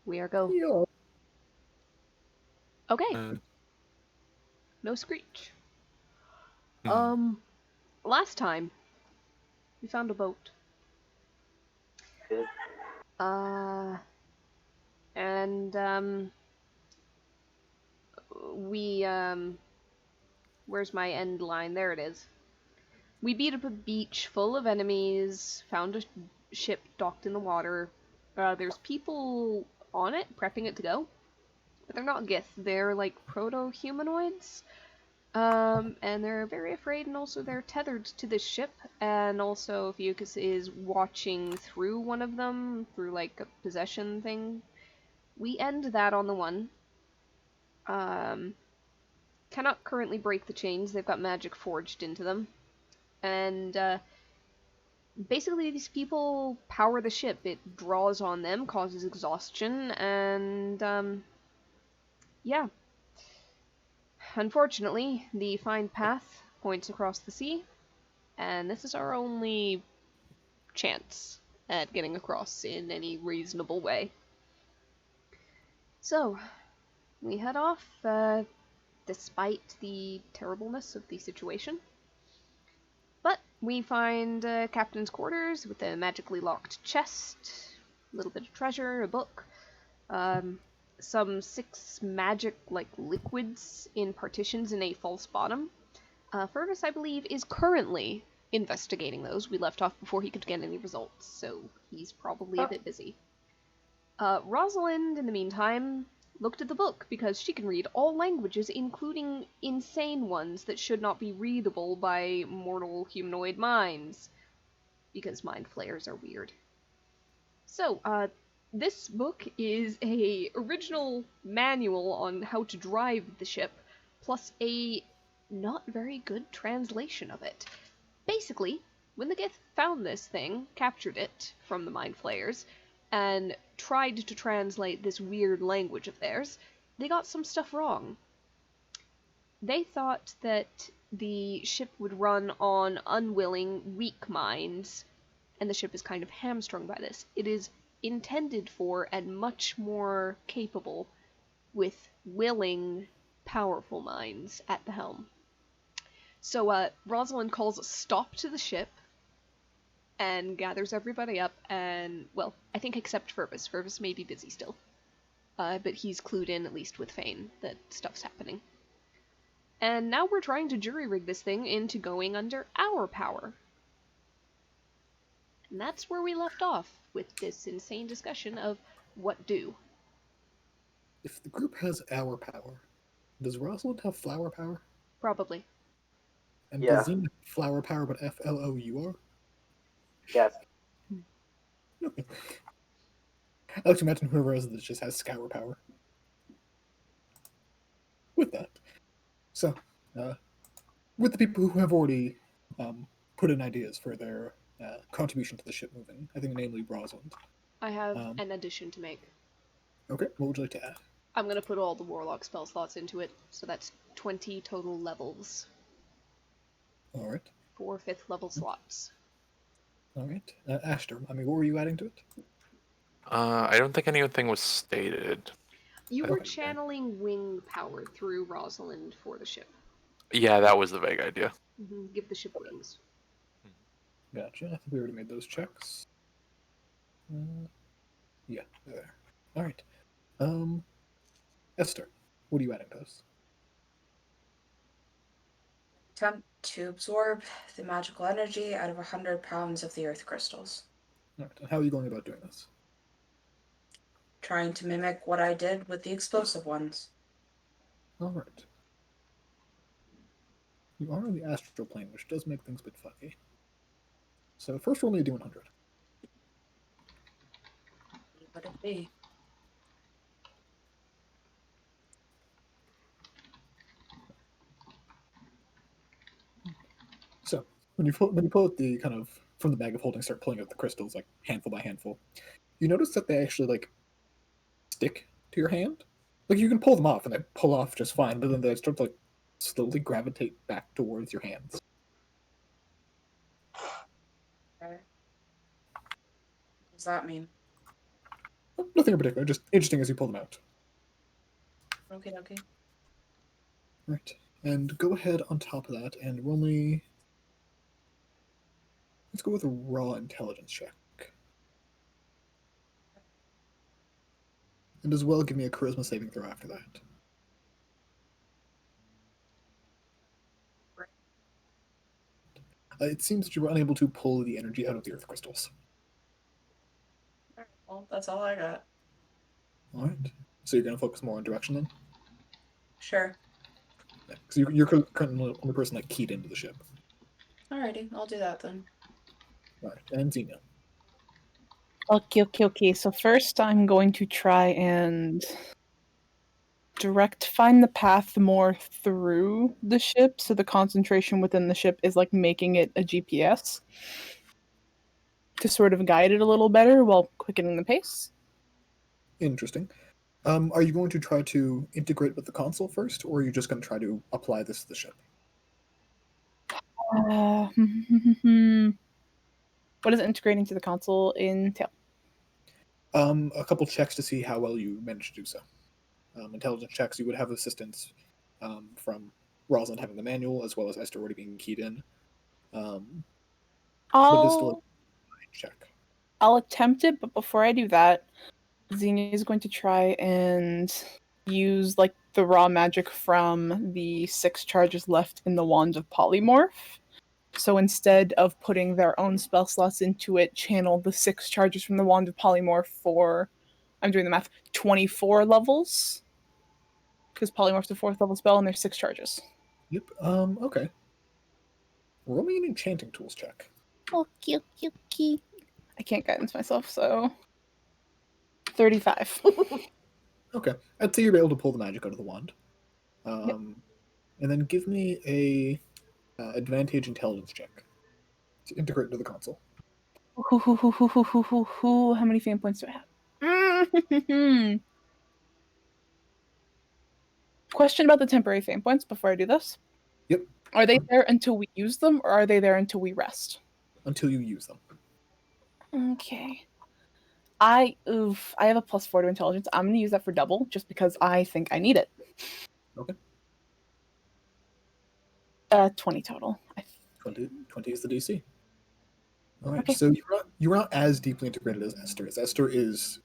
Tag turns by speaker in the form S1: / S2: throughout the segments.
S1: We are go.
S2: Yeah.
S1: Okay,
S3: Uh,
S1: no screech.
S3: hmm.
S1: Last time we found a boat. Uh, and we where's my end line? There it is. We beat up a beach full of enemies. Found a ship docked in the water. There's people on it, prepping it to go. But they're not Gith. They're like proto-humanoids. And they're very afraid, and also they're tethered to this ship. And also, Fucus is watching through one of them, through like a possession thing. We end that on the one. Um, Cannot currently break the chains, they've got magic forged into them. And basically, these people power the ship. It draws on them, causes exhaustion, and yeah. Unfortunately, the find path points across the sea, and this is our only chance at getting across in any reasonable way. So, we head off, despite the terribleness of the situation. But we find captain's quarters with a magically locked chest, a little bit of treasure, a book, um, some 6 magic like liquids in partitions in a false bottom. Fergus, I believe, is currently investigating those. We left off before he could get any results, so he's probably a bit busy. Rosalind, in the meantime, looked at the book because she can read all languages, including insane ones that should not be readable by mortal humanoid minds, because mind flayers are weird. So, this book is a original manual on how to drive the ship, plus a not very good translation of it. Basically, when the Gith found this thing, captured it from the Mind Flayers, and tried to translate this weird language of theirs, they got some stuff wrong. They thought that the ship would run on unwilling, weak minds, and the ship is kind of hamstrung by this. It is intended for and much more capable with willing, powerful minds at the helm. So Rosalind calls a stop to the ship and gathers everybody up, and, well, I think except Fervus. Fervus may be busy still. But he's clued in, at least with Fane, that stuff's happening. And now we're trying to jury-rig this thing into going under our power. And that's where we left off, with this insane discussion of what do.
S2: If the group has our power, does Rosalind have flower power?
S1: Probably.
S2: And
S4: Yeah.
S2: does Zim have flower power but FLOUR?
S4: Yes.
S2: I like to imagine whoever has this just has scour power. With that. So, with the people who have already put in ideas for their contribution to the ship moving, I think namely Rosalind.
S1: I have an addition to make.
S2: Okay, what would you like to add?
S1: I'm gonna put all the warlock spell slots into it, so that's 20 total levels.
S2: Alright.
S1: 4 5th level slots.
S2: Alright. Ashter, what were you adding to it?
S3: I don't think anything was stated.
S1: You were
S3: Okay.
S1: channeling wing power through Rosalind for the ship.
S3: Yeah, that was the vague idea.
S1: Give the ship wings.
S2: Gotcha. I think we already made those checks. Yeah, there. Alright. Esther, what are you adding to this?
S5: Attempt to absorb the magical energy out of 100 pounds of the earth crystals.
S2: Alright, and how are you going about doing this?
S5: Trying to mimic what I did with the explosive ones.
S2: Alright. You are on the astral plane, which does make things a bit fuzzy. So first roll me a d100.
S5: What would it be?
S2: So when you pull out the kind of from the bag of holding, start pulling out the crystals like handful by handful, you notice that they actually like stick to your hand. Like you can pull them off and they pull off just fine, but then they start to like slowly gravitate back towards your hands.
S5: Okay. What does that mean?
S2: Nothing in particular, just interesting as you pull them out.
S5: Okay.
S2: Right. And go ahead on top of that and roll me. Let's go with a raw intelligence check. And as well, give me a charisma saving throw after that. It seems that you were unable to pull the energy out of the earth crystals.
S5: Alright, well, that's all I got.
S2: Alright. So you're going to focus more on direction then?
S5: Sure.
S2: Yeah. Because you're currently the only person that keyed into the ship.
S5: Alrighty, I'll do that then.
S2: Alright. And Xenia.
S4: Okay. So first I'm going to try and find the path more through the ship, so the concentration within the ship is like making it a GPS to sort of guide it a little better while quickening the pace.
S2: Interesting. Are you going to try to integrate with the console first, or are you just going to try to apply this to the ship?
S4: What does integrating to the console entail?
S2: A couple checks to see how well you manage to do so. Intelligence checks, you would have assistance from Rosalind having the manual, as well as Esther already being keyed in. But it is still a check.
S4: I'll attempt it, but before I do that, Xenia is going to try and use like the raw magic from the 6 charges left in the Wand of Polymorph. So instead of putting their own spell slots into it, channel the 6 charges from the Wand of Polymorph for, I'm doing the math, 24 levels. Because Polymorph's a 4th level spell and there's 6 charges.
S2: Yep. Okay. Roll me an enchanting tools check.
S4: Okay. I can't guidance myself, so 35.
S2: Okay. I'd say you're able to pull the magic out of the wand.
S4: Yep.
S2: And then give me a advantage intelligence check to integrate into the console.
S4: How many fame points do I have? Question about the temporary fame points before I do this.
S2: Yep.
S4: Are they there until we use them, or are they there until we rest?
S2: Until you use them.
S4: Okay. I have a +4 to intelligence. I'm going to use that for double, just because I think I need it.
S2: Okay.
S4: 20 total.
S2: 20 is the DC. All right.
S4: Okay.
S2: So you're not as deeply integrated as Esther is. Esther is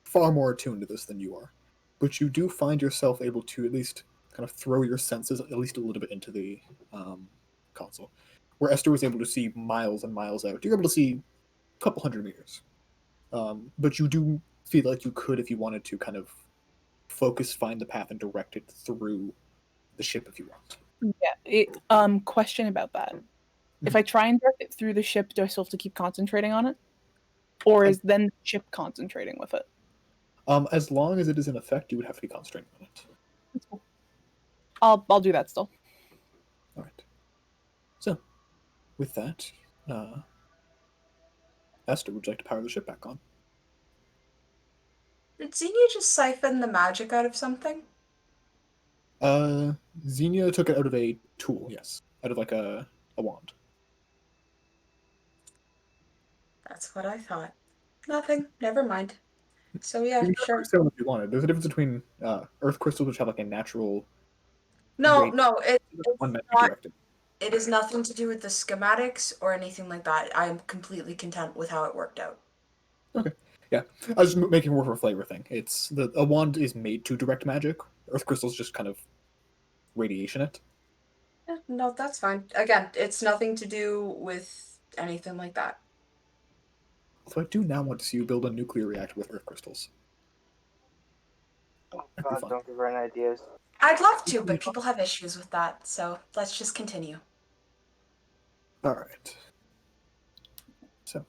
S2: far more attuned to this than you are, but you do find yourself able to at least kind of throw your senses at least a little bit into the console, where Esther was able to see miles and miles out. You're able to see a couple hundred meters, but you do feel like you could, if you wanted to, kind of focus, find the path, and direct it through the ship if you want.
S4: Yeah. Question about that. If I try and direct it through the ship, do I still have to keep concentrating on it? Or is then the ship concentrating with it?
S2: As long as it is in effect, you would have to be concentrating on it.
S4: That's cool. I'll do that still.
S2: All right. So, with that, Esther, would you like to power the ship back on?
S5: Did Xenia just siphon the magic out of something?
S2: Xenia took it out of a tool, yes. Out of like a wand.
S5: That's what I thought. Nothing. Never mind. So yeah,
S2: You can
S5: sure.
S2: say what you wanted. There's a difference between earth crystals, which have like a natural
S5: No,
S2: rate,
S5: it's
S2: one that
S5: not.
S2: directed.
S5: It is nothing to do with the schematics or anything like that. I am completely content with how it worked out.
S2: Okay. Yeah. I was just making more of a flavor thing. It's a wand is made to direct magic. Earth crystals just kind of radiation it.
S5: Yeah, no, that's fine. Again, it's nothing to do with anything like that.
S2: So I do now want to see you build a nuclear reactor with earth crystals.
S6: Oh
S2: That'd be
S6: god,
S2: fun.
S6: don't give her any ideas.
S5: I'd love to, but people have issues with that, so let's just continue.
S2: Alright. So,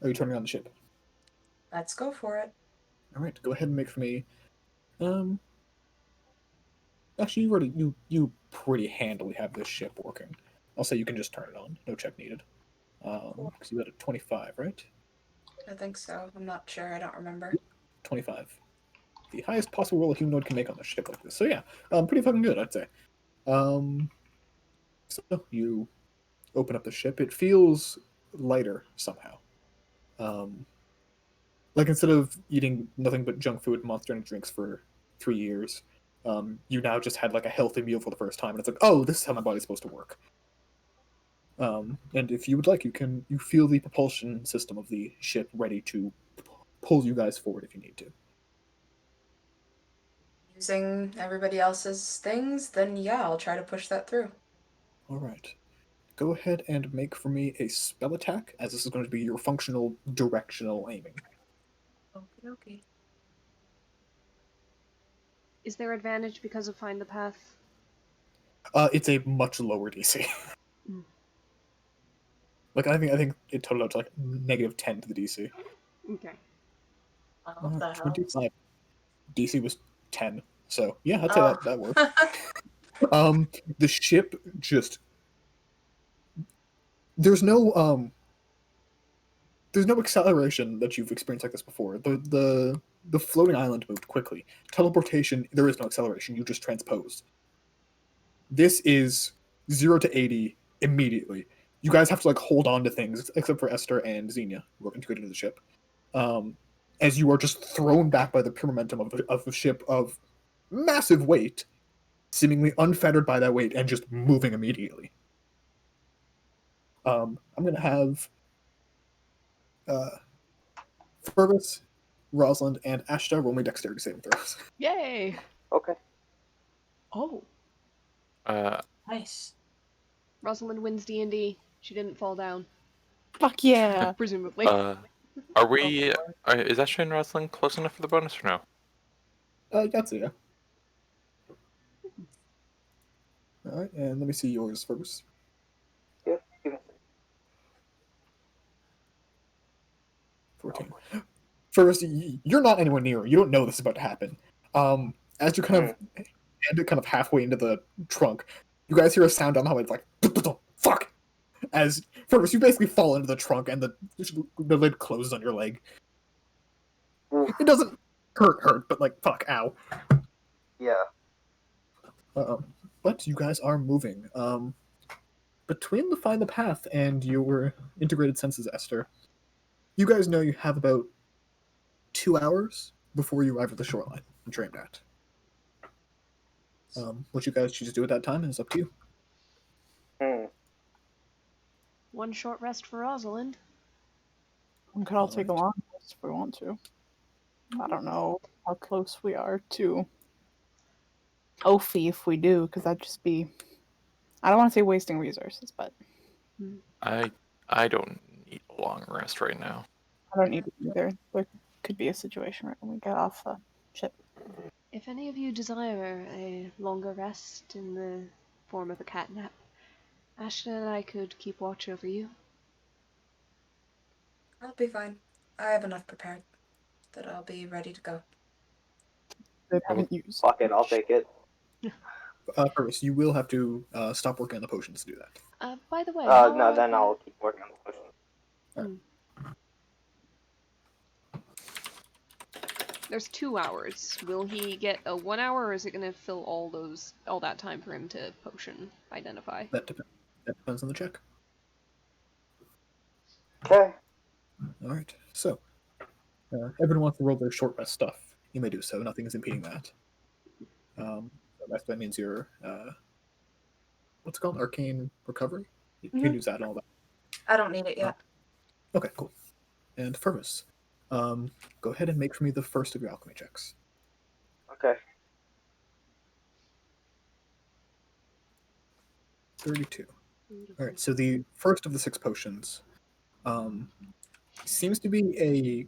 S2: are you turning on the ship?
S5: Let's go for it.
S2: Alright, go ahead and make for me. Actually, you pretty handily have this ship working. I'll say you can just turn it on. No check needed. Because you had a 25, right?
S5: I think so. I'm not sure. I don't remember.
S2: 25. The highest possible roll a humanoid can make on a ship like this. So yeah, pretty fucking good, I'd say. So you open up the ship. It feels lighter somehow. Like, instead of eating nothing but junk food and monster energy drinks for 3 years, you now just had like a healthy meal for the first time, and it's like, oh, this is how my body's supposed to work. And if you would like, you feel the propulsion system of the ship ready to pull you guys forward if you need to.
S5: Using everybody else's things, then yeah, I'll try to push that through.
S2: All right. Go ahead and make for me a spell attack, as this is going to be your functional directional aiming.
S5: Okie dokie.
S1: Is there advantage because of Find the Path?
S2: It's a much lower DC.
S1: Mm.
S2: Like, I think it totaled out to like -10 to the DC.
S1: Okay.
S5: I hope that helps.
S2: 25. DC was 10, so yeah, I'd say that works. The ship just there's no acceleration that you've experienced like this before. The floating island moved quickly. Teleportation, there is no acceleration. You just transpose. This is 0 to 80 immediately. You guys have to like hold on to things, except for Esther and Xenia, who are integrated into the ship. As you are just thrown back by the pure momentum of a ship of massive weight, seemingly unfettered by that weight, and just moving immediately. I'm gonna have Fergus, Rosalind, and Ashta roll me dexterity saving throws.
S1: Yay!
S6: Okay.
S1: Oh,
S5: Nice.
S1: Rosalind wins D&D. She didn't fall down,
S4: Fuck yeah.
S1: presumably.
S3: are we? Is Ashley and Rosalind close enough for the bonus or no?
S2: That's it, yeah. Alright, and let me see yours first.
S6: Yep. Give me
S2: 14. First, you're not anywhere near. You don't know this is about to happen. As you kind of end it kind of halfway into the trunk, you guys hear a sound on the highway like, fuck! As first, you basically fall into the trunk and the lid closes on your leg. It doesn't hurt, but like, fuck, ow.
S6: Yeah.
S2: But you guys are moving. Between the Find the Path and your integrated senses, Esther, you guys know you have about 2 hours before you arrive at the shoreline and aimed at. What you guys choose to do at that time is up to you.
S1: One short rest for Rosalind.
S4: We could all take a long rest if we want to. I don't know how close we are to Ophi if we do, because that'd just be... I don't want to say wasting resources, but...
S3: I don't need a long rest right now.
S4: I don't need it either. There could be a situation right when we get off the ship.
S1: If any of you desire a longer rest in the form of a catnap, Ashton and I could keep watch over you.
S5: I'll be fine. I have enough prepared that I'll be ready to go.
S4: They haven't used.
S6: Fuck it, I'll take it.
S2: First, you will have to stop working on the potions to do that.
S1: By the way,
S6: No, then I'll keep working on the potion.
S1: There's 2 hours. Will he get a 1 hour, or is it going to fill all that time for him to potion identify?
S2: That depends on the check.
S6: Okay.
S2: All right. So, everyone wants to roll their short rest stuff. You may do so. Nothing is impeding that. That means your what's it called? Arcane recovery. You can use that and all that.
S5: I don't need it yet.
S2: Okay, cool. And Fergus, go ahead and make for me the first of your alchemy checks.
S6: Okay.
S2: 32. All right. So the first of the 6 potions seems to be a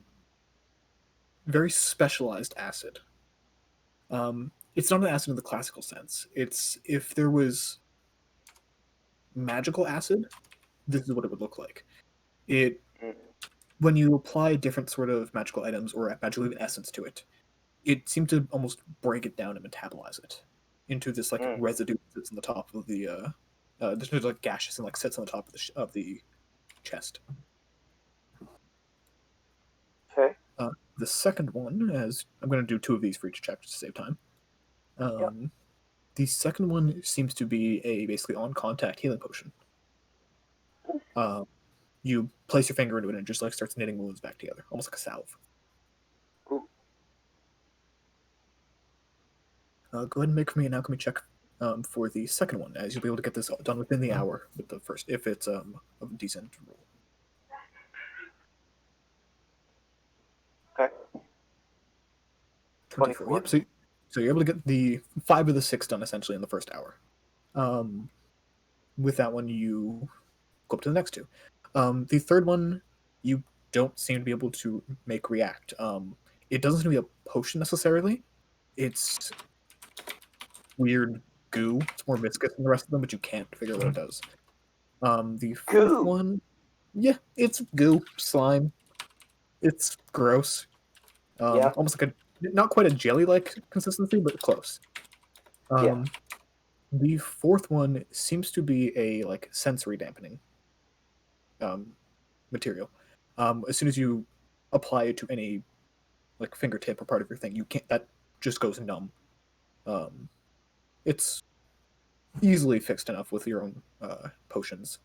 S2: very specialized acid. It's not an acid in the classical sense. It's if there was magical acid, this is what it would look like. When you apply different sort of magical items or magical even essence to it, it seemed to almost break it down and metabolize it into this like residue that sits on the top of the there's like gaseous and like sits on the top of the chest.
S6: Okay.
S2: The second one, as I'm going to do 2 of these for each check just to save time. The second one seems to be a basically on contact healing potion. You place your finger into it and it just like starts knitting wounds back together, almost like a salve. Go ahead and make for me an alchemy check for the second one, as you'll be able to get this done within the hour with the first, if it's a decent roll.
S6: Okay.
S2: 24. Yep. So you're able to get the 5 of the 6 done essentially in the first hour. With that one, you go up to the next 2. The third one, you don't seem to be able to make react. It doesn't seem to be a potion necessarily. It's weird goo. It's more viscous than the rest of them, but you can't figure out what it does. The fourth
S6: Goo.
S2: one, yeah, it's goo, slime. It's gross.
S6: Yeah.
S2: Almost like not quite a jelly-like consistency, but close.
S6: Yeah.
S2: The fourth one seems to be a like sensory dampening material. As soon as you apply it to any like fingertip or part of your thing, you can't. That just goes numb. It's easily fixed enough with your own potions.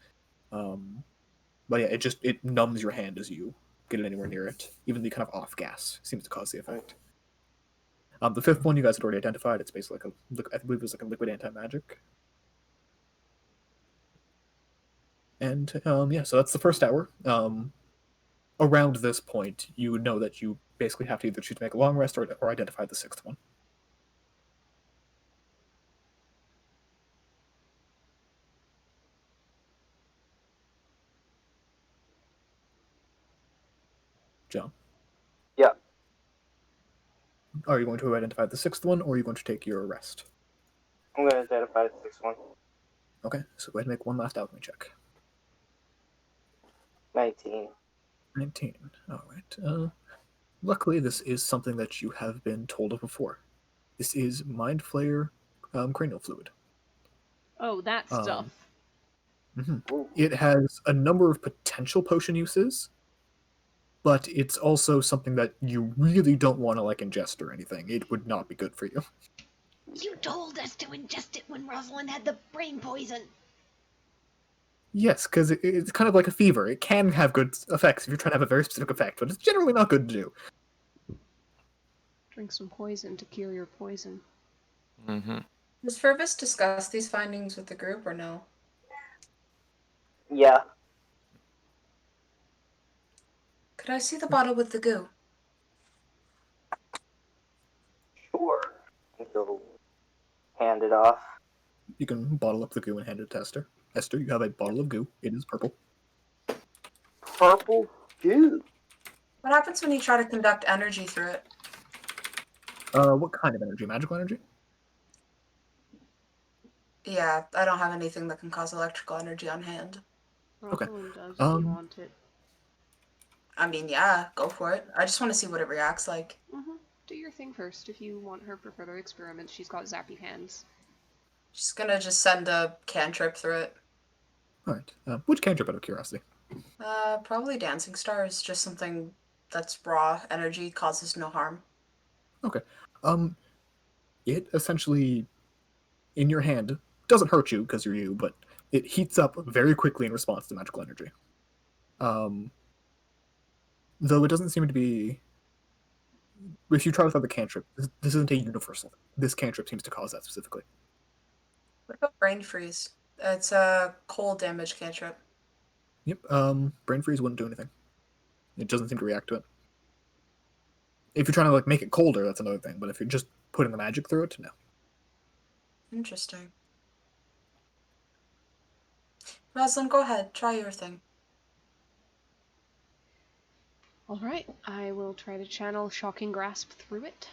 S2: But yeah, it numbs your hand as you get it anywhere near it. Even the kind of off gas seems to cause the effect. The fifth one you guys had already identified. It's basically like I believe it was like a liquid anti-magic. And yeah, so that's the first hour. Around this point, you would know that you basically have to either choose to make a long rest or identify the sixth one. John?
S6: Yeah.
S2: Are you going to identify the sixth one, or are you going to take your rest?
S6: I'm going to identify the sixth one.
S2: Okay, so go ahead and make one last alchemy check.
S6: 19.
S2: 19. Alright. Luckily, this is something that you have been told of before. This is Mind Flayer cranial fluid.
S1: Oh, that stuff.
S6: Ooh.
S2: It has a number of potential potion uses, but it's also something that you really don't want to like ingest or anything. It would not be good for you.
S7: You told us to ingest it when Rosalind had the brain poison.
S2: Yes, because it's kind of like a fever. It can have good effects if you're trying to have a very specific effect, but it's generally not good to do.
S1: Drink some poison to cure your poison.
S3: Mm-hmm.
S5: Does Fervis discuss these findings with the group or no?
S6: Yeah.
S5: Could I see the bottle with the goo?
S6: Sure. He'll hand it off.
S2: You can bottle up the goo and hand it to Esther. Esther, you have a bottle of goo. It is purple.
S6: Purple goo.
S5: What happens when you try to conduct energy through it?
S2: What kind of energy? Magical energy?
S5: Yeah, I don't have anything that can cause electrical energy on hand.
S2: Okay.
S1: Rosalind does if you want it.
S5: I mean, yeah, go for it. I just want to see what it reacts like.
S1: Do your thing first. If you want her for further experiments, she's got zappy hands.
S5: She's gonna just send a cantrip through it.
S2: Alright. Which cantrip, out of curiosity?
S5: Probably Dancing Stars. Just something that's raw energy, causes no harm.
S2: Okay. It essentially, in your hand, doesn't hurt you because you're you, but it heats up very quickly in response to magical energy. Though it doesn't seem to be... If you try with other cantrip, this isn't a universal. This cantrip seems to cause that specifically.
S5: What about Brain Freeze? It's a cold damage cantrip.
S2: Yep. Brain freeze wouldn't do anything. It doesn't seem to react to it. If you're trying to like make it colder, that's another thing. But if you're just putting the magic through it, no.
S5: Interesting. Rosalind, go ahead. Try your thing.
S1: Alright, I will try to channel Shocking Grasp through it.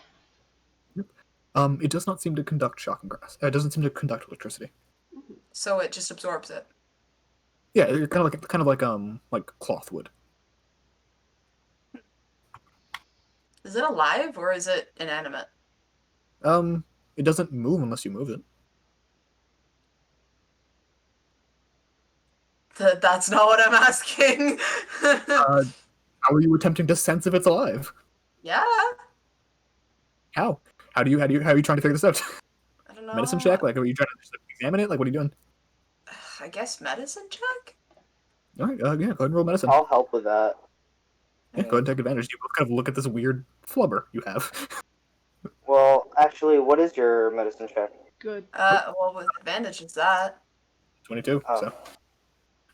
S2: It does not seem to conduct shock and grass. It doesn't seem to conduct electricity.
S5: So it just absorbs it.
S2: Yeah, it's kind of like cloth would.
S5: Is it alive or is it inanimate?
S2: It doesn't move unless you move it.
S5: That's not what I'm asking.
S2: How are you attempting to sense if it's alive?
S5: Yeah.
S2: How? How are you trying to figure this out?
S5: I don't know.
S2: Medicine check? Like, are you trying to just, like, examine it? Like, what are you doing?
S5: I guess medicine check?
S2: All right, yeah, go ahead and roll medicine.
S6: I'll help with that.
S2: Yeah, go ahead and take advantage. You both kind of look at this weird flubber you have.
S6: Well, actually, Actually, what is your medicine check?
S1: Good.
S5: Well, with advantage, it's that.
S2: 22.
S6: Oh.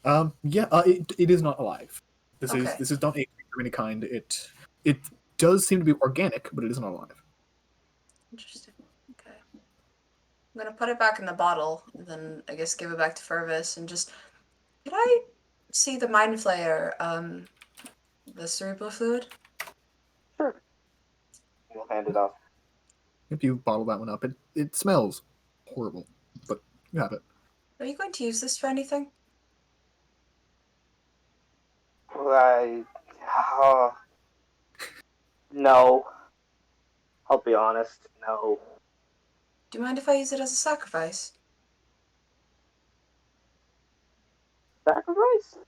S2: So, it is not alive. This
S5: Okay.
S2: is not a creature of any kind. It does seem to be organic, but it is not alive.
S5: Interesting. Okay. I'm gonna put it back in the bottle, and then I guess give it back to Fervis, and just... Could I see the mind flayer, the cerebral fluid?
S6: Sure. You'll hand it off.
S2: If you bottle that one up, it smells horrible, but you have it.
S5: Are you going to use this for anything?
S6: No. I'll be honest, no.
S5: Do you mind if I use it as a sacrifice?
S6: Sacrifice?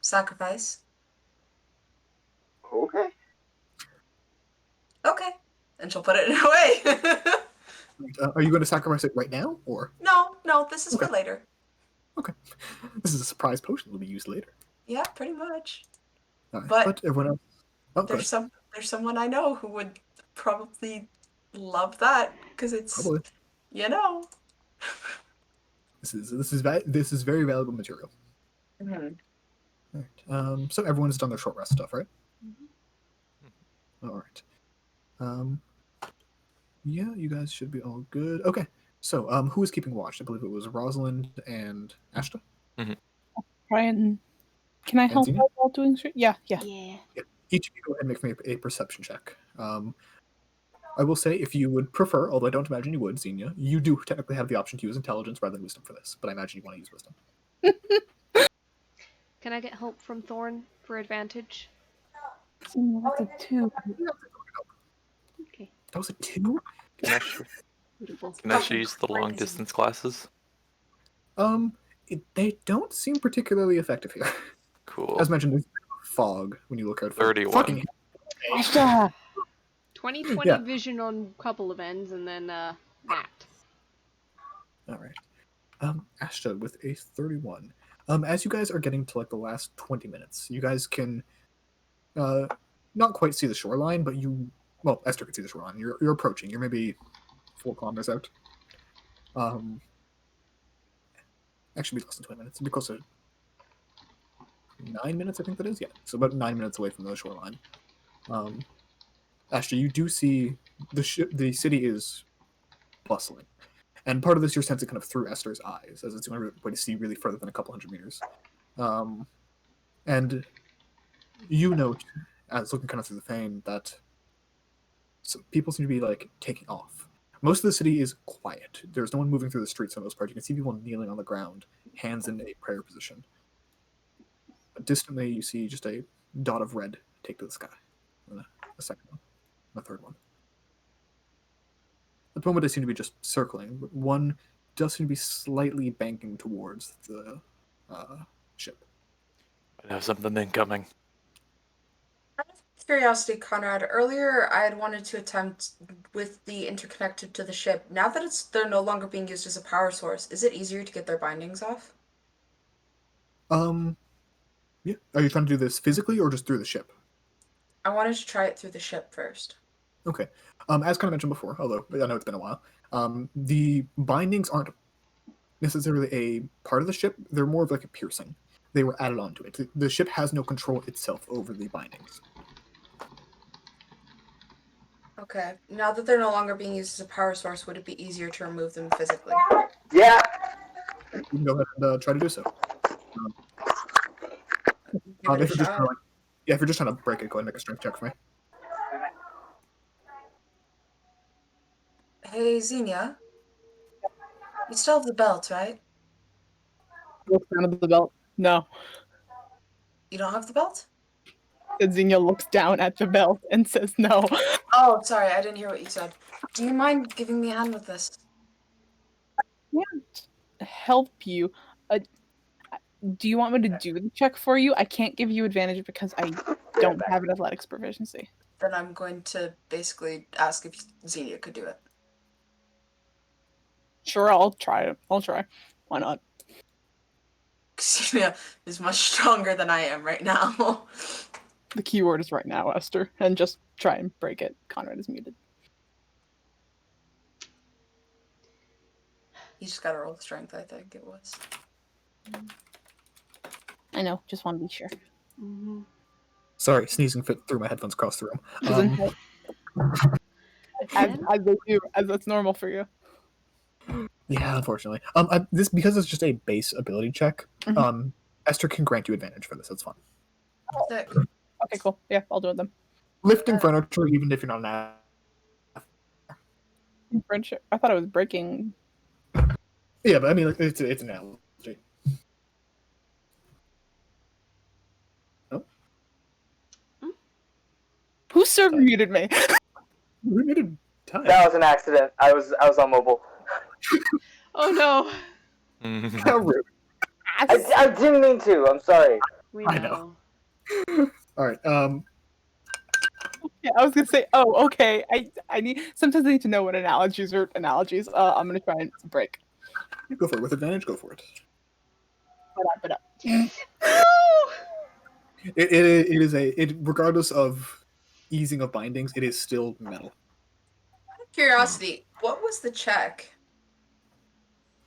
S5: Sacrifice?
S6: Okay.
S5: Okay. And she'll put it away.
S2: Are you going to sacrifice it right now, or
S5: No, this is for
S2: Okay.
S5: later.
S2: this is a surprise potion that will be used later?
S5: Yeah, pretty much.
S2: All right.
S5: But-
S2: But everyone else. Oh, go
S5: There's
S2: ahead.
S5: someone I know who would probably love that, because it's,
S2: Probably.
S5: you know.
S2: This is very valuable material.
S5: Mhm.
S2: All right. So everyone's done their short rest stuff, right? All right. Yeah, you guys should be all good. Okay. So, who was keeping watch? I believe it was Rosalind and Ashta.
S4: Brian, can I help
S2: Zena?
S4: out while doing shit? Yeah.
S1: Yeah.
S2: Each of you go ahead and make me a perception check. I will say, if you would prefer, although I don't imagine you would, Xenia, you do technically have the option to use intelligence rather than wisdom for this, but I imagine you want to use wisdom.
S1: Can I get help from Thorn for advantage?
S4: That's a 2.
S1: Okay.
S2: That was a 2?
S1: Beautiful.
S3: Can I actually use the long distance glasses?
S2: They don't seem particularly effective here.
S3: Cool.
S2: As mentioned, there's fog when you look out for
S3: 31.
S2: fucking
S1: 20/20
S2: Yeah.
S1: vision on a couple of ends, and then that.
S2: All right. Ashta with a 31. As you guys are getting to like the last 20 minutes, you guys can not quite see the shoreline, but Esther can see the shoreline. You're approaching. You're maybe 4 kilometers out. Actually, be less than 20 minutes. It'd be closer to 9 minutes, I think that is. Yeah, so about 9 minutes away from the shoreline. Ashta, you do see the city is bustling. And part of this you're sensing kind of through Esther's eyes, as it's the only way to see really further than a couple hundred meters. And you note, as looking kind of through the fane, that people seem to be like taking off. Most of the city is quiet. There's no one moving through the streets for the most part. You can see people kneeling on the ground, hands in a prayer position. But distantly, you see just a dot of red take to the sky. And a second one. And a third one. At the moment, they seem to be just circling, but one does seem to be slightly banking towards the ship.
S3: I have something incoming.
S5: Out of curiosity, Conrad, earlier I had wanted to attempt with the interconnected to the ship. Now that they're no longer being used as a power source, is it easier to get their bindings off?
S2: Yeah. Are you trying to do this physically or just through the ship?
S5: I wanted to try it through the ship first.
S2: Okay. As kind of mentioned before, although I know it's been a while, the bindings aren't necessarily a part of the ship. They're more of like a piercing. They were added onto it. The ship has no control itself over the bindings.
S5: Okay. Now that they're no longer being used as a power source, would it be easier to remove them physically?
S6: Yeah.
S2: You can go ahead and try to do so.
S5: Give it
S2: If
S5: a
S2: you're just
S5: shot.
S2: trying to, if you're just trying to break it, go ahead and make a strength check for me.
S5: Hey, Xenia. You still have the belt, right?
S4: Looks down at the belt. No.
S5: You don't have the belt?
S4: And Xenia looks down at the belt and says no.
S5: Oh, sorry, I didn't hear what you said. Do you mind giving me a hand with this?
S4: Help you. Do you want me to do the check for you? I can't give you advantage because I don't have an athletics proficiency.
S5: Then I'm going to basically ask if Xenia could do it.
S4: Sure, I'll try it. I'll try. Why not?
S5: Xenia is much stronger than I am right now.
S4: The keyword is right now, Esther. And just try and break it. Conrad is muted.
S5: You just gotta roll strength, I think it was.
S4: I know, just want to be sure.
S1: Mm-hmm.
S2: Sorry, sneezing fit through my headphones across the room.
S4: Doesn't help.
S1: Again?
S4: As they do, as that's normal for you.
S2: Yeah, unfortunately. This because it's just a base ability check.
S4: Mhm.
S2: Esther can grant you advantage for this. That's fine.
S5: Sick.
S4: Okay, cool. Yeah, I'll do it then.
S2: Lifting furniture, even if you're not an
S4: Friendship. I thought it was breaking.
S2: yeah, but I mean, like, it's an analogy.
S4: Who server muted me?
S2: We made a time.
S6: That was an accident. I was on mobile.
S1: Oh no.
S2: How rude.
S6: I didn't mean to. I'm sorry.
S1: We
S2: I
S1: know.
S2: know. All right.
S4: Yeah, I was gonna say. Oh, okay. I need sometimes I need to know what analogies are analogies. I'm gonna try and break.
S2: Go for it with advantage. Go for it.
S4: But up.
S1: No!
S2: It is regardless of easing of bindings, it is still metal.
S5: Curiosity, what was the check?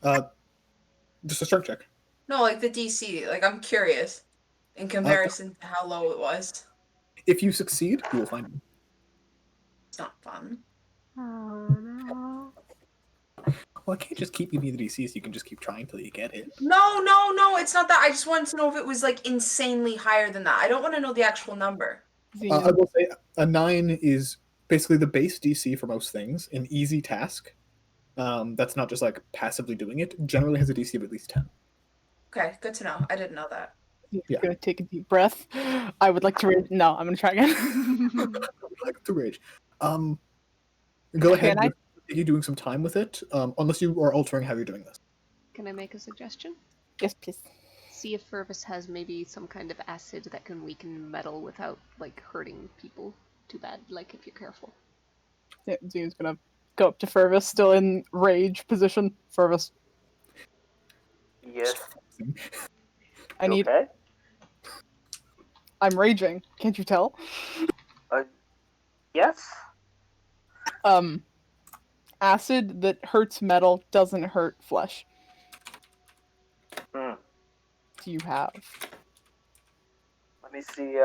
S2: Just a strength check.
S5: No, like the DC. Like, I'm curious in comparison to how low it was.
S2: If you succeed, you will find him.
S5: It's not fun.
S1: Oh no.
S2: Well, I can't just keep giving you the DCs. You can just keep trying till you get it.
S5: No, it's not that. I just wanted to know if it was like insanely higher than that. I don't want to know the actual number.
S2: I will say a 9 is basically the base DC for most things. An easy task. That's not just like passively doing it. Generally has a DC of at least 10.
S5: Okay, good to know. I didn't know that.
S2: Yeah.
S4: Gonna take a deep breath. I would like to read. No, I'm gonna try again.
S2: Like to rage. Go ahead.
S4: Can I?
S2: You doing some time with it, unless you are altering how you're doing this.
S1: Can I make a suggestion?
S4: Yes, please.
S1: See if Fervus has maybe some kind of acid that can weaken metal without, like, hurting people too bad, like, if you're careful.
S4: Yeah, Zune's gonna go up to Fervus, still in rage position. Fervus,
S6: Yes.
S4: I need.
S6: Okay.
S4: I'm raging. Can't you tell?
S6: Yes.
S4: Acid that hurts metal doesn't hurt flesh.
S6: Hmm.
S4: Do you have?
S6: Let me see.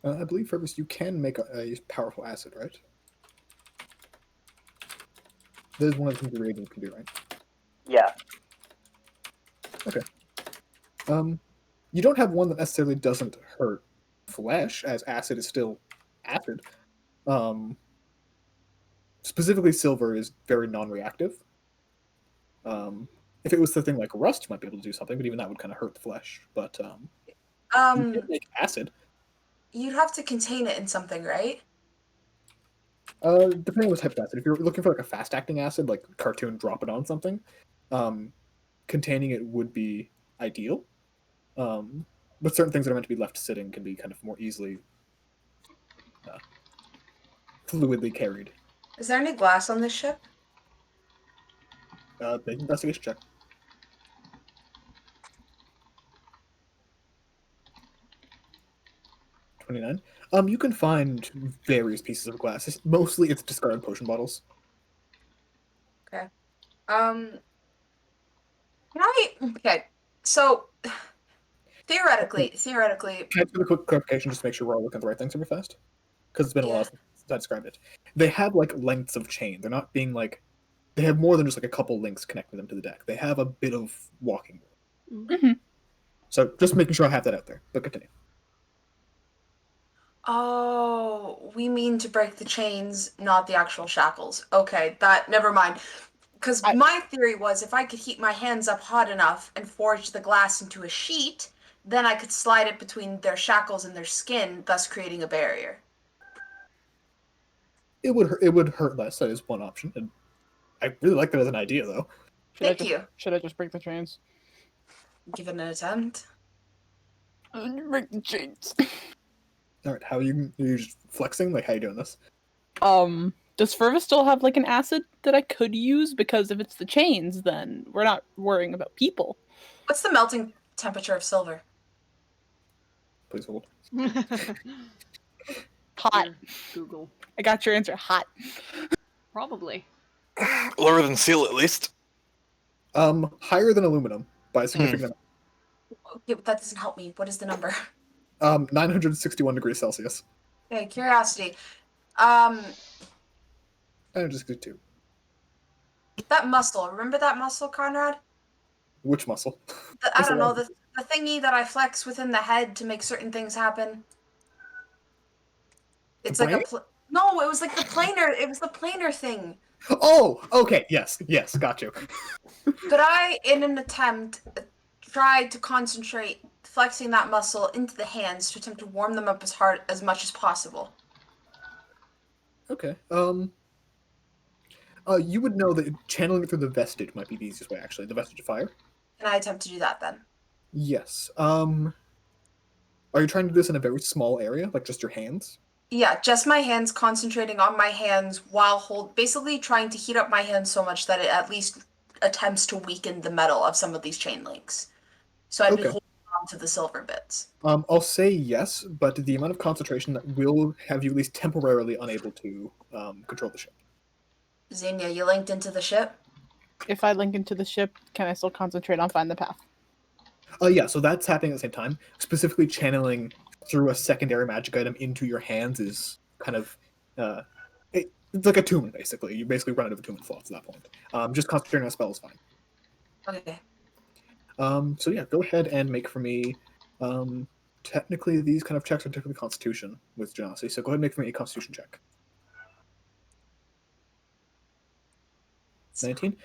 S2: I believe, Fergus, you can make a powerful acid, right? That is one of the things the reagents can do, right?
S6: Yeah.
S2: Okay. You don't have one that necessarily doesn't hurt flesh, as acid is still acid. Specifically, silver is very non-reactive. If it was the thing like rust, you might be able to do something, but even that would kind of hurt the flesh. But you can make acid.
S5: You'd have to contain it in something, right?
S2: Depending on what type of acid. If you're looking for like a fast-acting acid, like cartoon, drop it on something, containing it would be ideal. But certain things that are meant to be left sitting can be kind of more easily fluidly carried.
S5: Is there any glass on this ship?
S2: Make an investigation check. 29. You can find various pieces of glass. Mostly it's discarded potion bottles.
S5: Okay. Okay. So theoretically,
S2: Can I do a quick clarification just to make sure we're all looking at the right things super fast? Because it's been a while since I described it. They have like lengths of chain. They're not being like they have more than just like a couple links connecting them to the deck. They have a bit of walking room.
S4: Mm-hmm.
S2: So just making sure I have that out there. But continue.
S5: Oh, we mean to break the chains, not the actual shackles. Okay, never mind. Because my theory was if I could heat my hands up hot enough and forge the glass into a sheet, then I could slide it between their shackles and their skin, thus creating a barrier.
S2: It would hurt less. That is one option. And I really like that as an idea, though.
S5: Thank you.
S4: Should I just break the chains?
S5: Give it an attempt.
S4: Break the chains.
S2: All right, how are you just flexing? Like, how are you doing this?
S4: Does Fervus still have like an acid that I could use? Because if it's the chains, then we're not worrying about people.
S5: What's the melting temperature of silver?
S2: Please hold.
S4: Hot.
S1: Google.
S4: I got your answer. Hot.
S1: Probably.
S3: Lower than steel, at least.
S2: Higher than aluminum by a significant
S5: Okay, but that doesn't help me. What is the number?
S2: 961 degrees Celsius.
S5: Okay, curiosity.
S2: 962.
S5: That muscle. Remember that muscle, Conrad?
S2: Which muscle?
S5: I don't know, the thingy that I flex within the head to make certain things happen. It's like
S2: brain?
S5: no, it was like the planar. It was the planar thing.
S2: Oh, okay. Yes, got you.
S5: Could I, in an attempt, try to concentrate flexing that muscle into the hands to attempt to warm them up as much as possible?
S2: Okay. You would know that channeling it through the vestige might be the easiest way, actually. The vestige of fire.
S5: Can I attempt to do that then?
S2: Yes. Are you trying to do this in a very small area, like just your hands?
S5: Yeah, just my hands, concentrating on my hands while basically trying to heat up my hands so much that it at least attempts to weaken the metal of some of these chain links. So I'd be
S2: Okay.
S5: holding on to the silver bits.
S2: I'll say yes, but the amount of concentration that will have you at least temporarily unable to control the ship.
S5: Xenia, you linked into the ship?
S4: If I link into the ship, can I still concentrate on find the path?
S2: Yeah, so that's happening at the same time. Specifically channeling through a secondary magic item into your hands is kind of it's like a tune, basically. You basically run out of attunement slots at that point. Just concentrating on a spell is fine.
S5: Okay.
S2: So yeah, go ahead and make for me. Technically, these kind of checks are typically Constitution with Genasi, so go ahead and make for me a Constitution check. 19.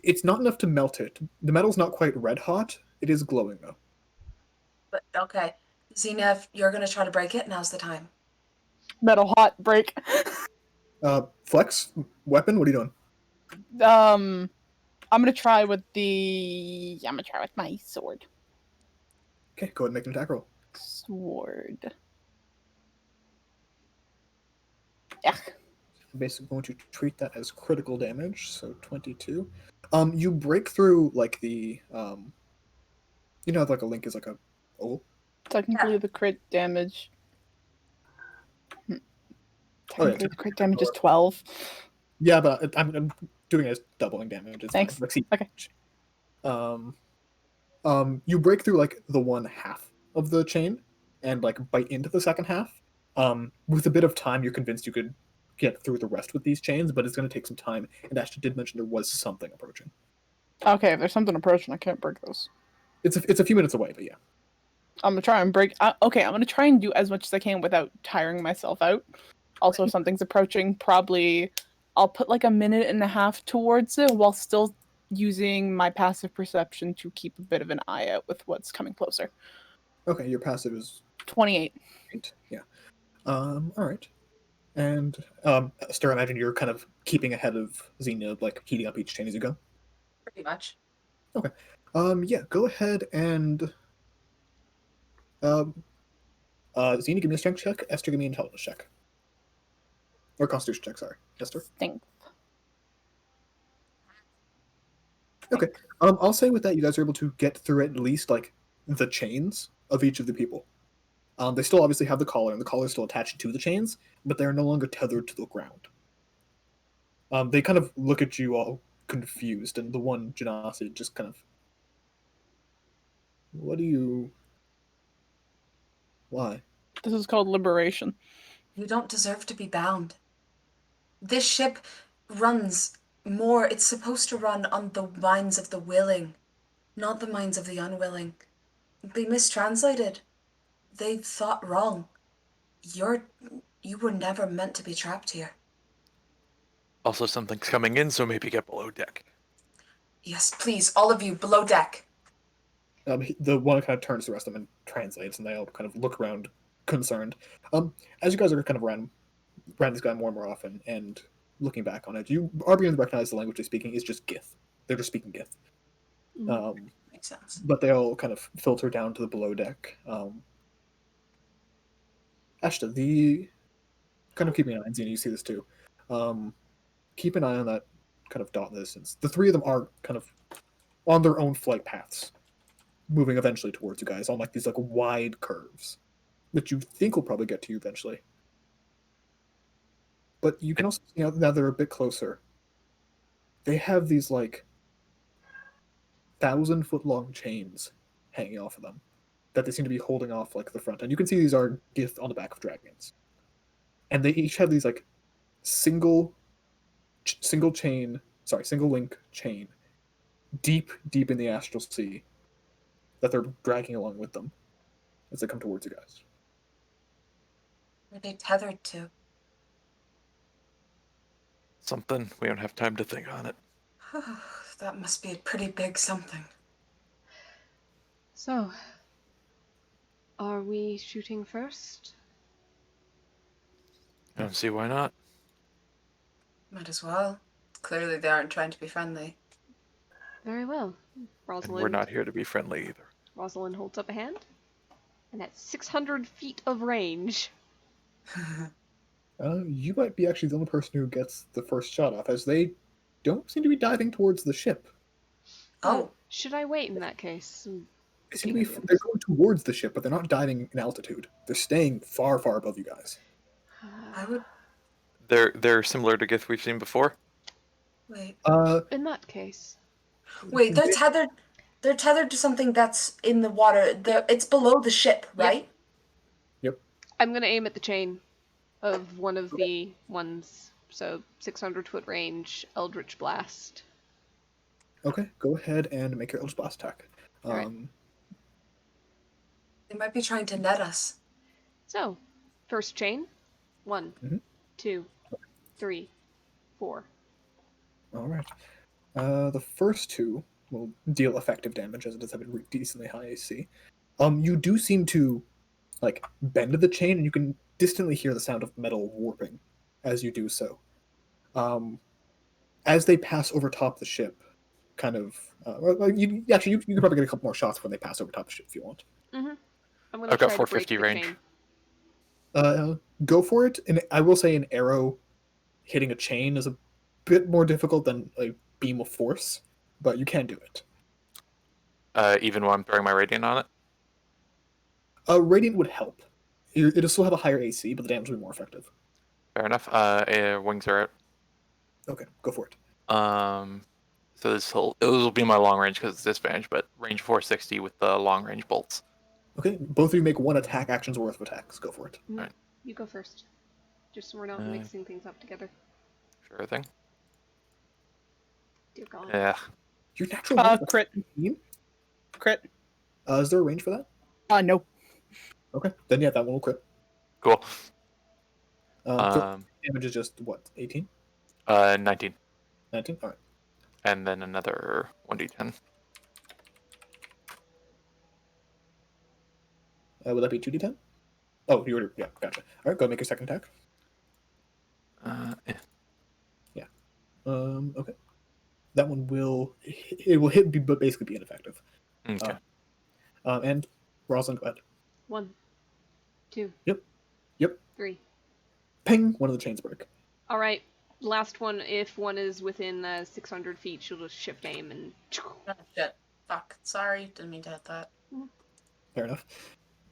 S2: It's not enough to melt it. The metal's not quite red hot. It is glowing though.
S5: But okay. Xenia, if you're gonna try to break it, now's the time.
S4: Metal hot break.
S2: Flex weapon. What are you doing?
S4: I'm gonna try with my sword.
S2: Okay, go ahead and make an attack roll.
S4: Sword. Yeah.
S2: I'm basically going to treat that as critical damage. So 22. You break through like the you know, like a link is like a
S4: Technically, the crit damage. Technically, the crit damage is 12.
S2: Yeah, but I'm doing it as doubling damage. It's
S4: Thanks.
S2: Like, see,
S4: Okay.
S2: You break through like the one half of the chain and like bite into the second half. With a bit of time, you're convinced you could get through the rest with these chains, but it's going to take some time. And Ashton did mention there was something approaching.
S4: Okay, if there's something approaching, I can't break those.
S2: It's a few minutes away, but yeah.
S4: I'm gonna try and break. Okay, I'm gonna try and do as much as I can without tiring myself out. Also, if something's approaching, probably I'll put like a minute and a half towards it while still using my passive perception to keep a bit of an eye out with what's coming closer.
S2: Okay, your passive is
S4: 28.
S2: 8. Yeah. All right. And Esther, I imagine you're kind of keeping ahead of Xenia, like heating up each chain as you go.
S5: Pretty much.
S2: Okay. Yeah. Go ahead and Xenia, give me a strength check. Esther, give me an intelligence check. Or Constitution check. Sorry, Esther.
S4: Thanks.
S2: Okay. I'll say with that, you guys are able to get through at least like the chains of each of the people. They still obviously have the collar, and the collar is still attached to the chains, but they are no longer tethered to the ground. They kind of look at you all confused, and the one Genasi just kind of, what do you? Why?
S4: This is called liberation.
S5: You don't deserve to be bound. This ship runs more. It's supposed to run on the minds of the willing, not the minds of the unwilling. They mistranslated. They thought wrong. You were never meant to be trapped here.
S3: Also, something's coming in, so maybe get below deck.
S5: Yes, please, all of you, below deck.
S2: The one kind of turns to the rest of them and translates, and they all kind of look around, concerned. As you guys are kind of around this guy more and more often, and looking back on it, you are beginning to recognize the language they're speaking is just Gith. They're just speaking Gith.
S5: Makes sense.
S2: But they all kind of filter down to the below deck. Ashta, the kind of keeping an eye on Xenia, you see this too. Keep an eye on that kind of dot in the distance. The three of them are kind of on their own flight paths, moving eventually towards you guys on like these like wide curves that you think will probably get to you eventually. But you can also see now they're a bit closer. They have these like 1,000-foot-long chains hanging off of them that they seem to be holding off like the front. And you can see these are gith on the back of dragons. And they each have these like single link chain deep in the Astral Sea that they're dragging along with them as they come towards you guys.
S5: Where are they tethered to?
S3: Something. We don't have time to think on it.
S5: That must be a pretty big something.
S1: So, are we shooting first?
S3: I don't see why not.
S5: Might as well. Clearly they aren't trying to be friendly.
S1: Very well.
S3: And
S1: Rosalind.
S3: we're not here to be friendly either.
S1: Rosalind holds up a hand. And that's 600 feet of range.
S2: You might be actually the only person who gets the first shot off, as they don't seem to be diving towards the ship.
S5: Oh.
S1: Should I wait in that case?
S2: They seem to be, they're going towards the ship, but they're not diving in altitude. They're staying far, far above you guys.
S5: I would
S3: They're similar to Gith we've seen before.
S5: wait.
S1: In that case.
S5: Wait, they're tethered. They're tethered to something that's in the water. It's below the ship, right?
S2: Yep.
S1: I'm gonna aim at the chain of one of the ones. So 600-foot range, Eldritch Blast.
S2: Okay, go ahead and make your Eldritch Blast attack.
S1: Alright.
S5: They might be trying to net us.
S1: So, first chain. 1,
S2: Mhm.
S1: 2, 3, 4.
S2: All right. The first two will deal effective damage, as it does have a decently high AC. You do seem to like bend the chain, and you can distantly hear the sound of metal warping as you do so. As they pass over top the ship, kind of. You can probably get a couple more shots when they pass over top the ship if you want.
S1: Mm-hmm. I'm gonna
S3: I've got
S1: try to break
S3: 450
S1: the
S3: range.
S1: chain.
S2: Go for it. And I will say an arrow hitting a chain is a bit more difficult than a beam of force, but you can do it.
S3: Even when I'm throwing my radiant on it.
S2: Radiant would help. It'll still have a higher AC, but the damage will be more effective.
S3: Fair enough. Wings are out.
S2: Okay, go for it.
S3: So this will be my long range because it's disadvantage, but range 460 with the long range bolts.
S2: Okay, both of you make one attack action's worth of attacks. Go for it.
S3: Alright.
S1: You go first. Just so we're not mixing things up together.
S3: Sure thing.
S1: Dear God.
S3: Yeah.
S2: Your natural one was
S4: Crit.
S2: 17?
S4: Crit.
S2: Is there a range for that?
S4: No.
S2: Okay, then yeah, that one will crit.
S3: Cool.
S2: So damage is just what, 18?
S3: 19.
S2: 19? Alright.
S3: And then another 1d10.
S2: Would that be 2d10? Oh, you already, yeah, gotcha. Alright, go make your second attack.
S3: Yeah.
S2: Okay. That one will hit, but basically be ineffective.
S3: Okay.
S2: And Rosalind, go ahead.
S1: 1, 2.
S2: Yep.
S1: 3.
S2: Ping! One of the chains break.
S1: Alright. Last one, if one is within 600 feet, she'll just shift aim and...
S5: Oh, shit. Fuck. Sorry. Didn't mean to hit that.
S2: Fair enough.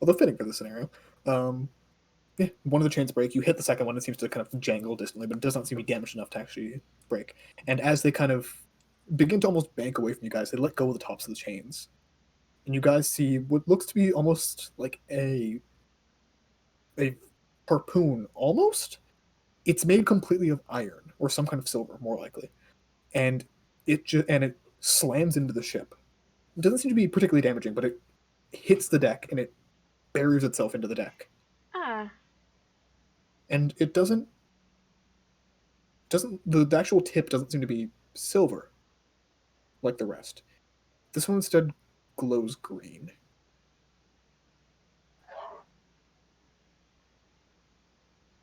S2: Although fitting for this scenario. Yeah, one of the chains break. You hit the second one, it seems to kind of jangle distantly, but it does not seem to be damaged enough to actually break. And as they kind of begin to almost bank away from you guys, they let go of the tops of the chains. And you guys see what looks to be almost like a harpoon, almost. It's made completely of iron or some kind of silver, more likely, and it slams into the ship. It doesn't seem to be particularly damaging, but it hits the deck and it buries itself into the deck. And it doesn't the actual tip doesn't seem to be silver like the rest. This one instead glows green.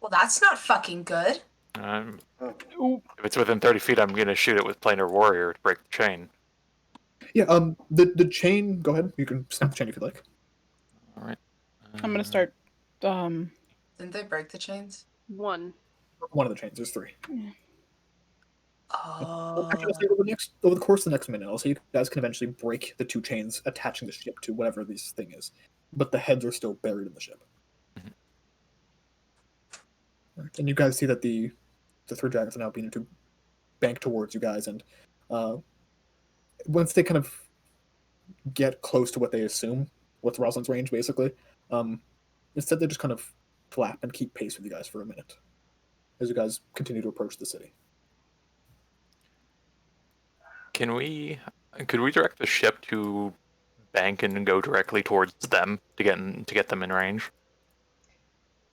S5: Well, that's not fucking good.
S4: Ooh.
S3: If it's within 30 feet, I'm gonna shoot it with planar warrior to break the chain.
S2: Yeah, the chain, go ahead. You can snap the chain if you like.
S3: Alright.
S4: I'm gonna start.
S5: Didn't they break the chains?
S1: 1.
S2: One of the chains, there's 3.
S5: Oh.
S2: Actually, I'll say over the course of the next minute, I'll say you guys can eventually break the 2 chains attaching the ship to whatever this thing is. But the heads are still buried in the ship.
S3: Mhm.
S2: And you guys see that the the 3 dragons are now beginning to bank towards you guys, and once they kind of get close to what they assume, what's Rosalind's range, basically, instead they just kind of flap and keep pace with you guys for a minute as you guys continue to approach the city.
S3: Could we direct the ship to bank and go directly towards them to get them in range?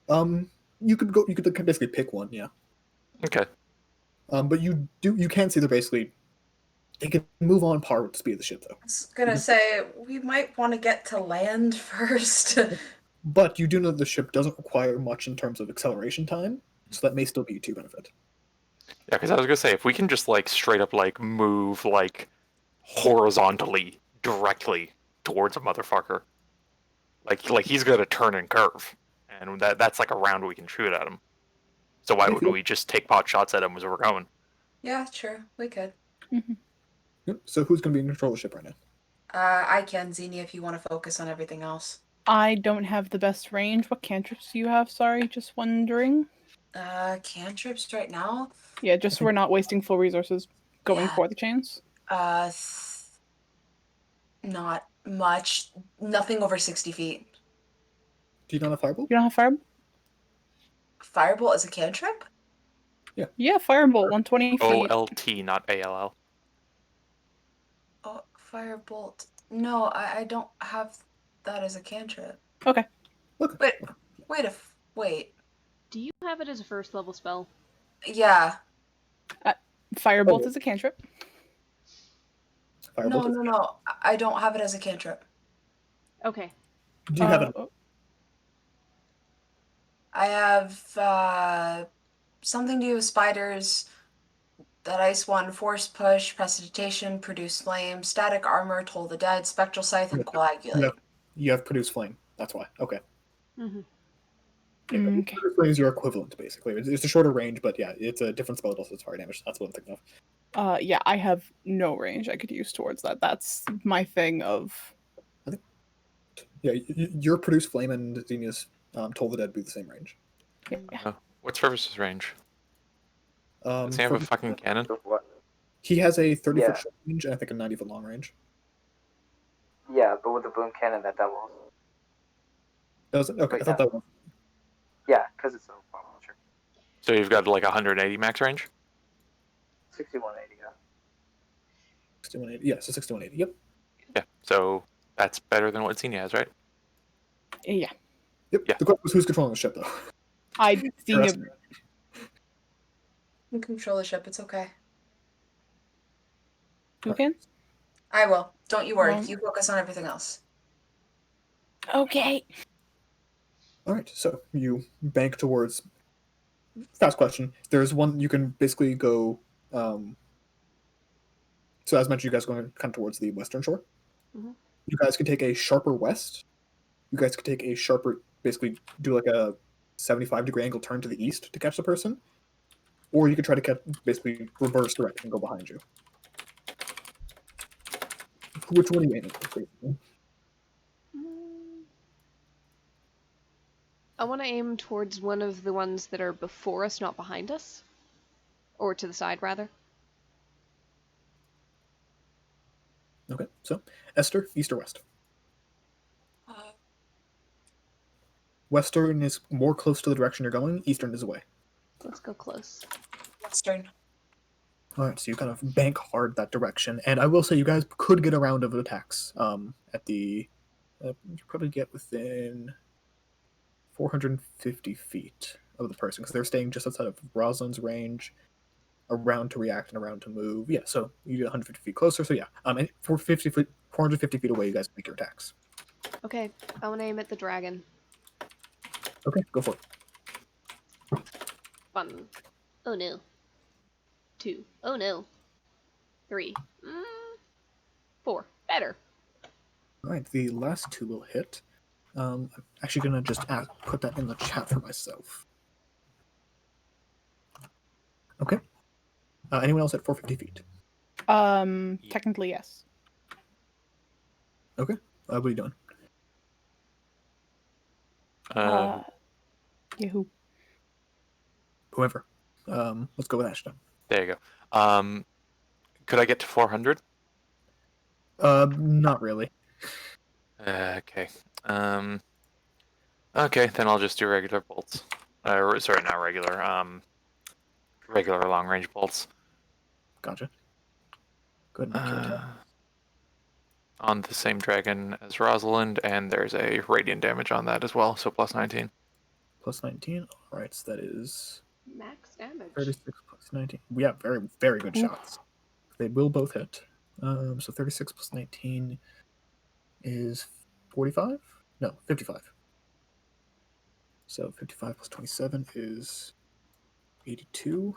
S2: You could basically pick one, yeah.
S3: Okay.
S2: But you can see they can move on par with the speed of the ship, though.
S5: I was gonna say, we might want to get to land first.
S2: But you do know the ship doesn't require much in terms of acceleration time, so that may still be to your benefit.
S3: Yeah, because I was gonna say if we can just like straight up like move like horizontally directly towards a motherfucker, like he's gonna turn and curve, and that's like a round we can shoot at him. So why wouldn't we just take pot shots at him as we're going?
S5: Yeah, sure, we could.
S2: Yep. So who's going to be in control of the ship right now?
S5: I can, Zini, if you want to focus on everything else.
S4: I don't have the best range. What cantrips do you have? Sorry, just wondering.
S5: Cantrips right now?
S4: Yeah, just so we're not wasting full resources going
S5: Yeah.
S4: for the chains.
S5: Not much. Nothing over 60 feet.
S2: Do you not have Firebolt?
S4: You don't have firebolt?
S5: Firebolt is a cantrip?
S4: Yeah, firebolt, 120 feet.
S3: OLT, not ALL.
S5: Oh, firebolt. No, I don't have that as a cantrip.
S4: Okay.
S2: Look.
S5: Wait.
S1: Do you have it as a first level spell?
S5: Yeah.
S4: Firebolt is a cantrip.
S2: Firebolt.
S5: No. I don't have it as a cantrip.
S1: Okay.
S2: Do you have it?
S5: I have something to do with spiders. That ice one: force push, precipitation, produce flame, static armor, toll the dead, spectral scythe, and coagulate.
S2: You have produce flame. That's why. Okay.
S1: Mm-hmm.
S2: Yeah,
S4: Okay.
S2: produce flame is your equivalent, basically. It's a shorter range, but yeah, it's a different spell. It also does fire damage. That's what I'm thinking of.
S4: Yeah, I have no range I could use towards that. That's my thing of...
S2: Yeah, your produce flame and Xenia's toll the dead be the same range.
S4: Yeah.
S3: What's Fervis's range? Does he have
S2: For-
S3: a fucking cannon?
S6: What?
S2: He has a 30-foot
S6: Yeah.
S2: short range and I think a 90-foot long range.
S6: Yeah, but with the boom cannon that doubles.
S2: Does it? Okay, I thought that was...
S6: Yeah, because it's a bomb launcher.
S3: So you've got like 180 max range?
S6: 6180, yeah.
S2: 6180. Yeah, so 6180. Yep.
S3: Yeah. So that's better than what Xenia has, right?
S4: Yeah.
S2: Yep.
S3: Yeah.
S2: The question was who's controlling the ship, though.
S4: I Xenia...
S5: You can control the ship, it's okay.
S4: Who can?
S5: I will. Don't you worry.
S4: Well-
S5: You focus on everything else.
S4: Okay.
S2: All right, so you bank towards. Fast question. There's one you can basically go. So as mentioned, you guys are going kind of towards the western shore.
S1: Mhm.
S2: You guys can take a sharper west. You guys could take a sharper, basically do like a 75-degree angle turn to the east to catch the person, or you could try to catch basically reverse direction and go behind you. Which one are you aiming for?
S1: I want to aim towards one of the ones that are before us, not behind us. Or to the side, rather.
S2: Okay, so Esther, east or west? Western is more close to the direction you're going. Eastern is away.
S1: Let's go close.
S5: Western.
S2: All right, so you kind of bank hard that direction, and I will say you guys could get a round of attacks. At the you probably get within 450 feet of the person because they're staying just outside of Rosalind's range. A round to react and a round to move. Yeah, so you get 150 feet closer. So yeah, and 450 feet away, you guys make your attacks.
S1: Okay, I want to aim at the dragon.
S2: Okay, go for it.
S1: 1. Oh no. 2. Oh no. 3. 4. Better.
S2: All right, the last two will hit. I'm actually gonna just put that in the chat for myself. Okay. Anyone else at 450 feet?
S4: Technically, yes.
S2: Okay. What are you doing?
S4: Yeah, who?
S2: Whoever. Let's go with Ashton.
S3: There you go. Could I get to 400?
S2: Not really.
S3: Okay. Um, okay, then I'll just do regular bolts. Sorry, not regular. Regular long range bolts.
S2: Gotcha. Go ahead and make your attack.
S3: On the same dragon as Rosalind, and there's a radiant damage on that as well, so plus 19.
S2: Plus 19. All right, so that is
S1: Max damage.
S2: 36 plus 19. We have very, very good shots. They will both hit. So 36 plus 19 is 45? No, 55. So 55 plus 27 is 82.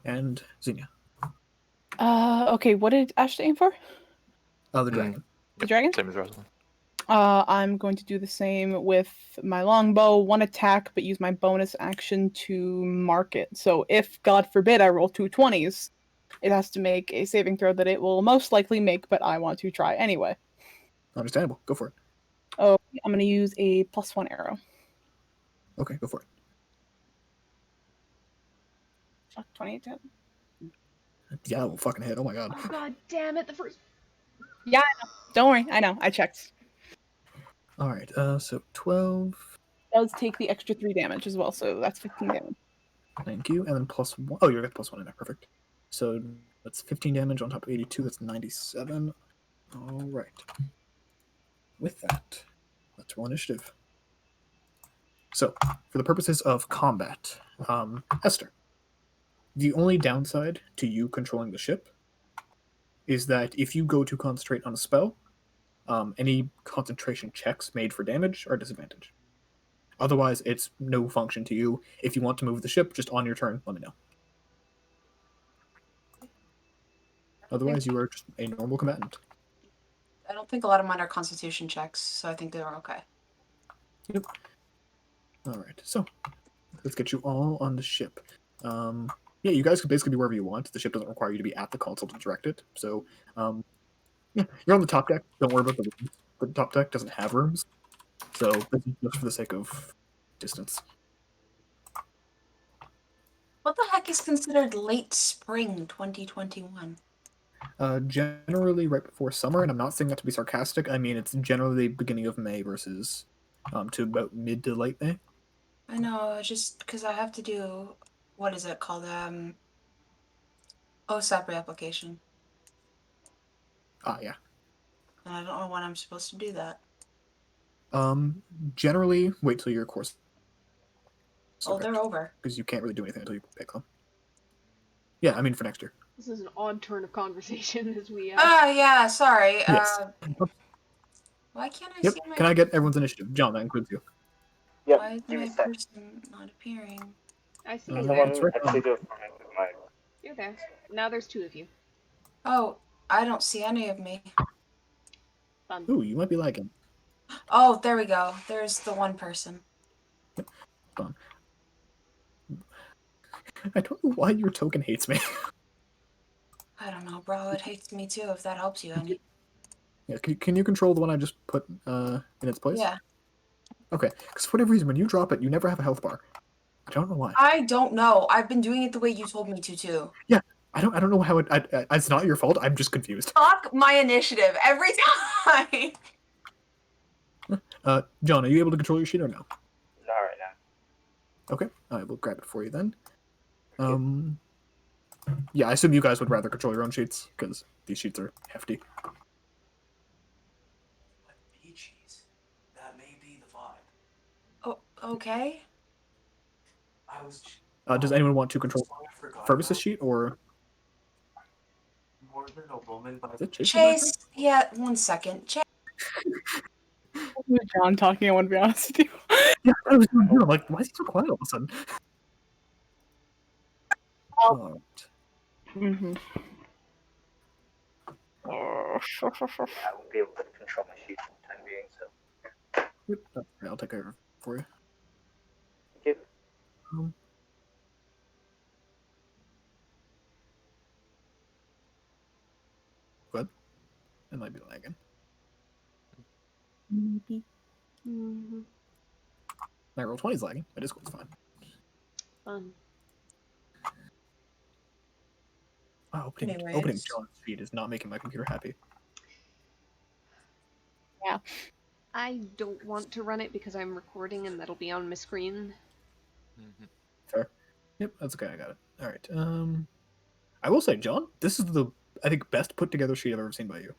S2: And Xenia.
S4: Okay, what did Ash aim for?
S2: The dragon.
S4: The dragon?
S3: Same as Rosalind.
S4: I'm going to do the same with my longbow, one attack, but use my bonus action to mark it. So if, God forbid, I roll 2 20s, it has to make a saving throw that it will most likely make, but I want to try anyway.
S2: Understandable. Go for it.
S4: Oh, I'm going to use a +1 arrow.
S2: Okay, go for it.
S4: Fuck, 28 to hit.
S2: Yeah, we'll fucking hit. Oh my god.
S1: Oh god damn it, the first.
S4: Yeah, I know. Don't worry, I know. I checked.
S2: All right, so 12.
S4: Does take the extra 3 damage as well, so that's 15 damage.
S2: Thank you. And then +1. Oh, you got +1 in there. Perfect. So that's 15 damage on top of 82. That's 97. All right. With that, let's roll initiative. So, for the purposes of combat, Esther, the only downside to you controlling the ship is that if you go to concentrate on a spell, any concentration checks made for damage are disadvantaged. Otherwise, it's no function to you. If you want to move the ship, just on your turn, let me know. Otherwise, you are just a normal combatant.
S5: I don't think a lot of mine are constitution checks, so I think they're okay.
S2: Yep. All right, so let's get you all on the ship. Yeah, you guys can basically be wherever you want. The ship doesn't require you to be at the console to direct it. So, yeah, you're on the top deck. Don't worry about the rooms. The top deck doesn't have rooms, so this is just for the sake of distance.
S5: What the heck is considered late spring 2021?
S2: Generally right before summer, and I'm not saying that to be sarcastic. I mean, it's generally the beginning of May versus to about mid to late May.
S5: I know, just because I have to do, what is it called? OSAP reapplication.
S2: Yeah.
S5: And I don't know when I'm supposed to do that.
S2: Generally wait till your course.
S5: Oh, they're over.
S2: Because you can't really do anything until you pick them. Yeah, I mean for next year.
S1: This is an odd turn of conversation as we.
S5: Yeah, sorry.
S2: Yes.
S5: Why can't I
S2: Yep.
S5: see my...
S2: Can I get everyone's initiative? John, that includes you.
S6: Yep.
S5: Why is
S6: Give me
S5: my
S6: a sec.
S5: person not appearing?
S1: I see
S2: Uh,
S1: you
S6: Someone
S1: there.
S2: It's right
S6: actually do it for me with my.
S1: You're there. Now there's 2 of you.
S5: Oh, I don't see any of me.
S1: Fun.
S2: Ooh, you might be lagging.
S5: Oh, there we go. There's the one person.
S2: Fun. I don't know why your token hates me.
S5: I don't know, bro. It hates me too, if that helps you any.
S2: Yeah, can you control the one I just put in its place?
S5: Yeah.
S2: Okay, because for whatever reason, when you drop it, you never have a health bar. I don't know why.
S5: I don't know. I've been doing it the way you told me to, too.
S2: I don't know how it's not your fault. I'm just confused.
S5: Fuck my initiative every time!
S2: John, are you able to control your sheet or no?
S6: Not right now.
S2: Okay, I will grab it for you then. Yeah, I assume you guys would rather control your own sheets because these sheets are hefty.
S8: Bee cheese. That may be the vibe.
S5: Oh, okay.
S8: I was.
S2: Does anyone want to control
S8: I forgot
S2: Fergus's
S8: about
S2: sheet or
S8: more than a woman, but
S2: is it Chase? in the
S5: Chase, yeah, 1 second. Chase.
S4: John talking, I want to be honest with you.
S2: background? Yeah, I was doing good. I'm like, why is he so quiet all of a sudden? Alright.
S4: Mm-hmm.
S6: I won't be able to control my sheet for the time being, so.
S2: Yep, okay, I'll take care of it for you.
S6: Thank you.
S2: Good. It might be lagging.
S1: Mm-hmm.
S2: My roll 20 is lagging. My Discord's fine.
S1: fun.
S2: Wow, opening
S5: Anyways.
S2: John's feed is not making my computer happy.
S1: I don't want to run it because I'm recording and that'll be on my screen.
S2: Fair. Yep, that's okay. I got it. All right. I will say, John, this is the I think best put together sheet I've ever seen by you.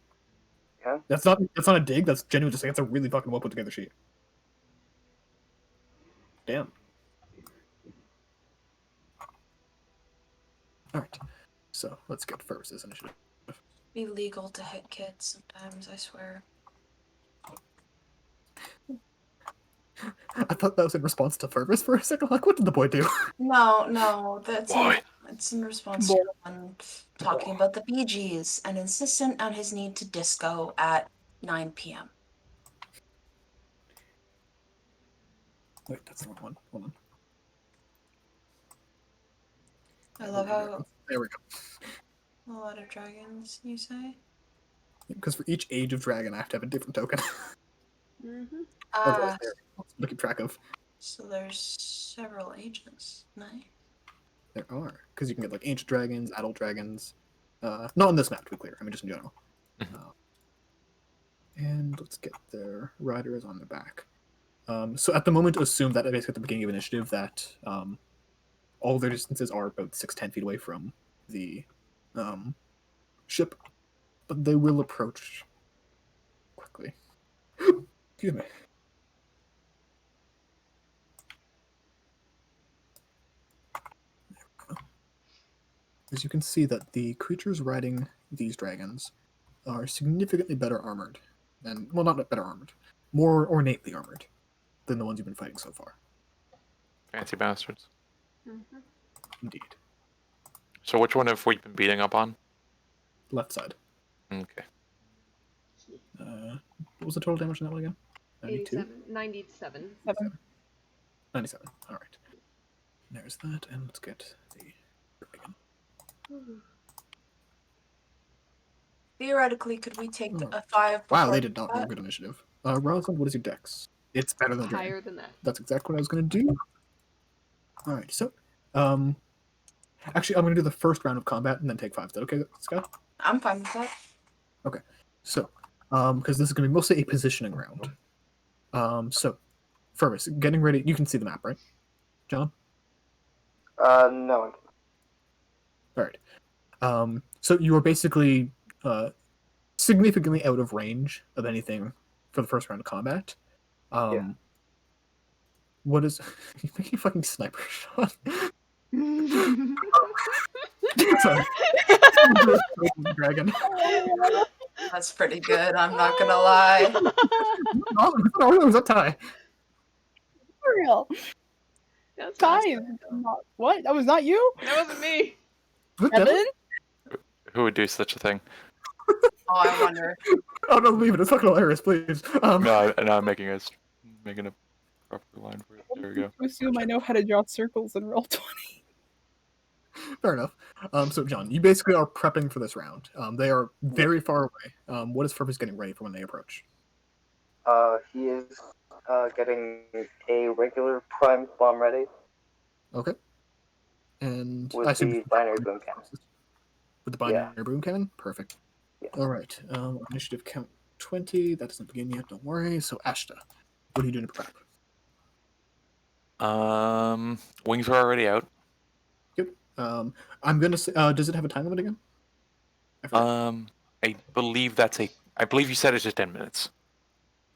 S6: Yeah.
S2: That's not a dig. That's genuinely just like it's a really fucking well put together sheet. Damn. All right. So let's get Ferris's initiative.
S5: Be legal to hit kids sometimes, I swear.
S2: I thought that was in response to Ferris for a second. Like, what did the boy do?
S5: No,
S3: Boy.
S5: it's in response to one talking about the Bee Gees and insistent on his need to disco at 9 p.m.
S2: Wait, that's the wrong one. Hold on.
S5: I love how
S2: There we go.
S5: a lot of dragons, you say?
S2: Because for each age of dragon, I have to have a different token.
S1: Mm-hmm.
S2: Otherwise,
S5: Ah,
S2: they're impossible to keep track of.
S5: so there's several ages. Nice.
S2: There are, because you can get like ancient dragons, adult dragons. Not on this map, to be clear. I mean, just in general. And let's get their riders on the back. So at the moment, assume that basically at the beginning of initiative that all their distances are about 10 feet away from the ship, but they will approach quickly. Excuse me. As you can see that the creatures riding these dragons are significantly better armored, and well, not better armored, more ornately armored than the ones you've been fighting so far.
S3: Fancy bastards.
S1: Mm-hmm.
S2: Indeed.
S3: So which one have we been beating up on?
S2: Left side.
S3: Okay.
S2: What was the total damage on that one again? 92?
S1: 97.
S2: 97. All right. There's that, and let's get the dragon.
S5: Theoretically, could we take a 5?
S2: Wow,
S5: before
S2: they did not roll
S5: that?
S2: good initiative. Rosalind, what is your dex? It's better than the dragon.
S1: Higher than that.
S2: That's exactly what I was going to do. All right, so actually, I'm going to do the first round of combat and then take 5. Is that okay, Scott?
S5: I'm fine with that.
S2: Okay, so because this is going to be mostly a positioning round. So Ferris, getting ready. You can see the map, right, John?
S6: No.
S2: All right. So you are basically significantly out of range of anything for the first round of combat.
S6: Yeah.
S2: What is you making a fucking sniper shot? Sorry. Dragon.
S5: That's pretty good, I'm not gonna lie.
S2: Oh, it was a tie.
S4: For real.
S1: That's
S4: Guys,
S1: awesome.
S4: what? That was not you?
S1: That wasn't me.
S4: Evan?
S3: Who would do such a thing?
S5: Oh, I wonder.
S2: Oh no, leave it. It's fucking hilarious, please.
S3: No, I'm making a proper line for it. There we go.
S4: To assume I know how to draw circles in roll 20.
S2: Fair enough. So John, you basically are prepping for this round. They are very far away. What is Fergus getting ready for when they approach?
S6: He is getting a regular primed bomb ready
S2: Okay. And I
S6: with
S2: assume
S6: the binary boom cannon.
S2: with the binary boom cannon? Perfect.
S6: Yeah.
S2: Alright. Initiative count 20. That doesn't begin yet, don't worry. So Ashta, what are you doing to prep?
S3: Wings are already out.
S2: Good. I'm gonna say does it have a time limit again? I forget.
S3: I believe you said it's just 10 minutes.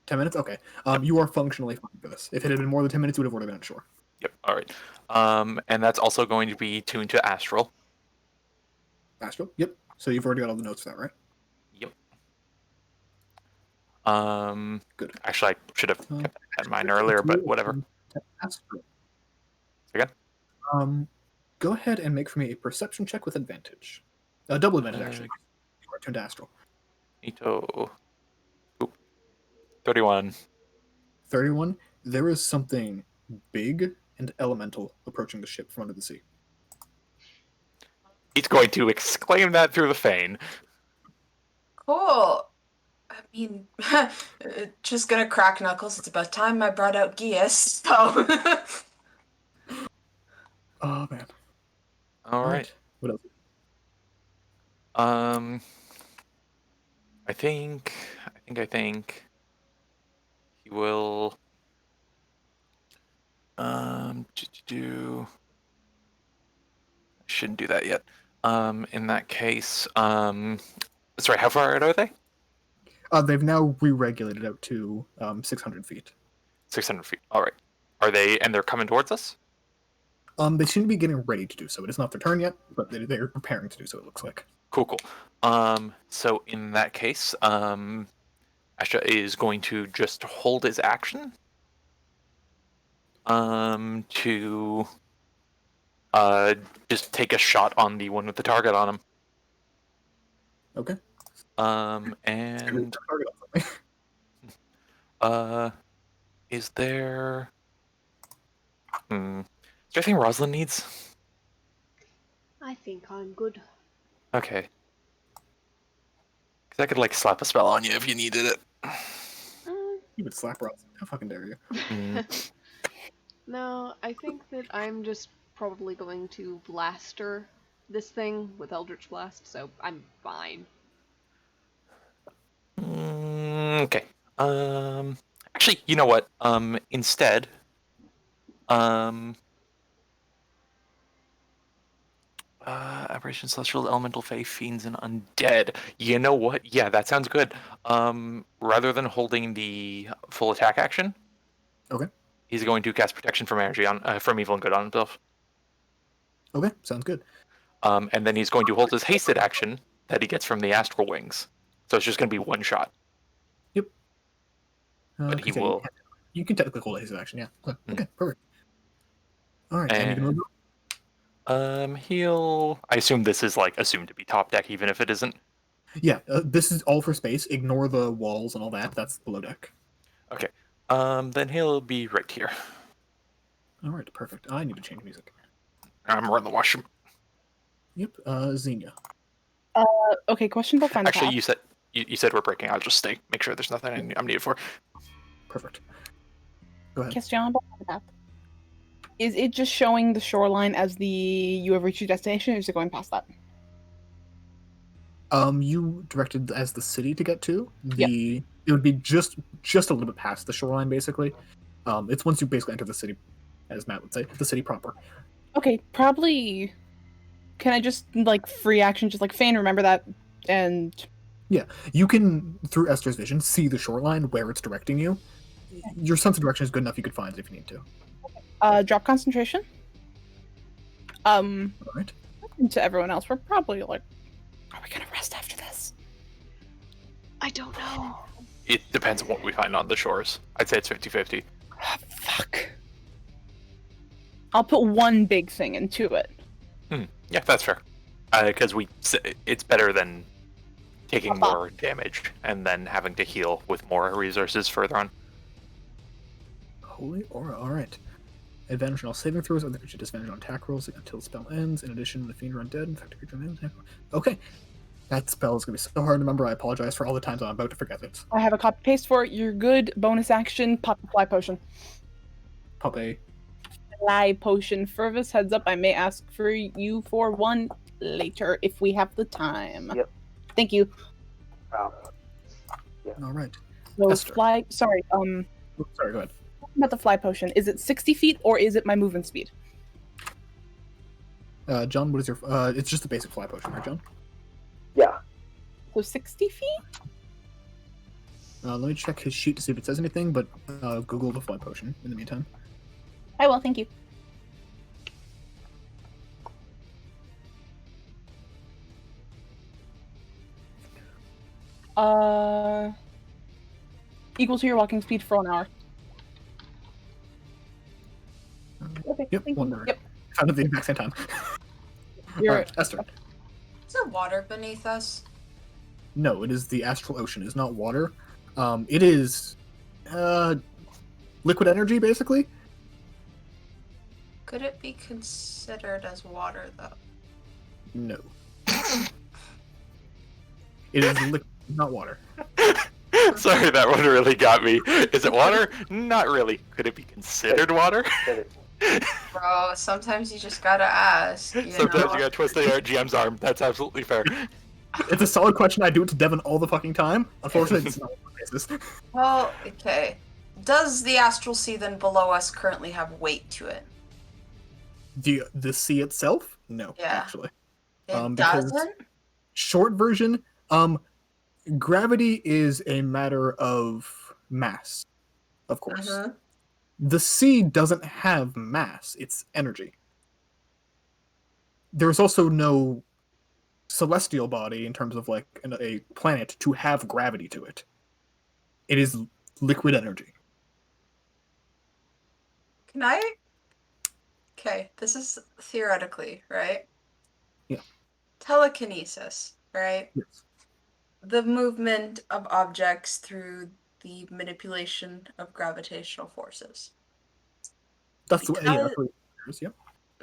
S2: 10 minutes? Okay. You are functionally fine for this. If it had been more than 10 minutes, you would have already been unsure.
S3: Yep. All right. And that's also going to be tuned to Astral.
S2: Astral? Yep. So you've already got all the notes for that, right?
S3: Yep.
S2: Good.
S3: Actually, I should have kept that in mind earlier, but whatever.
S2: Astral.
S3: Again?
S2: Go ahead and make for me a perception check with advantage. Double advantage, actually. You are tuned to Astral.
S3: Ito. Oop. 31.
S2: 31. There is something big and elemental approaching the ship from under the sea.
S3: He's going to exclaim that through the Fane.
S5: Cool. I mean, just gonna crack knuckles. It's about time I brought out Gias, so.
S2: Oh man.
S3: All right.
S2: What else?
S3: I think he will. Shouldn't do that yet. In that case, sorry, how far out are they?
S2: They've now re-regulated out to 600 feet.
S3: 600 feet. All right. Are they? And they're coming towards us.
S2: They seem to be getting ready to do so. It is not their turn yet, but they're preparing to do so. It looks like.
S3: Cool. So in that case, Asha is going to just hold his action. To just take a shot on the one with the target on him.
S2: Okay.
S3: And is there anything Rosalind needs?
S1: I think I'm good.
S3: Okay. Because I could, like, slap a spell on you if you needed it.
S2: You would slap Rosalind. How fucking dare you?
S1: No, I think that I'm just probably going to blaster this thing with Eldritch Blast, so I'm fine.
S3: Okay. Actually, you know what? Instead, Aberration, Celestial, Elemental, Fae, Fiends, and Undead. You know what? Yeah, that sounds good. Rather than holding the full attack action,
S2: Okay.
S3: he's going to cast Protection from Energy on from Evil and Good on himself.
S2: Okay, sounds good.
S3: And then he's going to hold his hasted action that he gets from the Astral Wings. So it's just going to be one shot.
S2: Yep.
S3: But he will.
S2: You can technically hold his action, yeah. Okay, perfect. All right, and you can
S3: And
S2: move.
S3: he'll. I assume this is like assumed to be top deck, even if it isn't.
S2: Yeah, this is all for space. Ignore the walls and all that. That's below deck.
S3: Okay. Then he'll be right here.
S2: All right, perfect. I need to change music.
S3: I'm running the washroom.
S2: Yep. Xenia.
S4: Okay, question about find
S3: Actually,
S4: path.
S3: you said we're breaking. I'll just stay. Make sure there's nothing I'm needed for.
S2: Perfect. Go ahead.
S4: Question about find path. Is it just showing the shoreline as the you have reached your destination, or is it going past that?
S2: You directed as the city to get to the. It would be just a little bit past the shoreline, basically. It's once you basically enter the city, as Matt would say, the city proper.
S4: Okay, probably. Can I just like free action, just like feign remember that, and
S2: Yeah, you can through Esther's vision see the shoreline where it's directing you. Your sense of direction is good enough. You could find it if you need to.
S4: drop concentration.
S2: All right.
S4: And to everyone else, we're probably like, are we gonna rest after this?
S1: I don't know.
S3: It depends on what we find on the shores. I'd say it's 50-50.
S4: Oh, fuck. I'll put one big thing into it.
S3: Yeah, that's fair. Because it's better than taking more damage and then having to heal with more resources further on.
S2: Holy aura. All right. Advantage on all saving throws. Other creature disadvantage on attack rolls until the spell ends. In addition, the fiend are undead. Infected creature on attack. Okay. That spell is going to be so hard to remember. I apologize for all the times I'm about to forget it.
S4: I have a copy paste for it. You're good. Bonus action. Pop the fly potion.
S2: Pop a.
S4: Fly potion. Fervus, heads up. I may ask for you for one later if we have the time.
S6: Yep.
S4: Thank you.
S2: All right.
S4: So
S2: Esther.
S4: fly. Sorry.
S2: Sorry, go ahead.
S4: About the fly potion. Is it 60 feet or is it my movement speed?
S2: John, what is your... it's just the basic fly potion, right, John?
S6: Yeah.
S4: So 60 feet?
S2: Let me check his sheet to see if it says anything, but Google the fly potion in the meantime.
S4: I will, thank you. Equal to your walking speed for 1 hour. Okay,
S2: Yep,
S4: thank you.
S2: wonder.
S4: Yep.
S2: Found it at the exact same time.
S4: You're
S2: Alright, Esther.
S5: Is there water beneath us?
S2: No, it is the astral ocean. It's not water. It is liquid energy, basically.
S5: Could it be considered as water, though?
S2: No. It is liquid, not water.
S3: Sorry, that one really got me. Is it water? Not really. Could it be considered water?
S5: Bro, sometimes you just gotta ask, you
S3: Sometimes
S5: know?
S3: you gotta twist the GM's arm. That's absolutely fair.
S2: It's a solid question. I do it to Devin all the fucking time. Unfortunately, it's not on the basis.
S5: Well, okay. Does the Astral Sea then below us currently have weight to it?
S2: The sea itself? No,
S5: Yeah.
S2: actually.
S5: It
S2: Because
S5: doesn't?
S2: short version, gravity is a matter of mass, of course.
S5: Uh-huh.
S2: The sea doesn't have mass, it's energy. There's also no celestial body in terms of like a planet to have gravity to it. It is liquid energy.
S5: Can I? Okay, this is theoretically, right?
S2: Yeah.
S5: Telekinesis, right?
S2: Yes.
S5: The movement of objects through the manipulation of gravitational forces.
S2: That's what it is, yeah.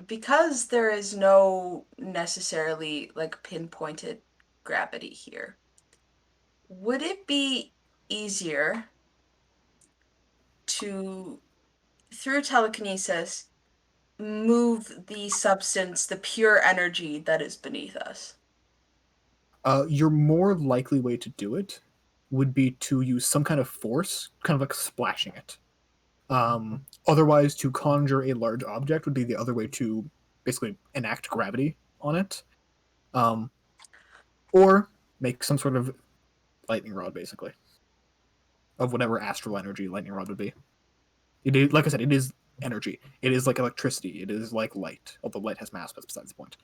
S5: Because there is no necessarily like pinpointed gravity here, would it be easier to, through telekinesis, move the substance, the pure energy that is beneath us?
S2: Your more likely way to do it would be to use some kind of force, kind of like splashing it. Otherwise, to conjure a large object would be the other way to basically enact gravity on it. Or make some sort of lightning rod, basically, of whatever astral energy lightning rod would be. It is, like I said, it is energy. It is like electricity. It is like light, although light has mass, but besides the point.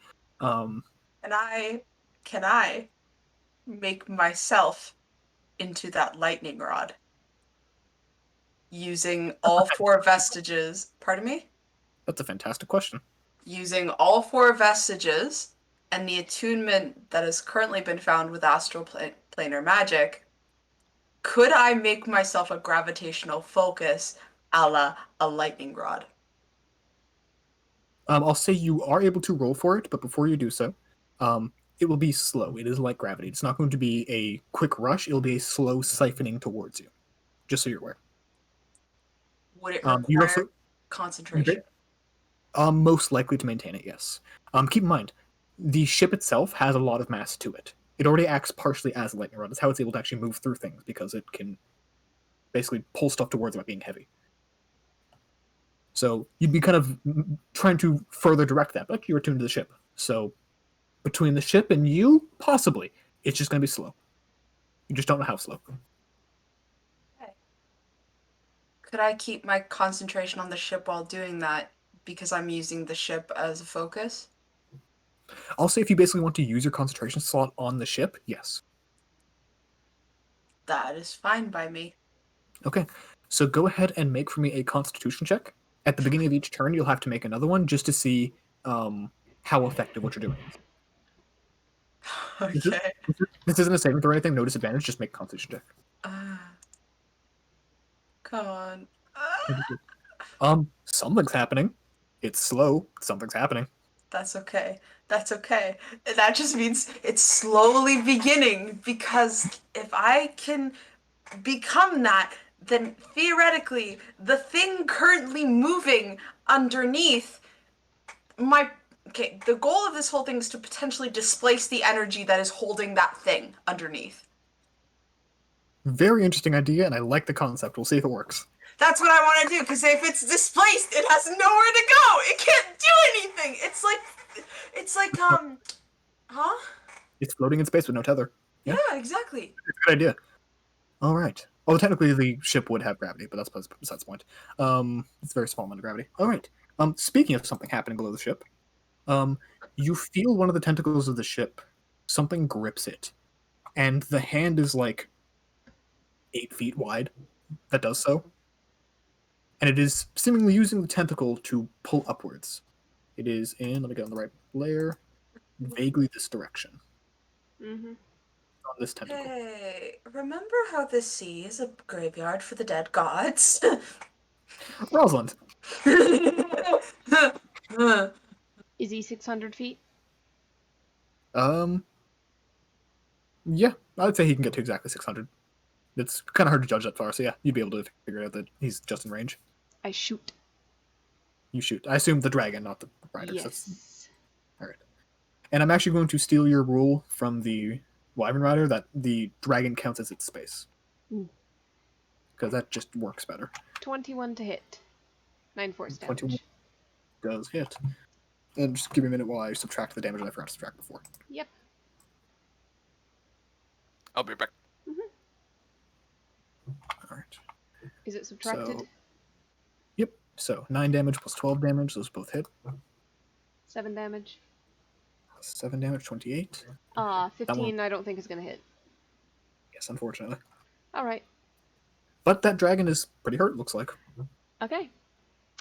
S5: Can I make myself into that lightning rod using all four vestiges? Pardon me?
S2: That's a fantastic question.
S5: Using all four vestiges and the attunement that has currently been found with astral planar magic, could I make myself a gravitational focus a la a lightning rod?
S2: I'll say you are able to roll for it, but before you do so, it will be slow. It is like gravity. It's not going to be a quick rush. It'll be a slow siphoning towards you, just so you're aware.
S5: Would it
S2: You
S5: require
S2: also
S5: concentration?
S2: most likely to maintain it, yes. Keep in mind, the ship itself has a lot of mass to it. It already acts partially as a lightning rod. That's how it's able to actually move through things, because it can basically pull stuff towards it by being heavy. So you'd be kind of trying to further direct that, but you're attuned to the ship. So between the ship and you, possibly, it's just going to be slow. You just don't know how slow.
S5: Okay. Could I keep my concentration on the ship while doing that because I'm using the ship as a focus?
S2: I'll say if you basically want to use your concentration slot on the ship, yes.
S5: That is fine by me.
S2: Okay, so go ahead and make for me a constitution check. At the beginning of each turn, you'll have to make another one just to see how effective what you're doing is.
S5: Okay.
S2: This isn't a saving throw or anything, no disadvantage, just make a constitution check.
S5: Come on.
S2: Something's happening. It's slow, something's happening.
S5: That's okay. That's okay. That just means it's slowly beginning, because if I can become that, then theoretically, the thing currently moving underneath the goal of this whole thing is to potentially displace the energy that is holding that thing underneath.
S2: Very interesting idea, and I like the concept. We'll see if it works.
S5: That's what I want to do, because if it's displaced, it has nowhere to go. It can't do anything. It's like, huh?
S2: It's floating in space with no tether.
S5: Yeah, exactly.
S2: It's a good idea. All right. Well, technically, the ship would have gravity, but that's besides the point. It's a very small amount of gravity. All right. Speaking of something happening below the ship, you feel one of the tentacles of the ship. Something grips it, and the hand is like 8 feet wide. That does so, and it is seemingly using the tentacle to pull upwards. It is in. Let me get on the right layer. Vaguely this direction.
S1: Mm-hmm.
S2: On this tentacle.
S5: Hey, remember how the sea is a graveyard for the dead gods?
S2: Rosalind.
S1: Is he 600 feet?
S2: Yeah, I'd say he can get to exactly 600. It's kind of hard to judge that far, so yeah, you'd be able to figure out that he's just in range.
S1: I shoot.
S2: You shoot. I assume the dragon, not the riders.
S1: Yes.
S2: Alright. And I'm actually going to steal your rule from the Wyvern Rider that the dragon counts as its space. Because that just works better.
S1: 21 to hit. 9 force
S2: 21
S1: damage.
S2: does hit. And just give me a minute while I subtract the damage that I forgot to subtract before.
S1: Yep.
S3: I'll be back.
S2: Alright.
S1: Is it subtracted?
S2: So, yep. So 9 damage plus 12 damage. Those both hit.
S1: 7 damage.
S2: 7 damage, 28.
S1: 15 I don't think is going to hit.
S2: Yes, unfortunately.
S1: Alright.
S2: But that dragon is pretty hurt, looks like.
S1: Okay.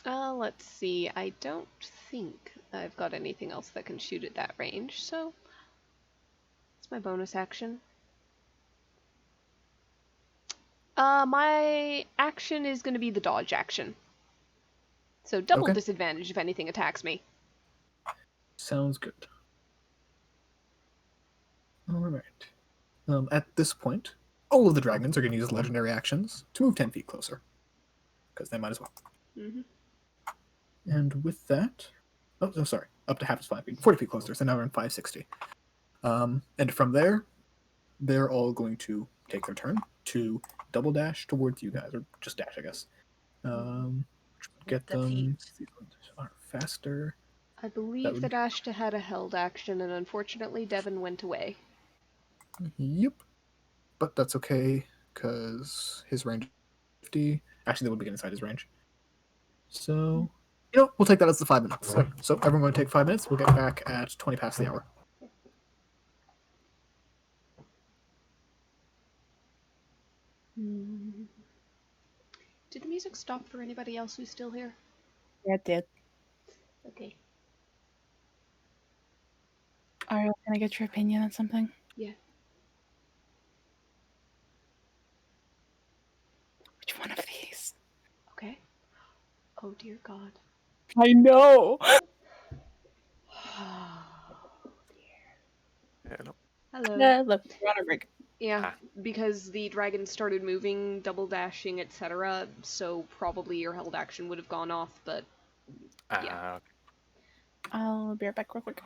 S1: Let's see. I don't think I've got anything else that can shoot at that range, so it's my bonus action. My action is going to be the dodge action. So double
S2: Okay.
S1: disadvantage if anything attacks me.
S2: Sounds good. Alright. At this point, all of the dragons are going to use legendary actions to move 10 feet closer. Because they might as well.
S1: Mm-hmm.
S2: And with that... Oh, sorry. Up to half is 5 feet. 40 feet closer, so now we're in 560. And from there, they're all going to take their turn to double dash towards you guys. Or just dash, I guess. Get
S5: The
S2: them...
S5: feet.
S2: These ones are faster.
S1: I believe
S2: That would
S1: that
S2: be-
S1: Ashta had a held action, and unfortunately Devin went away.
S2: Yep. But that's okay, because his range is 50. Actually, they would be inside his range. So, we'll take that as the 5 minutes. So everyone going to take 5 minutes. We'll get back at 20 past the hour.
S1: Did the music stop for anybody else who's still here?
S4: Yeah, it did.
S1: Okay.
S4: Ariel, can I get your opinion on something?
S1: Yeah.
S4: Which one of these?
S1: Okay. Oh dear God.
S4: I know!
S1: Hello.
S4: Yeah, look, we're on a break.
S1: Yeah, because the dragon started moving, double dashing, etc. So probably your held action would have gone off, but yeah.
S4: I'll be right back real quick.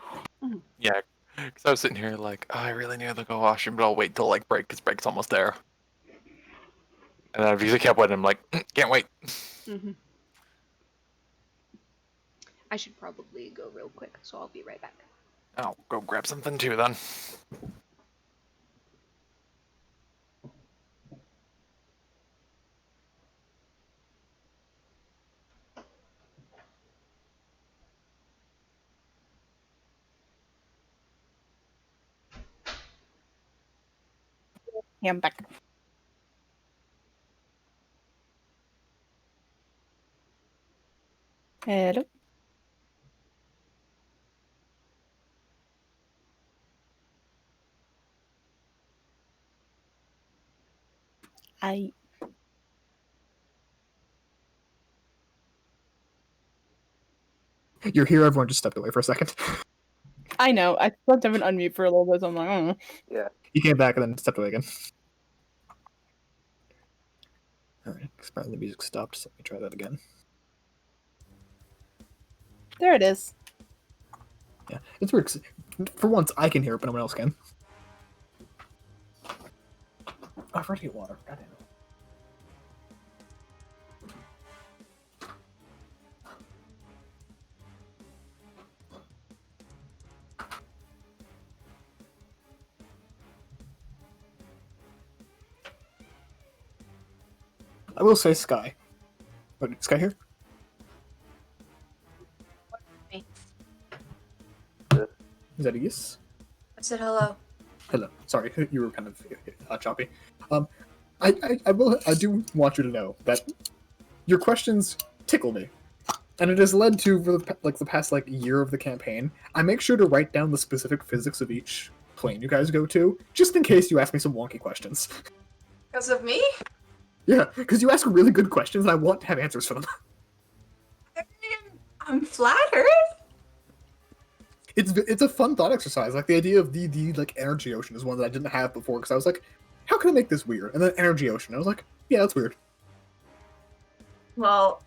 S3: Yeah, because I was sitting here like, oh, I really need to go washroom, but I'll wait till like break, because break's almost there. And then Visa kept waiting. I'm like, can't wait.
S1: Mm-hmm. I should probably go real quick, so I'll be right back.
S3: I'll go grab something too then.
S4: Yeah, I'm back. Hello?
S2: You're here, everyone just stepped away for a second.
S4: I know. I let Devin unmute for a little bit, so I'm like, I don't know.
S6: Yeah.
S2: He came back and then stepped away again. Alright, apparently the music stopped, so let me try that again.
S4: There it is.
S2: Yeah, it's weird. 'Cause for once, I can hear it, but no one else can. Oh, I forgot to get water. God damn it. I will say Sky. But Sky here? Is that a yes?
S5: I said hello.
S2: Hello. Sorry, you were kind of choppy. I do want you to know that your questions tickle me, and it has led to for the past year of the campaign. I make sure to write down the specific physics of each plane you guys go to, just in case you ask me some wonky questions.
S5: Because of me?
S2: Yeah, because you ask really good questions, and I want to have answers for them.
S5: I'm flattered.
S2: It's a fun thought exercise. Like the idea of the energy ocean is one that I didn't have before because I was like, how can I make this weird? And then energy ocean, I was like, yeah, that's weird.
S5: Well,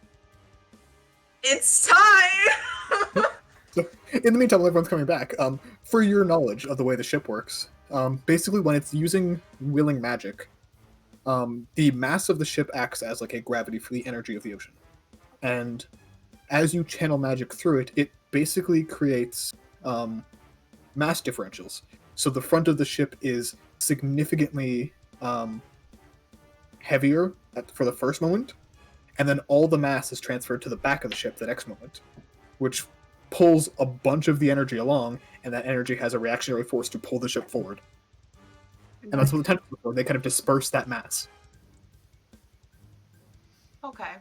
S5: It's time!
S2: So, in the meantime, while everyone's coming back, for your knowledge of the way the ship works, basically when it's using willing magic, the mass of the ship acts as like a gravity for the energy of the ocean. And as you channel magic through it, it basically creates mass differentials. So the front of the ship is significantly heavier for the first moment, and then all the mass is transferred to the back of the ship the next moment, which pulls a bunch of the energy along, and that energy has a reactionary force to pull the ship forward. And that's what the tentacles are for. They kind of disperse that mass.
S5: Okay.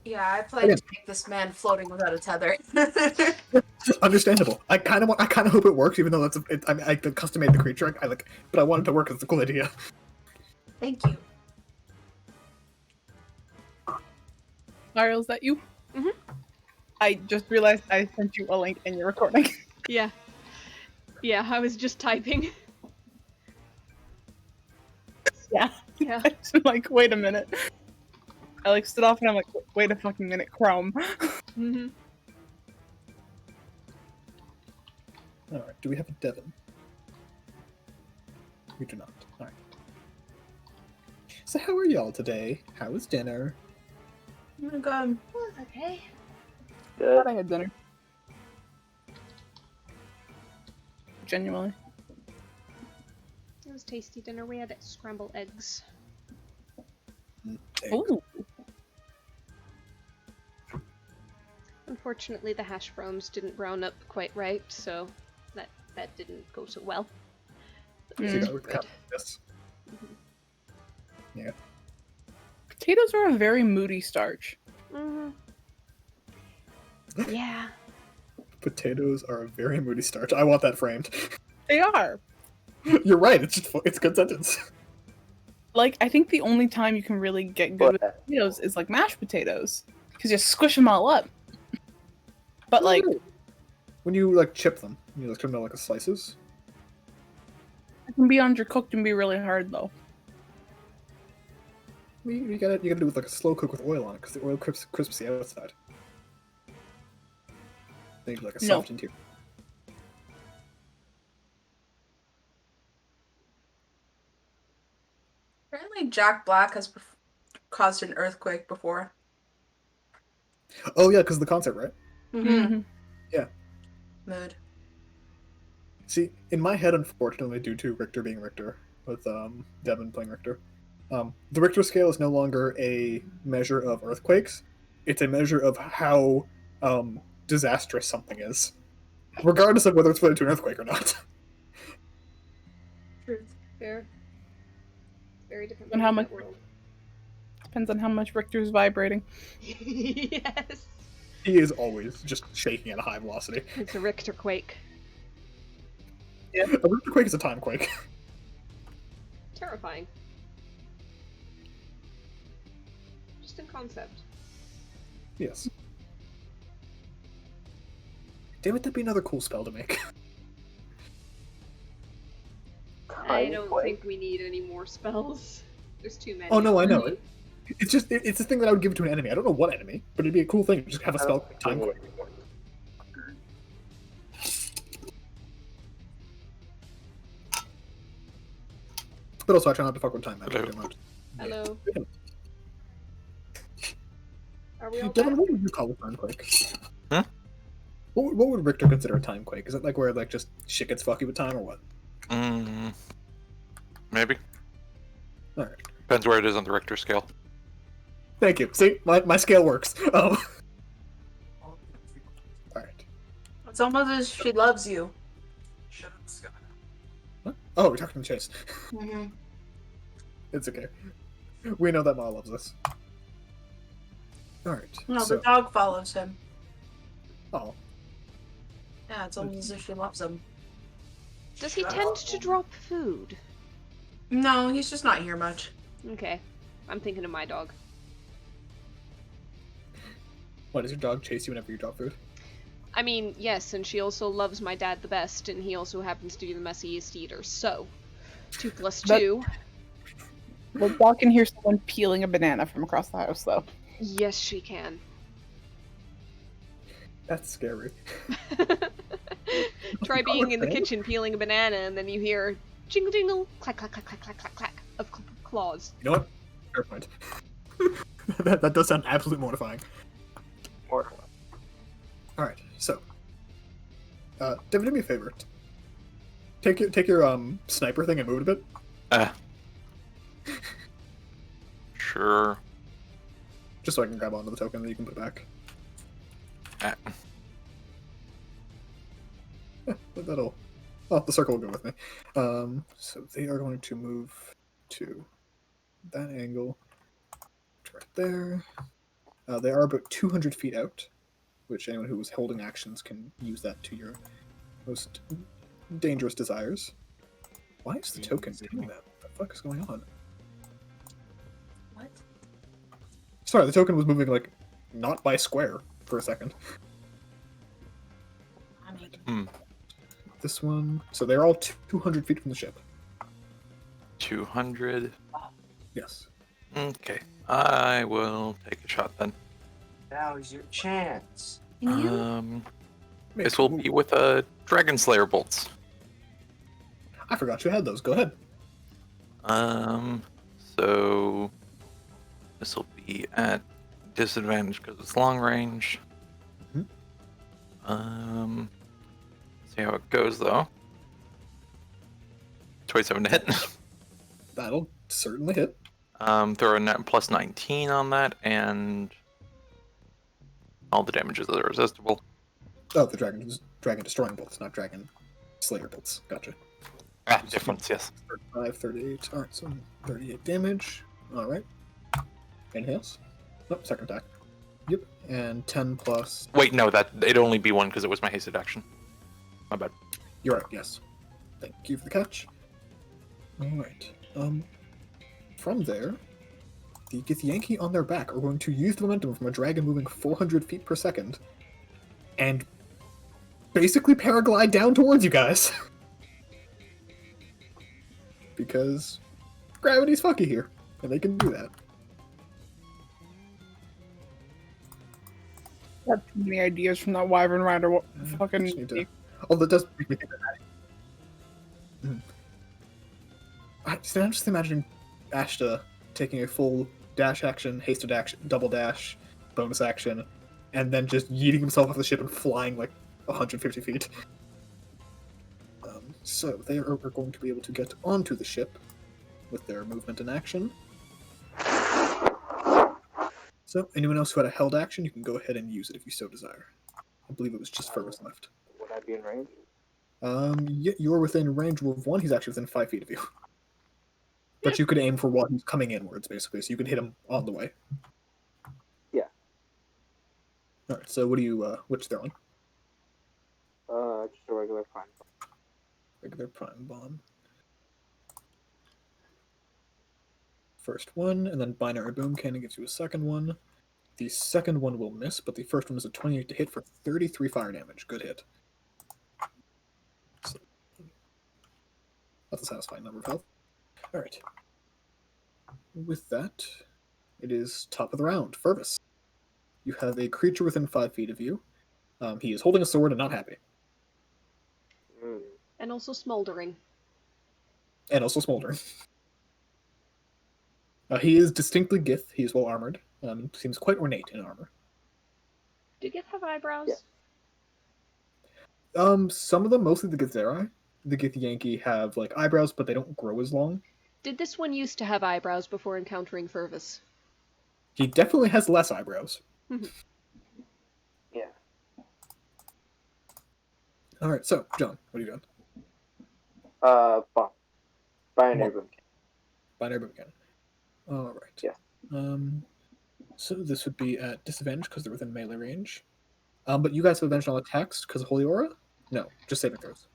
S5: Yeah, I plan to make this man floating without a tether.
S2: Understandable. I kind of hope it works, even though I custom made the creature. But I want it to work. It's a cool idea.
S5: Thank you.
S4: Ariel, is that you?
S1: Mhm.
S4: I just realized I sent you a link and you're recording.
S1: Yeah. Yeah, I was just typing.
S4: Yeah.
S1: Yeah.
S4: I'm like, wait a minute. I like stood off and I'm like, wait a fucking minute, Chrome.
S1: Mm-hmm.
S2: Alright, do we have a Devon? We do not. Alright. So how are y'all today? How was dinner?
S5: Oh my god.
S7: Well, it's okay.
S4: I thought I had dinner. Genuinely.
S1: It was tasty dinner. We had scrambled eggs.
S2: Egg.
S4: Ooh.
S1: Unfortunately, the hash browns didn't brown up quite right, so that didn't go so well. But
S2: So
S1: it was
S2: that would
S1: good.
S2: count. Yes. Yeah.
S4: Potatoes are a very moody starch.
S1: Mm-hmm. Yeah.
S2: Potatoes are a very moody starch. I want that framed.
S4: They are.
S2: You're right. It's a good sentence.
S4: Like, I think the only time you can really get good with potatoes is like mashed potatoes, because you squish them all up. But like,
S2: when you like chip them, you like chip them like slices.
S4: it can be undercooked and be really hard though.
S2: You gotta do it with like a slow cook with oil on it, because the oil crisps the outside. Then you do like a soft interior.
S5: Apparently Jack Black has caused an earthquake before.
S2: Oh yeah, because of the concert, right?
S4: Mm-hmm.
S5: Mood.
S2: See, in my head, unfortunately, due to Richter being Richter, with Devin playing Richter, the Richter scale is no longer a measure of earthquakes. It's a measure of how disastrous something is, regardless of whether it's related to an earthquake or not.
S5: Truth.
S1: Fair. Very different.
S4: And how
S1: in
S4: much-
S1: that world.
S4: Depends on how much Richter's vibrating.
S1: Yes.
S2: He is always just shaking at a high velocity.
S1: It's a Richter quake.
S2: A Richter quake is a time quake.
S1: Terrifying. Just in concept.
S2: Yes. Damn it, that'd be another cool spell to make.
S1: I don't think we need any more spells. There's too many.
S2: Oh no, I know it. It's just it's a thing that I would give to an enemy. I don't know what enemy, but it'd be a cool thing to just have a spell time quake. But also, I try not to fuck with time magic too much.
S1: Hello. Are we all
S2: Devin,
S1: back?
S2: what would you call a time quake?
S3: Huh?
S2: What would Richter consider a time quake? Is it like where like just shit gets fucky with time, or what?
S3: Maybe.
S2: All right.
S3: Depends where it is on the Richter scale.
S2: Thank you. See, my scale works. All right.
S5: It's almost as she loves you.
S8: Shut up, Scott.
S2: What? Oh, we're talking to Chase.
S5: Mm-hmm.
S2: It's okay. We know that Ma loves us. All right.
S5: No,
S2: so,
S5: the dog follows him.
S2: oh,
S5: Yeah, it's almost as if she loves him.
S1: Does he tend to drop food?
S5: No, he's just not here much.
S1: Okay. I'm thinking of my dog.
S2: what does your dog chase you whenever you drop food?
S1: I mean, yes, and she also loves my dad the best, and he also happens to be the messiest eater, so 2 + 2.
S4: The dog can hear someone peeling a banana from across the house, though.
S1: Yes, she can.
S2: That's scary.
S1: Try being in the kitchen peeling a banana, and then you hear jingle jingle, clack clack clack clack clack clack clack of claws.
S2: You know what? Fair point. that does sound absolutely mortifying.
S6: Or
S2: Alright, so. Devin, do me a favor. Take your sniper thing and move it a bit.
S3: Sure.
S2: Just so I can grab onto the token, then you can put it back. Yeah, that'll... Oh, the circle will go with me. So they are going to move to that angle. Right there. They are about 200 feet out, which anyone who is holding actions can use that to your most dangerous desires. Why is the token doing that? What the fuck is going on?
S5: What?
S2: Sorry, the token was moving, like, not by square for a second. This one... So they're all 200 feet from the ship.
S3: 200.
S2: Yes.
S3: Okay. I will take a shot then.
S8: Now's your chance.
S3: This will be with Dragon Slayer bolts.
S2: I forgot you had those. Go ahead.
S3: So this will be at disadvantage because it's long range. See how it goes though. 27 to hit.
S2: That'll certainly hit.
S3: Throw a net plus 19 on that, and all the damages are resistible.
S2: Oh, the dragon destroying bolts, not dragon slayer bolts. Gotcha.
S3: Difference, yes.
S2: 35, 38. Alright, so 38 damage. Alright. Anything else? Nope, second attack. Yep. And 10 plus...
S3: Wait, no, it'd only be one because it was my hasted action. My bad.
S2: You're right, yes. Thank you for the catch. Alright. From there, the Githyanki on their back are going to use the momentum from a dragon moving 400 feet per second and basically paraglide down towards you guys. Because gravity's fucky here, and they can do that.
S4: Got too many ideas from that Wyvern Rider fucking...
S2: Oh, that does make me think of that. I'm just imagining Ashta taking a full dash action, hasted action, double dash, bonus action, and then just yeeting himself off the ship and flying like 150 feet. So they are going to be able to get onto the ship with their movement and action. So anyone else who had a held action, you can go ahead and use it if you so desire. I believe it was just Fergus left.
S6: would I be in range?
S2: Yeah, you're within range of one. He's actually within 5 feet of you. But you could aim for what he's coming inwards, basically, so you could hit him on the way.
S6: Yeah.
S2: Alright, so what do you, which throwing?
S6: Just a regular prime.
S2: Regular prime bomb. First one, and then binary boom cannon gives you a second one. The second one will miss, but the first one is a 28 to hit for 33 fire damage. Good hit. So, that's a satisfying number of health. Alright. With that, it is top of the round. Fervus. You have a creature within 5 feet of you. He is holding a sword and not happy.
S1: And also smoldering.
S2: And also smoldering. He is distinctly Gith. He is well armored. Seems quite ornate in armor.
S1: Do Gith have eyebrows?
S2: Yeah. Some of them, mostly the Githzerai, the Githyanki, have like eyebrows, but they don't grow as long.
S1: Did this one used to have eyebrows before encountering Fervus?
S2: He definitely has less eyebrows.
S6: Yeah.
S2: Alright, so, John, what are you doing?
S6: Bomb. Binary boom.
S2: Binary boom cannon. Alright.
S6: Yeah.
S2: So this would be at disadvantage because they're within melee range. But you guys have advantage on attacks because of Holy Aura? No, just saving throws.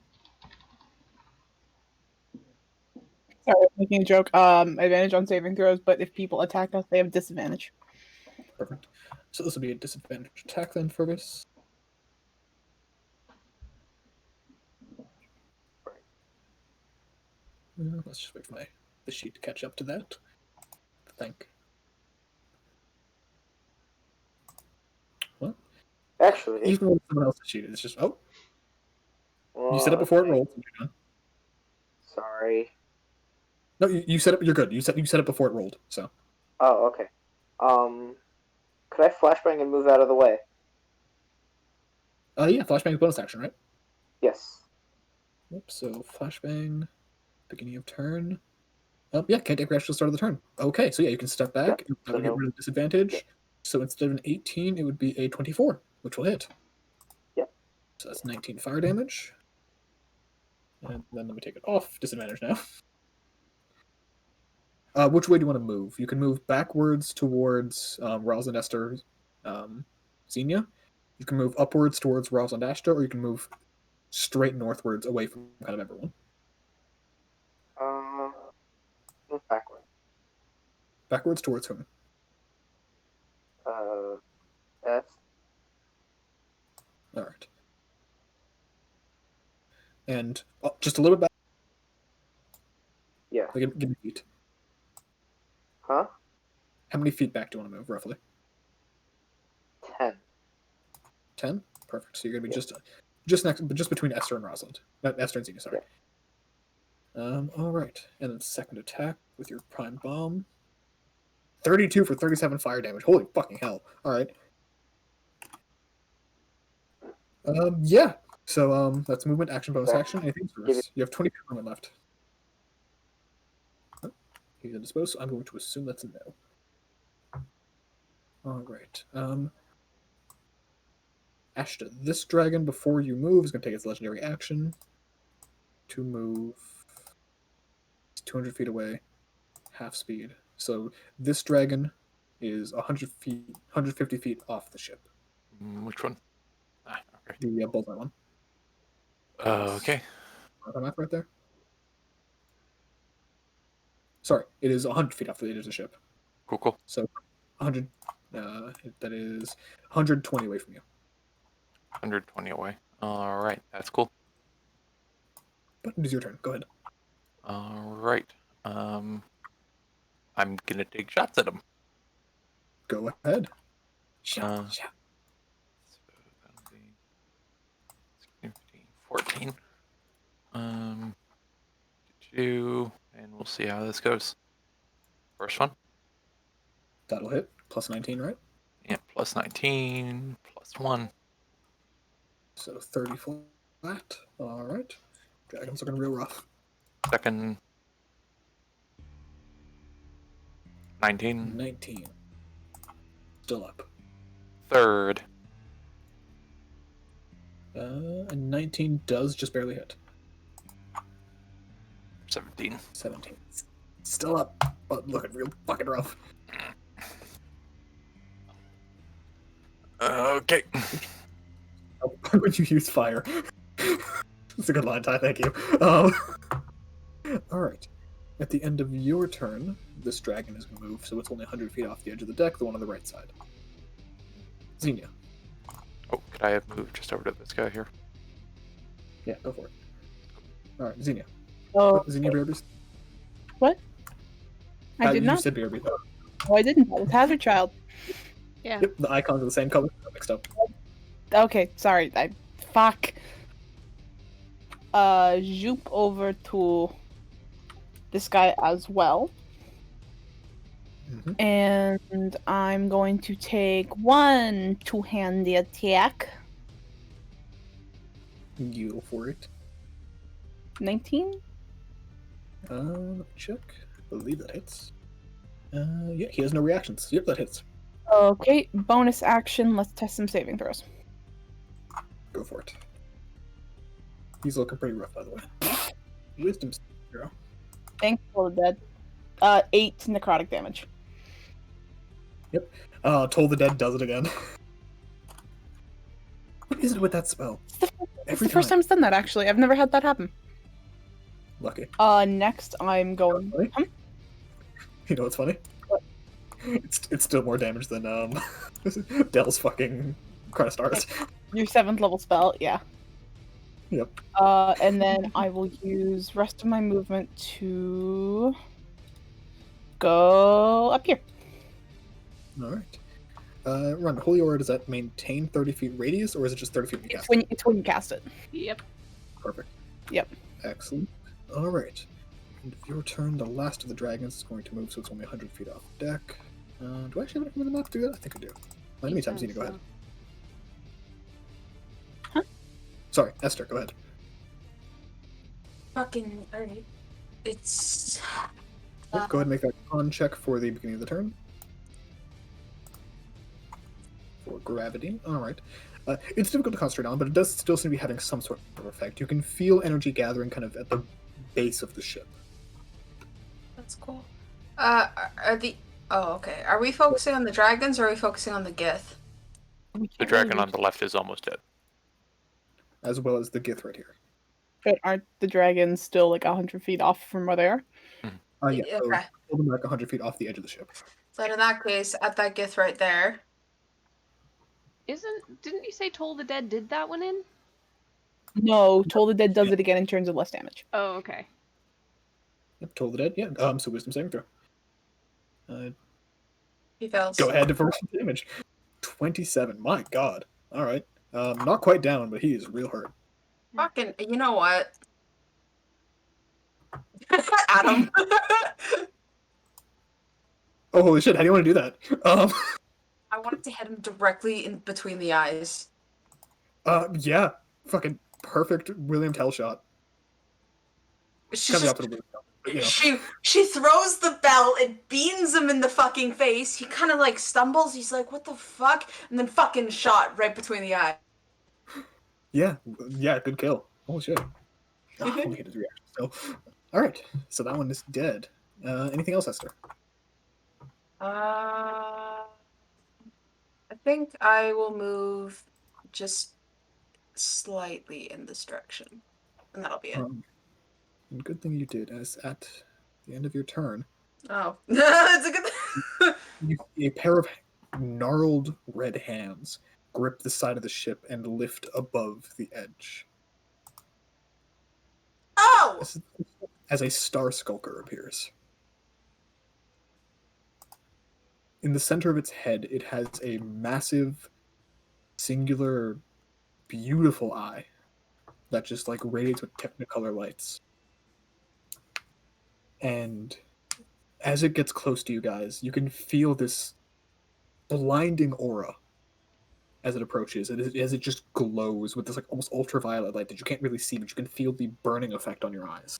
S4: Sorry, I'm making a joke. Advantage on saving throws, but if people attack us, they have disadvantage.
S2: Perfect. So this will be a disadvantage attack then, Fergus. Let's just wait for the sheet to catch up to that. What?
S9: Actually,
S2: Even when someone else cheated, it's just you said it
S9: well,
S2: before it rolled. So you're done.
S9: sorry.
S2: No, you said it. You're good. You said it before it rolled. So
S9: Oh, okay. Could I flashbang and move out of the way?
S2: yeah, flashbang bonus action, right?
S9: Yes.
S2: Yep. So flashbang, beginning of turn. Yeah, can't take reaction at the start of the turn. Okay, so yeah, you can step back.
S9: Yep,
S2: That would get
S9: no.
S2: rid of disadvantage.
S9: Yep.
S2: So instead of an 18, it would be a 24, which will hit.
S9: Yep.
S2: So that's 19 fire damage. And then let me take it off. Disadvantage now. Which way do you want to move? You can move backwards towards Rosalind, Esther, Xenia. You can move upwards towards Rosalind, Ashta, or you can move straight northwards away from kind of everyone.
S9: Move backward.
S2: Backwards towards whom?
S9: That's
S2: All right. And just a little bit back.
S9: yeah.
S2: Give me feet.
S9: Huh?
S2: How many feet back do you want to move, roughly?
S9: 10.
S2: 10? Perfect. So you're going to be
S9: Yeah.
S2: just between Esther and Rosalind. Not Esther and Xenia, sorry. All right. And then second attack with your prime bomb. 32 for 37 fire damage. Holy fucking hell. All right. Yeah. So that's movement, action, bonus
S9: Okay.
S2: action. Anything
S9: Give
S2: first? You have 22 movement left. Oh, he's going to dispose, so I'm going to assume that's a no. All right. Ashta, this dragon, before you move, is going to take its legendary action to move. It's 200 feet away, half speed. So this dragon is 100 feet, 150 feet off the ship.
S3: Which one? Ah, okay.
S2: The bullseye one.
S3: Okay.
S2: Am I right there? Sorry, it is 100 feet off the edge of the ship.
S3: Cool.
S2: So 100. That is 120 away from you.
S3: 120 away. All right, that's cool.
S2: But it is your turn. Go ahead.
S3: All right. I'm gonna take shots at him.
S2: Go ahead.
S3: So that'll be 15, 14. 2, and we'll see how this goes. First one.
S2: That'll hit. Plus 19, right?
S3: Yeah, plus 19, plus 1.
S2: So 30 flat. All right. Dragon's looking real rough.
S3: Second. 19.
S2: 19. Still up.
S3: Third.
S2: And 19 does just barely hit.
S3: 17.
S2: 17. Still up, but looking real fucking rough.
S3: Okay.
S2: Why would you use fire? That's a good line, Ty. Thank you. All right. At the end of your turn, this dragon is going to move, so it's only 100 feet off the edge of the deck, the one on the right side. Xenia.
S3: Oh, could I have moved just over to this guy here?
S2: Yeah, go for it. All right, Xenia.
S4: Oh,
S2: Xenia BRB.
S4: what? I did
S2: You
S4: not.
S2: said BRB.
S4: Oh, I didn't. That was Hazard Child.
S1: Yeah.
S2: Yep, the icons are the same color. Got mixed up.
S4: Okay, sorry. Fuck. Zoop over to this guy as well.
S2: Mm-hmm.
S4: And I'm going to take one two-handed attack.
S2: You go for it.
S4: 19?
S2: Let me check. I believe that hits. Yeah, he has no reactions. Yep, that hits.
S4: Okay, bonus action. Let's test some saving throws.
S2: Go for it. He's looking pretty rough, by the way. Wisdom 0.
S4: Thanks for the dead. 8 necrotic damage.
S2: Yep. Toll the Dead does it again. What is it with that spell?
S4: It's the first time it's done that, actually. I've never had that happen.
S2: Lucky.
S4: Next I'm going...
S2: Really? You know what's funny?
S4: What?
S2: It's still more damage than Dell's fucking Chronostars.
S4: Your 7th level spell, yeah.
S2: Yep.
S4: And then I will use rest of my movement to go up here.
S2: Alright. Run, Holy Aura, does that maintain 30 feet radius, or is it just 30 feet when you cast it?
S4: It's when you cast it.
S1: Yep.
S2: Perfect.
S4: Yep.
S2: Excellent. Alright. End of your turn, the last of the dragons is going to move, so it's only 100 feet off deck. Do I actually have anything in the map to do that? I think I do. In the meantime, Xena, go ahead.
S4: Huh?
S2: Sorry, Esther, go ahead.
S5: Fucking alright. It's
S2: Yep, go ahead and make that con check for the beginning of the turn. For gravity. Alright. It's difficult to concentrate on, but it does still seem to be having some sort of effect. You can feel energy gathering kind of at the base of the ship.
S5: That's cool. Are the Oh, okay. Are we focusing on the dragons or are we focusing on the Gith?
S3: The dragon on the left is almost dead.
S2: As well as the Gith right here.
S4: But aren't the dragons still like 100 feet off from where they are?
S2: Yeah, so
S5: Okay.
S2: hold them back 100 feet off the edge of the ship.
S5: So in that case, at that Gith right there.
S1: Didn't you say Toll the Dead did that one in?
S4: No, Toll the Dead does it again in terms of less damage.
S1: Oh, okay.
S2: Yep, Toll the Dead, yeah. So wisdom saving throw.
S5: He fails.
S2: Go ahead for damage. 27, my god. Alright. Not quite down, but he is real hurt.
S5: Fucking, you know what? Adam.
S2: Oh, holy shit, how do you want to do that?
S5: I wanted to hit him directly in between the eyes.
S2: Yeah. Fucking perfect William Tell shot.
S5: She's
S2: Kind of
S5: just,
S2: the opposite of William Tell, but, you know.
S5: she throws the bell, it beans him in the fucking face. He kind of like stumbles. He's like, "What the fuck?" And then fucking shot right between the eye.
S2: Yeah, good kill. Holy shit. Oh, I only hit his reaction still. Alright, so that one is dead. Anything else, Esther?
S5: I think I will move just slightly in this direction, and that'll be it.
S2: And good thing you did, as at the end of your turn,
S5: Oh, it's a good thing.
S2: a pair of gnarled red hands grip the side of the ship and lift above the edge.
S5: Oh!
S2: As a star skulker appears. In the center of its head, it has a massive, singular, beautiful eye that just like radiates with technicolor lights. And as it gets close to you guys, you can feel this blinding aura as it approaches, as it just glows with this like almost ultraviolet light that you can't really see, but you can feel the burning effect on your eyes.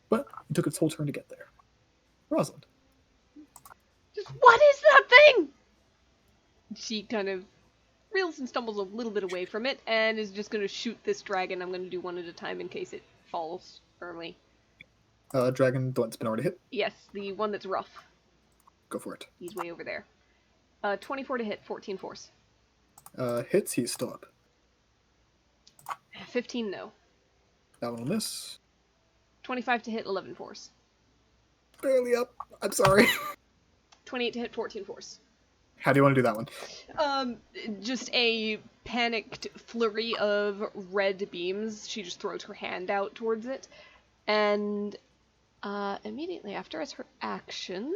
S2: But it took its whole turn to get there. Rosalind.
S1: Just what is that thing? She kind of reels and stumbles a little bit away from it and is just going to shoot this dragon. I'm going to do one at a time in case it falls early.
S2: Dragon, the one that's been already hit?
S1: Yes, the one that's rough.
S2: Go for it.
S1: He's way over there. 24 to hit, 14 force.
S2: Hits, he's still up.
S1: 15 no.
S2: That one will miss.
S1: 25 to hit, 11 force.
S2: Barely up. I'm sorry.
S1: 28 to hit, 14 force.
S2: How do you want to do that one?
S1: Just a panicked flurry of red beams. She just throws her hand out towards it. And immediately after, as her action...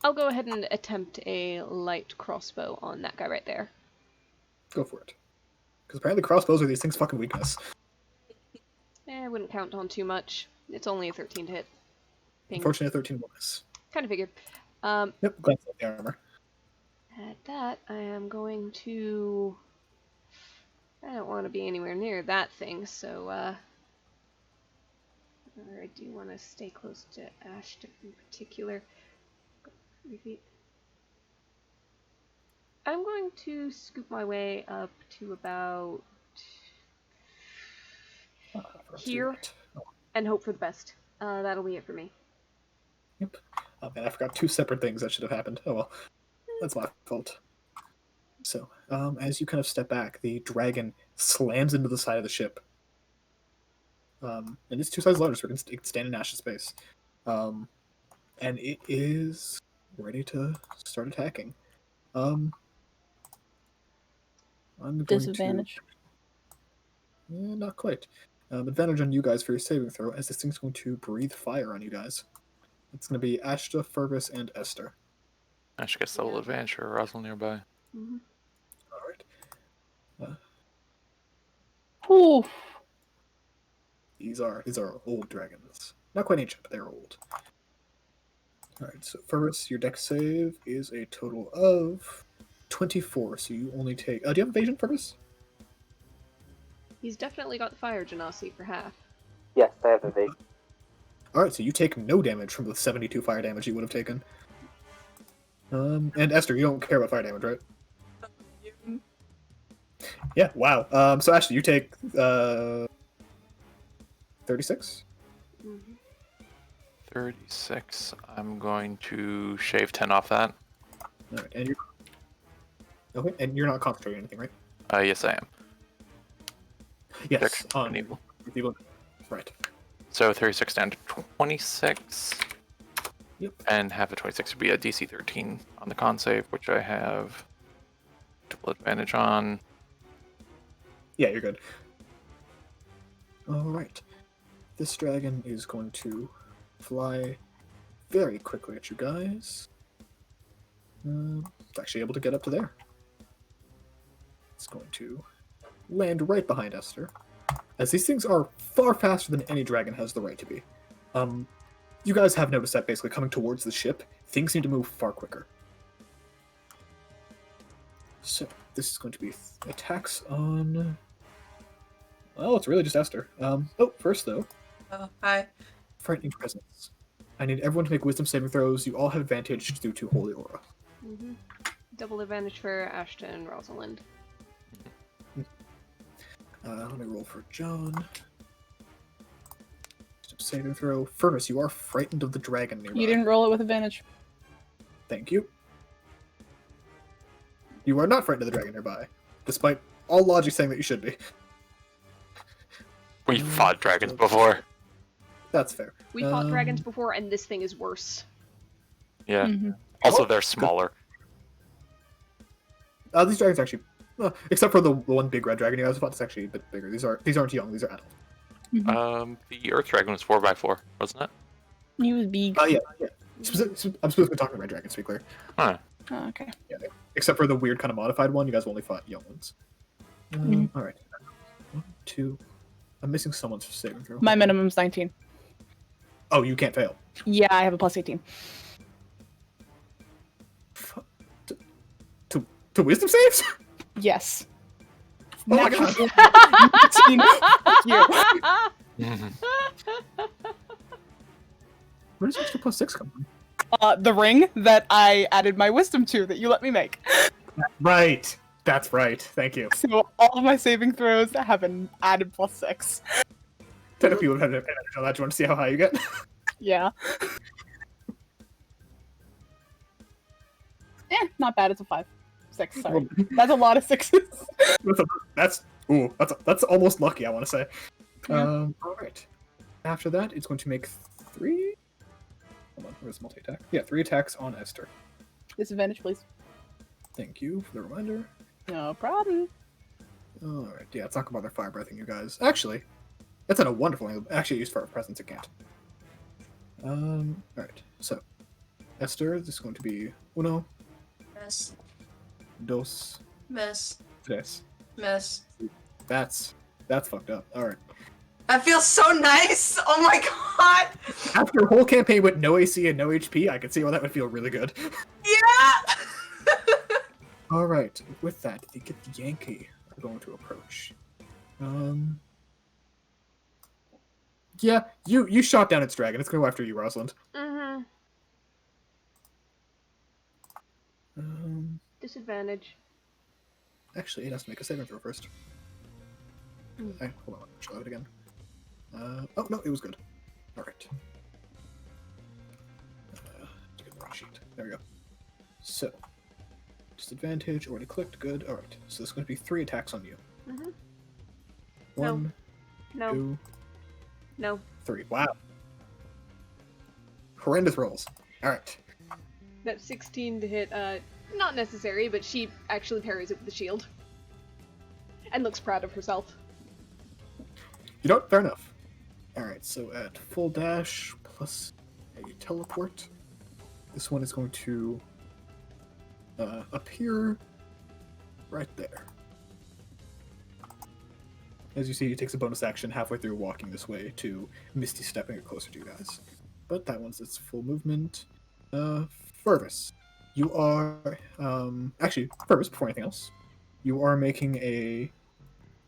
S1: I'll go ahead and attempt a light crossbow on that guy right there.
S2: Go for it. Because apparently crossbows are these things' fucking weakness.
S1: I wouldn't count on too much. It's only a 13 to hit. Ping.
S2: Unfortunately, a 13 will miss.
S1: Kind of figured.
S2: Yep, glance at the armor.
S1: At that, I am going to... I don't want to be anywhere near that thing, so, I do want to stay close to Ashton in particular. 3 feet. I'm going to scoop my way up to about here and hope for the best. That'll be it for me.
S2: Yep. Oh man, I forgot 2 separate things that should have happened. Oh well. That's my fault. So, as you kind of step back, the dragon slams into the side of the ship. And it's 2 sizes larger, so it can stand in Ash's space. And it is ready to start attacking. I'm going
S4: Disadvantage.
S2: Not quite. Advantage on you guys for your saving throw, as this thing's going to breathe fire on you guys. It's going to be Ashta, Fergus, and Esther.
S3: I should get double advantage for Rosalind nearby.
S1: Mm-hmm.
S2: All right.
S4: Ooh.
S2: These are old dragons. Not quite ancient, but they're old. All right. So Fergus, your dex save is a total of 24. So you only take. Do you have evasion, Fergus?
S1: He's definitely got the fire genasi for half.
S9: Yes, I have evasion.
S2: All right. So you take no damage from the 72 fire damage you would have taken. And Esther, you don't care about fire damage, right? Yeah, wow. So Ashley, you take 36?
S1: Mm-hmm.
S3: 36. I'm going to shave 10 off that.
S2: Alright, and you're... Okay, and you're not concentrating anything, right?
S3: Yes, I am.
S2: Yes,
S3: Dex
S2: on
S3: and evil.
S2: evil. Right.
S3: So 36 down to 26.
S2: Yep.
S3: And half of 26 would be a DC 13 on the con save, which I have double advantage on.
S2: Yeah, you're good. Alright. This dragon is going to fly very quickly at you guys. It's actually able to get up to there. It's going to land right behind Esther, as these things are far faster than any dragon has the right to be. You guys have noticed that basically coming towards the ship, things need to move far quicker. So, this is going to be attacks on... Well, it's really just Esther. First though,
S5: Oh, hi.
S2: Frightening Presence. I need everyone to make wisdom saving throws. You all have advantage due to Holy Aura.
S1: Mm-hmm. Double advantage for Ashton and Rosalind.
S2: Let me roll for John. Wisdom saving throw. Furnace, you are frightened of the dragon nearby.
S4: You didn't roll it with advantage.
S2: Thank you. You are not frightened of the dragon nearby, despite all logic saying that you should be.
S3: We fought dragons before.
S2: That's fair.
S1: We fought dragons before, and this thing is worse.
S3: Yeah.
S4: Mm-hmm.
S3: Also, they're smaller.
S2: These dragons actually, except for the one big red dragon you guys fought, it's actually a bit bigger. These aren't young. These are adult.
S3: The Earth Dragon was 4x4, wasn't it?
S4: He was big.
S2: Yeah. I'm supposed to be talking red dragons, to be clear.
S3: Huh.
S4: Oh, okay.
S2: Yeah, except for the weird kind of modified one, you guys only fought young ones. All right. 1, 2. I'm missing someone's saving throw.
S4: My minimum's 19.
S2: Oh, you can't fail.
S4: Yeah, I have a plus 18.
S2: To wisdom saves?
S4: Yes.
S2: Oh my god.
S4: 19. Fuck you.
S2: Where does extra +6 come from?
S4: The ring that I added my wisdom to that you let me make.
S2: Right. That's right. Thank you.
S4: So all of my saving throws have an added +6.
S2: 10 of you have had advantage on that. Do you want to see how high you get?
S4: Yeah. Not bad. It's a 5. 6, sorry. That's a lot of 6s.
S2: That's almost lucky, I want to say.
S4: Yeah.
S2: Alright. After that, it's going to make 3... Hold on, where's multi-attack? Yeah, 3 attacks on Esther.
S4: Disadvantage, please.
S2: Thank you for the reminder.
S4: No problem.
S2: Alright, yeah, it's not gonna bother fire breathing you guys. Actually, that's not a wonderful angle. Actually, use fire presence, it can't. Alright, so Esther, this is going to be uno,
S5: Miss.
S2: dos,
S5: Miss.
S2: tres.
S5: Miss.
S2: That's fucked up. Alright.
S5: That feels so nice! Oh my god!
S2: After a whole campaign with no AC and no HP, I can see why that would feel really good.
S5: Yeah!
S2: Alright, with that, the Yankee are going to approach. Yeah, you shot down its dragon. It's going to go after you, Rosalind.
S1: Mm-hmm. Disadvantage.
S2: Actually, it has to make a saving throw first. Hey, hold on, show it again. Oh no, it was good. Alright. Get the wrong sheet. There we go. So, disadvantage, already clicked, good. Alright, so this is going to be 3 attacks on you.
S1: Mm-hmm.
S2: 1,
S1: No.
S2: 2,
S1: No.
S2: 3. Wow. Horrendous rolls. Alright.
S1: That 16 to hit, not necessary, but she actually parries it with the shield. And looks proud of herself.
S2: You know what? Fair enough. Alright, so at full dash plus a teleport, this one is going to appear right there. As you see, he takes a bonus action halfway through walking this way to Misty stepping it closer to you guys. But that one's its full movement. Fervus, you are... actually, Fervus, before anything else, you are making a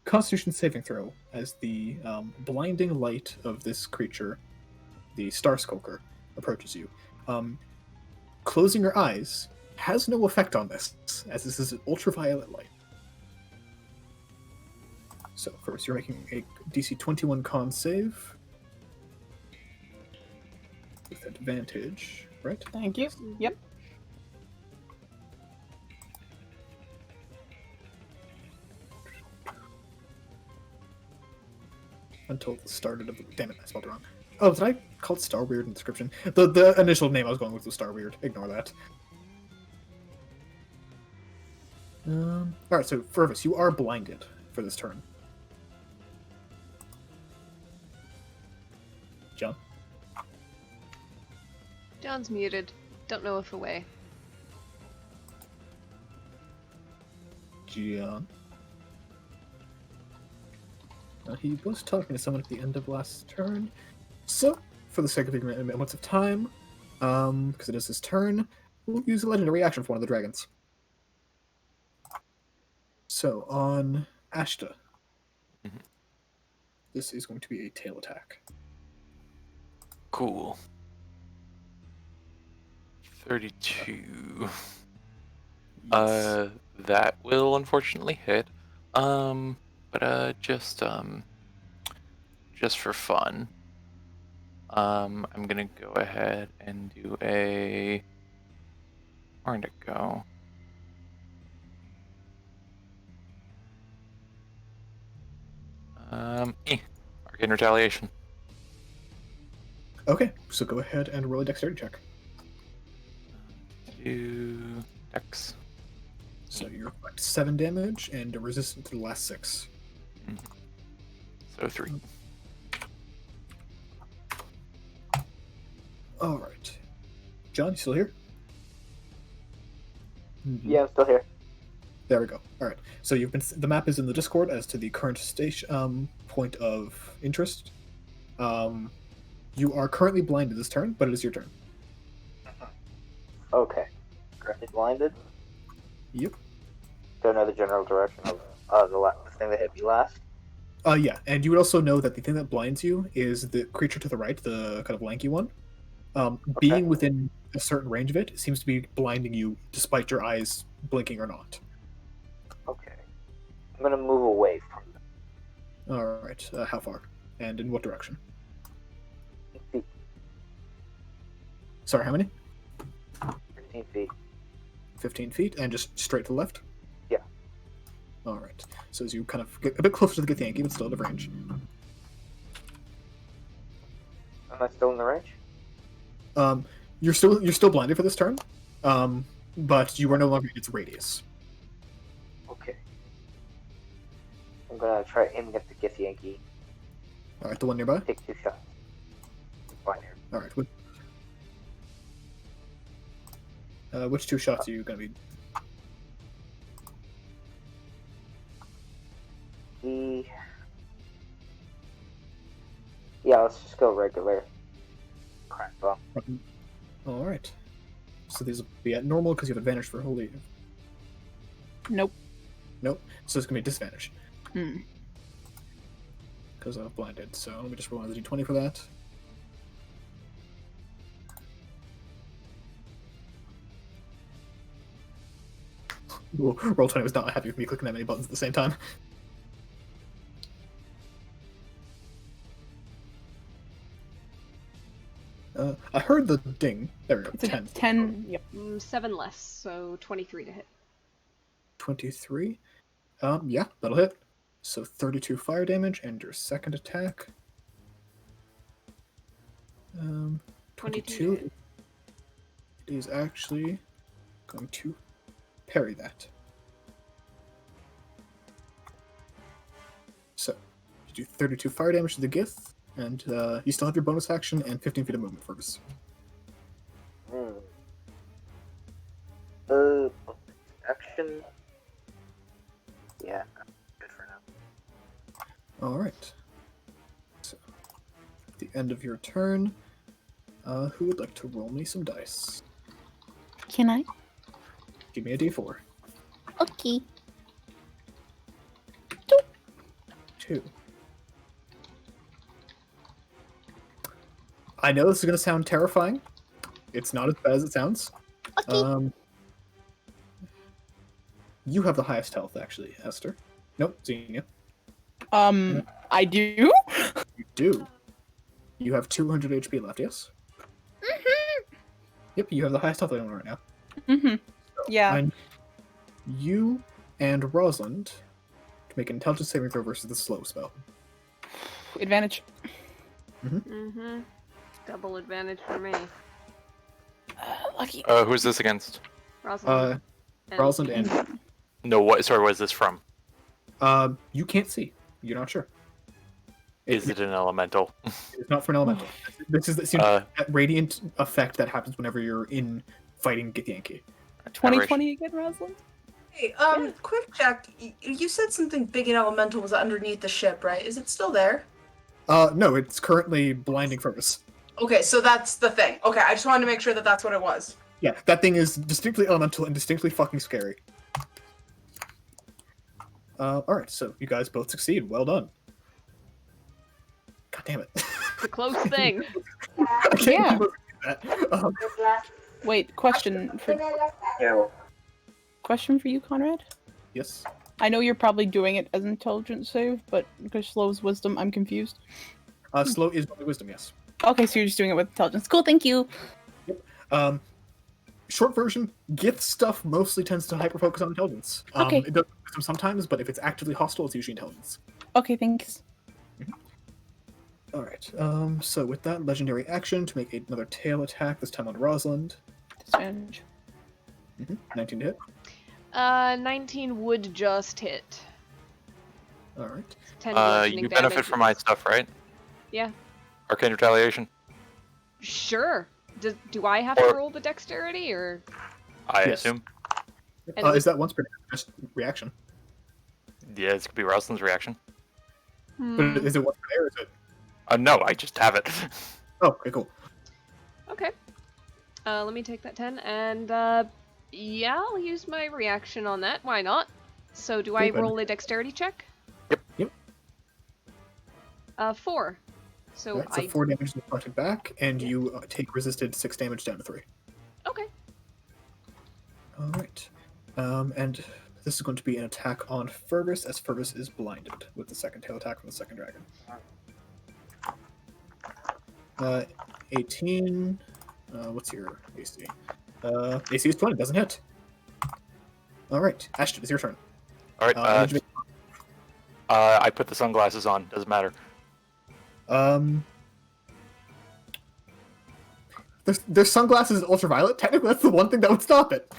S2: Constitution saving throw as the blinding light of this creature, the Star Skulker, approaches you. Closing your eyes has no effect on this, as this is an ultraviolet light. So first, you're making a DC 21 con save with advantage, right?
S4: Thank you. Yep.
S2: Until the start of the... Damn it, I spelled it wrong. Oh, did I call it Star Weird in the description? The initial name I was going with was Star Weird. Ignore that. Alright, so Fervus, you are blinded for this turn. John?
S1: John's muted. Don't know if away.
S2: John? He was talking to someone at the end of last turn. So, for the sake of moments of time, because it is his turn, we'll use a legendary action for one of the dragons. So, on Ashta, this is going to be a tail attack.
S3: Cool. 32.
S2: Yes.
S3: That will unfortunately hit. But just for fun, I'm gonna go ahead and do a... Where'd it go? Arcane Retaliation.
S2: Okay, so go ahead and roll a dexterity check.
S3: 2 dex.
S2: So you reflect 7 damage and are resistant to the last 6.
S3: So 3.
S2: Alright. John, you still here?
S9: Yeah, I'm still here.
S2: There we go. Alright. So you've been... The map is in the Discord as to the current station point of interest. You are currently blinded this turn, but it is your turn.
S9: Okay. Currently blinded.
S2: Yep.
S9: Don't know the general direction of the thing that hit me last.
S2: Yeah, and you would also know that the thing that blinds you is the creature to the right, the kind of lanky one. Being within a certain range of it seems to be blinding you despite your eyes blinking or not.
S9: Okay. I'm gonna move away from them.
S2: Alright, how far? And in what direction?
S9: 15 feet.
S2: Sorry, how many?
S9: 15 feet.
S2: 15 feet, and just straight to the left?
S9: Yeah.
S2: Alright, so as you kind of get a bit closer to the Githyanki, but still out of range.
S9: Am I still in the range?
S2: You're still blinded for this turn, but you are no longer in its radius.
S9: Okay. I'm gonna try aiming at the Githyanki.
S2: Alright, the one nearby?
S9: Take 2 shots. Fine here.
S2: Alright, which 2 shots are you gonna be...
S9: Yeah, let's just go regular. Crap bomb.
S2: Alright. So these will be at normal because you have advantage for holy.
S4: Nope.
S2: Nope. So it's gonna be disadvantage.
S4: Hmm.
S2: Because I'm blinded. So let me just roll another d20 for that. Ooh, Roll20 was not happy with me clicking that many buttons at the same time. I heard the ding. There we go.
S4: It's a
S2: 10.
S4: 10. Yep.
S1: 7 less, so 23 to hit.
S2: 23. Yeah, that'll hit. So 32 fire damage, and your second attack. 22 is actually going to parry that. So, You do 32 fire damage to the Gith, and you still have your bonus action and 15 feet of movement first.
S9: Action. Yeah, good for now.
S2: Alright. So, at the end of your turn, who would like to roll me some dice?
S4: Can I?
S2: Give me a d4.
S4: Okay.
S2: 2. I know this is going to sound terrifying. It's not as bad as it sounds.
S4: Okay.
S2: You have the highest health, actually, Esther. Nope, Xenia.
S4: I do?
S2: You do. You have 200 HP left, yes?
S4: Mm-hmm.
S2: Yep, you have the highest health item right now.
S4: Mm-hmm.
S2: So,
S4: Yeah.
S2: You and Rosalind to make an intelligence saving throw versus the slow spell.
S4: Advantage.
S1: Mm-hmm. Double advantage for me.
S4: Lucky.
S3: Who's this against?
S1: Rosalind.
S2: Rosalind and...
S3: No, what? Sorry, what is this from?
S2: You can't see. You're not sure.
S3: Is it an elemental?
S2: It's not for an elemental. This is that radiant effect that happens whenever you're in fighting Githyanki.
S4: 2020 again, Rosalind?
S5: Hey, quick check. You said something big and elemental was underneath the ship, right? Is it still there?
S2: No, it's currently blinding Fergus.
S5: Okay, so that's the thing. Okay, I just wanted to make sure that that's what it was.
S2: Yeah, that thing is distinctly elemental and distinctly fucking scary. Alright, so you guys both succeed. Well done. God damn it.
S1: It's a close thing.
S2: I can't
S4: Yeah.
S2: keep up with that.
S4: Wait, question for you, Conrad?
S2: Yes.
S4: I know you're probably doing it as an intelligence save, but because Slow's wisdom, I'm confused.
S2: Slow is only wisdom, yes.
S4: Okay, so you're just doing it with intelligence. Cool, thank you.
S2: Short version, Gith stuff mostly tends to hyper-focus on intelligence.
S4: Okay.
S2: It does wisdom sometimes, but if it's actively hostile, it's usually intelligence.
S4: Okay, thanks.
S2: Alright, so with that, legendary action to make another tail attack, this time on Rosalind.
S4: Disadvantage.
S2: 19 to hit.
S1: 19 would just hit.
S2: Alright.
S1: 10 bludgeoning
S3: You benefit
S1: damage.
S3: from my stuff, right?
S1: Yeah.
S3: Arcane Retaliation.
S1: Sure. Do I have to
S3: Or-
S1: roll the dexterity, or...?
S3: I
S2: Yes.
S3: assume.
S1: And
S2: Is that once per just reaction?
S3: Yeah, this could be Rosalind's reaction.
S1: Hmm.
S2: But is it once per day or is it...
S3: No, I just have it.
S2: Oh, okay, cool.
S1: Okay. Let me take that 10, and, yeah, I'll use my reaction on that. Why not? So, do I
S2: Cool, then.
S1: roll a dexterity check?
S2: Yep.
S1: 4. So,
S2: Alright, so 4 damage deflected back, and you take resisted 6 damage down to 3.
S1: Okay.
S2: Alright. And this is going to be an attack on Fergus, as Fergus is blinded with the second tail attack from the second dragon. 18. What's your AC? AC is 20, doesn't hit. Alright, Ashton, it's your turn.
S3: Alright, I put the sunglasses on. Doesn't matter.
S2: There's sunglasses in ultraviolet. Technically, that's the one thing that would stop it.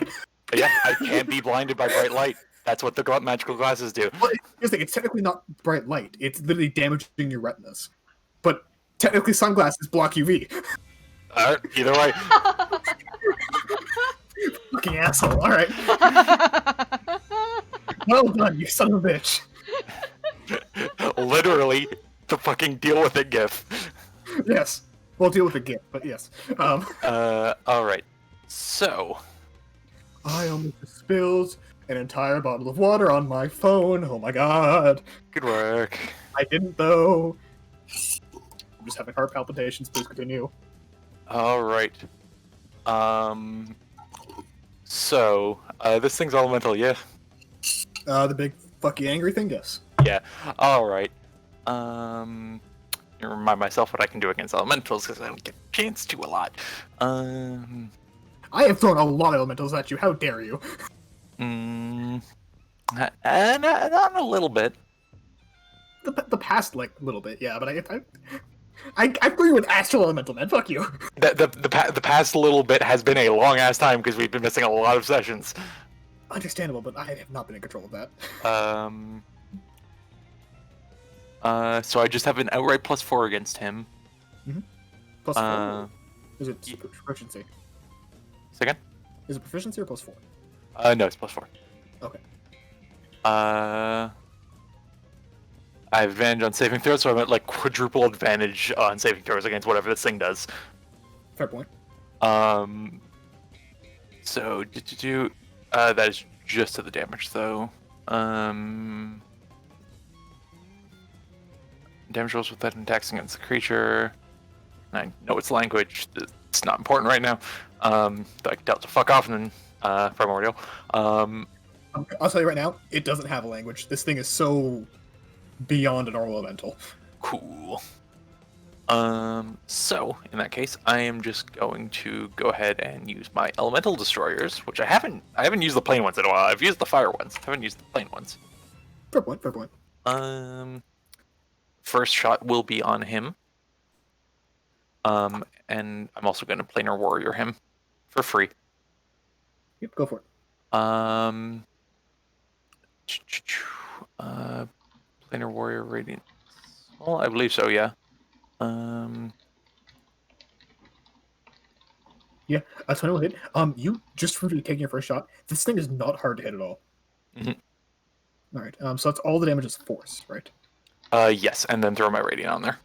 S3: Yeah, I can't be blinded by bright light. That's what the magical glasses do.
S2: Well, here's the thing, it's technically not bright light. It's literally damaging your retinas. But technically, sunglasses block UV.
S3: Either way.
S2: Fucking asshole. All right. Well done, you son of a bitch.
S3: Literally, the fucking deal with it gif.
S2: Yes. We'll deal with the gift, but yes.
S3: Alright. So,
S2: I almost spilled an entire bottle of water on my phone. Oh my god.
S3: good work.
S2: I didn't, though. I'm just having heart palpitations. Please continue.
S3: Alright. So, this thing's elemental, yeah?
S2: The big fucky angry thing, yes.
S3: Yeah. Alright. I remind myself what I can do against elementals, because I don't get a chance to a lot.
S2: I have thrown a lot of elementals at you. How dare you?
S3: Not a little bit.
S2: The past, like, little bit, yeah, but I threw you with Astral Elemental, man. Fuck you.
S3: The past little bit has been a long ass time because we've been missing a lot of sessions.
S2: Understandable, but I have not been in control of that.
S3: So I just have an outright +4 against him.
S2: Plus 4? Is it
S3: yeah.
S2: proficiency?
S3: Second?
S2: Is it proficiency or plus 4?
S3: No, it's +4.
S2: Okay.
S3: I have advantage on saving throws, so I'm at like quadruple advantage on saving throws against whatever this thing does.
S2: Fair point.
S3: So that is just to the damage though. Damage rolls with that attacks against the creature. I know its language. It's not important right now. Like tell it to fuck off and then primordial.
S2: I'll tell you right now, it doesn't have a language. This thing is so beyond a normal elemental.
S3: Cool. So in that case, I am just going to go ahead and use my elemental destroyers, which I haven't used the plain ones in a while. I've used the fire ones. I haven't used the plain ones.
S2: Fair point. Fair point.
S3: First shot will be on him. And I'm also going to planar warrior him for free.
S2: Yep, go for it.
S3: Planar warrior radiant. Well, I believe so. Yeah.
S2: Yeah, a 20 will hit. You just from taking your first shot, this thing is not hard to hit at all.
S3: Mm-hmm.
S2: All right. So that's all the damage is force, right?
S3: Yes, and then throw my radiant on there,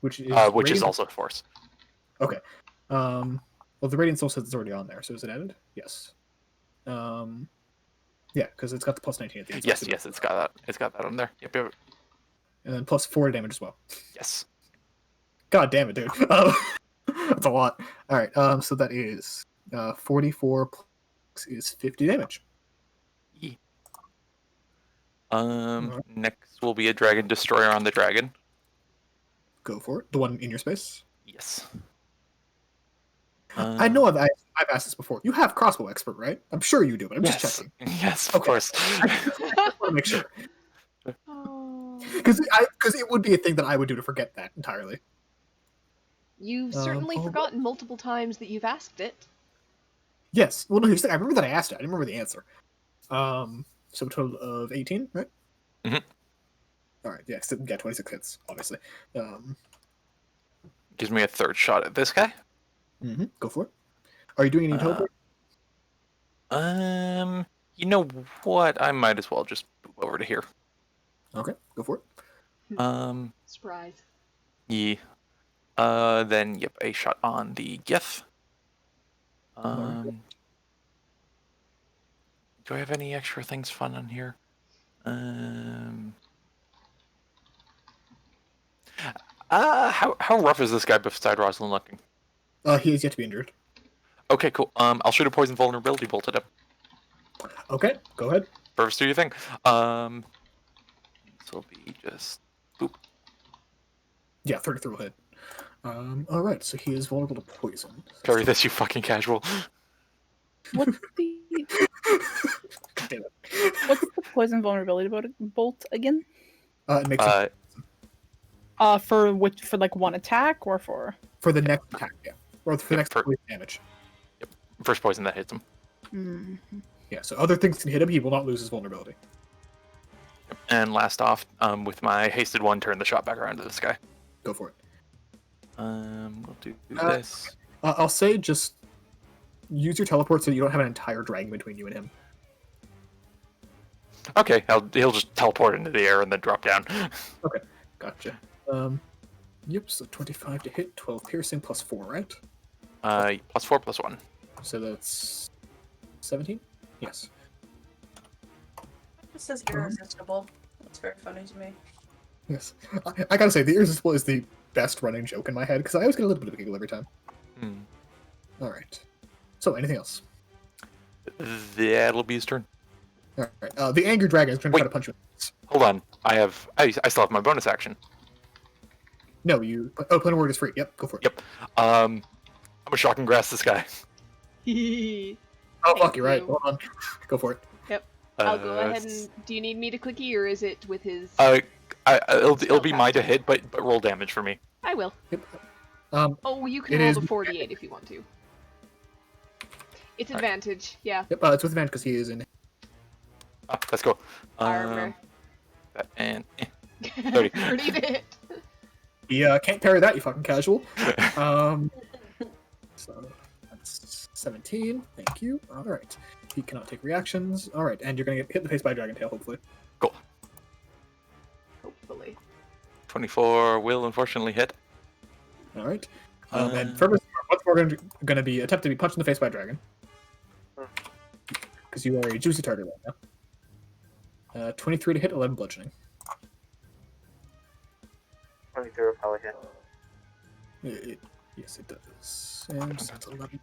S2: which
S3: is also force.
S2: Okay. Well, the radiant soul says it's already on there, so is it added? Yes. Yeah, because it's got the plus 19 at the end.
S3: Yes, it's got that. It's got that on there. Yep.
S2: And then plus 4 damage as well.
S3: Yes.
S2: God damn it, dude. That's a lot. All right. So that is 44 plus is 50 damage.
S3: Next will be a dragon destroyer on the dragon.
S2: Go for it. The one in your space.
S3: Yes.
S2: I know I've asked this before. You have crossbow expert, right? I'm sure you do, but I'm just checking.
S3: Yes, of course.
S2: I want to make sure. Because it would be a thing that I would do to forget that entirely.
S1: You've certainly forgotten multiple times that you've asked it.
S2: Yes. Well, no, here's the thing. I remember that I asked it. I didn't remember the answer. So a total of 18, right?
S3: Mm-hmm.
S2: All right. Yeah, 26 hits, obviously.
S3: Gives me a third shot at this guy.
S2: Mm-hmm. Go for it. Are you doing any teleport?
S3: You know what? I might as well just move over to here.
S2: Okay, go for it.
S1: Surprise.
S3: Yeah. Then yep, a shot on the Gith. Do I have any extra things fun on here? How rough is this guy beside Rosalind looking?
S2: He is yet to be injured.
S3: Okay, cool. I'll shoot a poison vulnerability bolt at him.
S2: Okay, go ahead.
S3: First, do your thing. This will be just boop.
S2: Yeah, 33 will hit. All right, so he is vulnerable to poison.
S3: Carry this, you fucking casual.
S4: What's the poison vulnerability bolt again?
S2: It makes
S4: for like one attack or for
S2: the next attack, yeah, or for the next poison damage.
S3: Yep, first poison that hits him.
S4: Mm-hmm.
S2: Yeah, so other things can hit him. He will not lose his vulnerability.
S3: Yep. And last off, with my hasted one, turn the shot back around to this guy.
S2: Go for it.
S3: We'll do this.
S2: I'll say just use your teleport so you don't have an entire dragon between you and him.
S3: Okay, he'll just teleport into the air and then drop down.
S2: Okay, gotcha. Yep, so 25 to hit, 12 piercing, plus 4, right?
S3: Plus 4, plus 1.
S2: So that's 17? Yes.
S5: It says irresistible. That's very funny to me.
S2: Yes. I gotta say, the irresistible is the best running joke in my head, because I always get a little bit of a giggle every time. Alright. So, anything else?
S3: That'll be his turn.
S2: Alright, the angry dragon is going to try to punch you.
S3: Hold on. I still have my bonus action.
S2: No, you... Oh, Planar Word is free. Yep, go for it.
S3: Yep. I'm gonna shock and grass this guy.
S2: Oh, fuck, you're right. Hold on. Go for it.
S1: Yep. I'll go ahead and... Do you need me to clicky, or is it with his...
S3: It'll be mine to hit, but roll damage for me.
S1: I will.
S2: Yep.
S1: You can roll the 48 if you want to. It's advantage, yeah.
S2: Yep, it's with advantage because he is in...
S3: Let's go.
S1: Armor.
S3: And... 30.
S1: 30 to hit.
S2: He can't parry that, you fucking casual. So that's 17. Thank you. All right. He cannot take reactions. All right, and you're gonna get hit in the face by a dragon tail, hopefully.
S3: Cool.
S1: Hopefully.
S3: 24 will unfortunately hit.
S2: All right. And Fergus, once more going to be attempt to be punched in the face by a dragon. Because you are a juicy target right now. 23 to hit, 11 bludgeoning.
S9: 23 will probably hit.
S2: Yes, it does. And that's 11.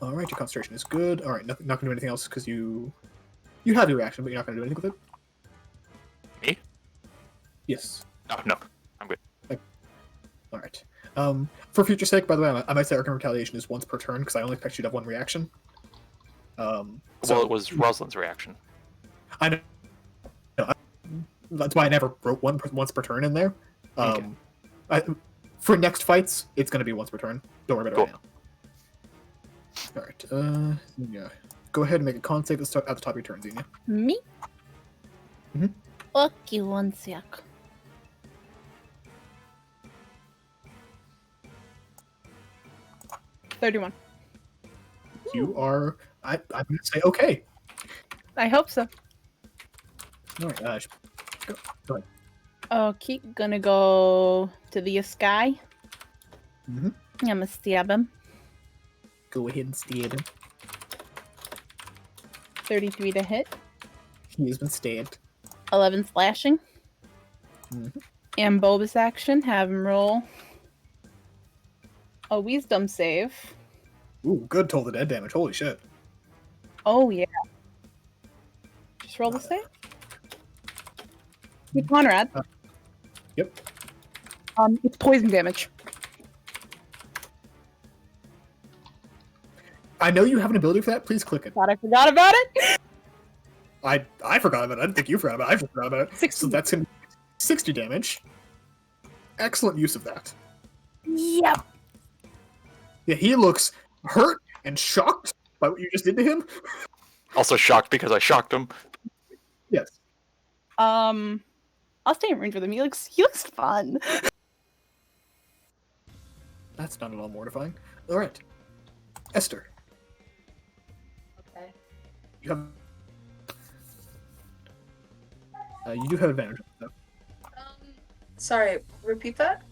S2: All right, your concentration is good. All right, not going to do anything else because you have your reaction, but you're not going to do anything with it.
S3: Me?
S2: Yes.
S3: No, I'm good.
S2: All right. For future sake, by the way, I might say Arcane Retaliation is once per turn because I only expect you to have one reaction.
S3: Well, it was Rosalind's reaction.
S2: I know. That's why I never wrote once per turn in there.
S3: Okay.
S2: For next fights, it's going to be once per turn. Don't worry about it
S3: Cool.
S2: right now. All right. Yeah. Go ahead and make a con save at the top of your turn, Xenia.
S4: Me?
S2: Mhm.
S4: Okay, one sec. $31.
S2: You are. I'm going to say okay.
S4: I hope so.
S2: All right. Go ahead.
S4: Okay, gonna go to the sky.
S2: Mhm.
S4: I'm gonna stab him.
S2: Go ahead and stab him.
S4: 33 to hit.
S2: He has been stabbed.
S4: 11 slashing.
S2: Mhm.
S4: And bonus action, have him roll a wisdom save.
S2: Ooh, good toll the dead damage. Holy shit.
S4: Oh, yeah. Just roll the save. Hey, Conrad.
S2: Yep.
S4: It's poison damage.
S2: I know you have an ability for that. Please click it.
S4: Thought I forgot about it.
S2: I forgot about it. I didn't think you forgot about it. I forgot about it.
S4: 60.
S2: So that's going to be 60 damage. Excellent use of that.
S4: Yep.
S2: Yeah, he looks hurt and shocked by what you just did to him.
S3: Also shocked because I shocked him.
S2: Yes.
S4: I'll stay in range with him. He looks fun.
S2: That's not at all mortifying. All right. Esther,
S5: Okay.
S2: you have. You do have advantage.
S5: Sorry, repeat that?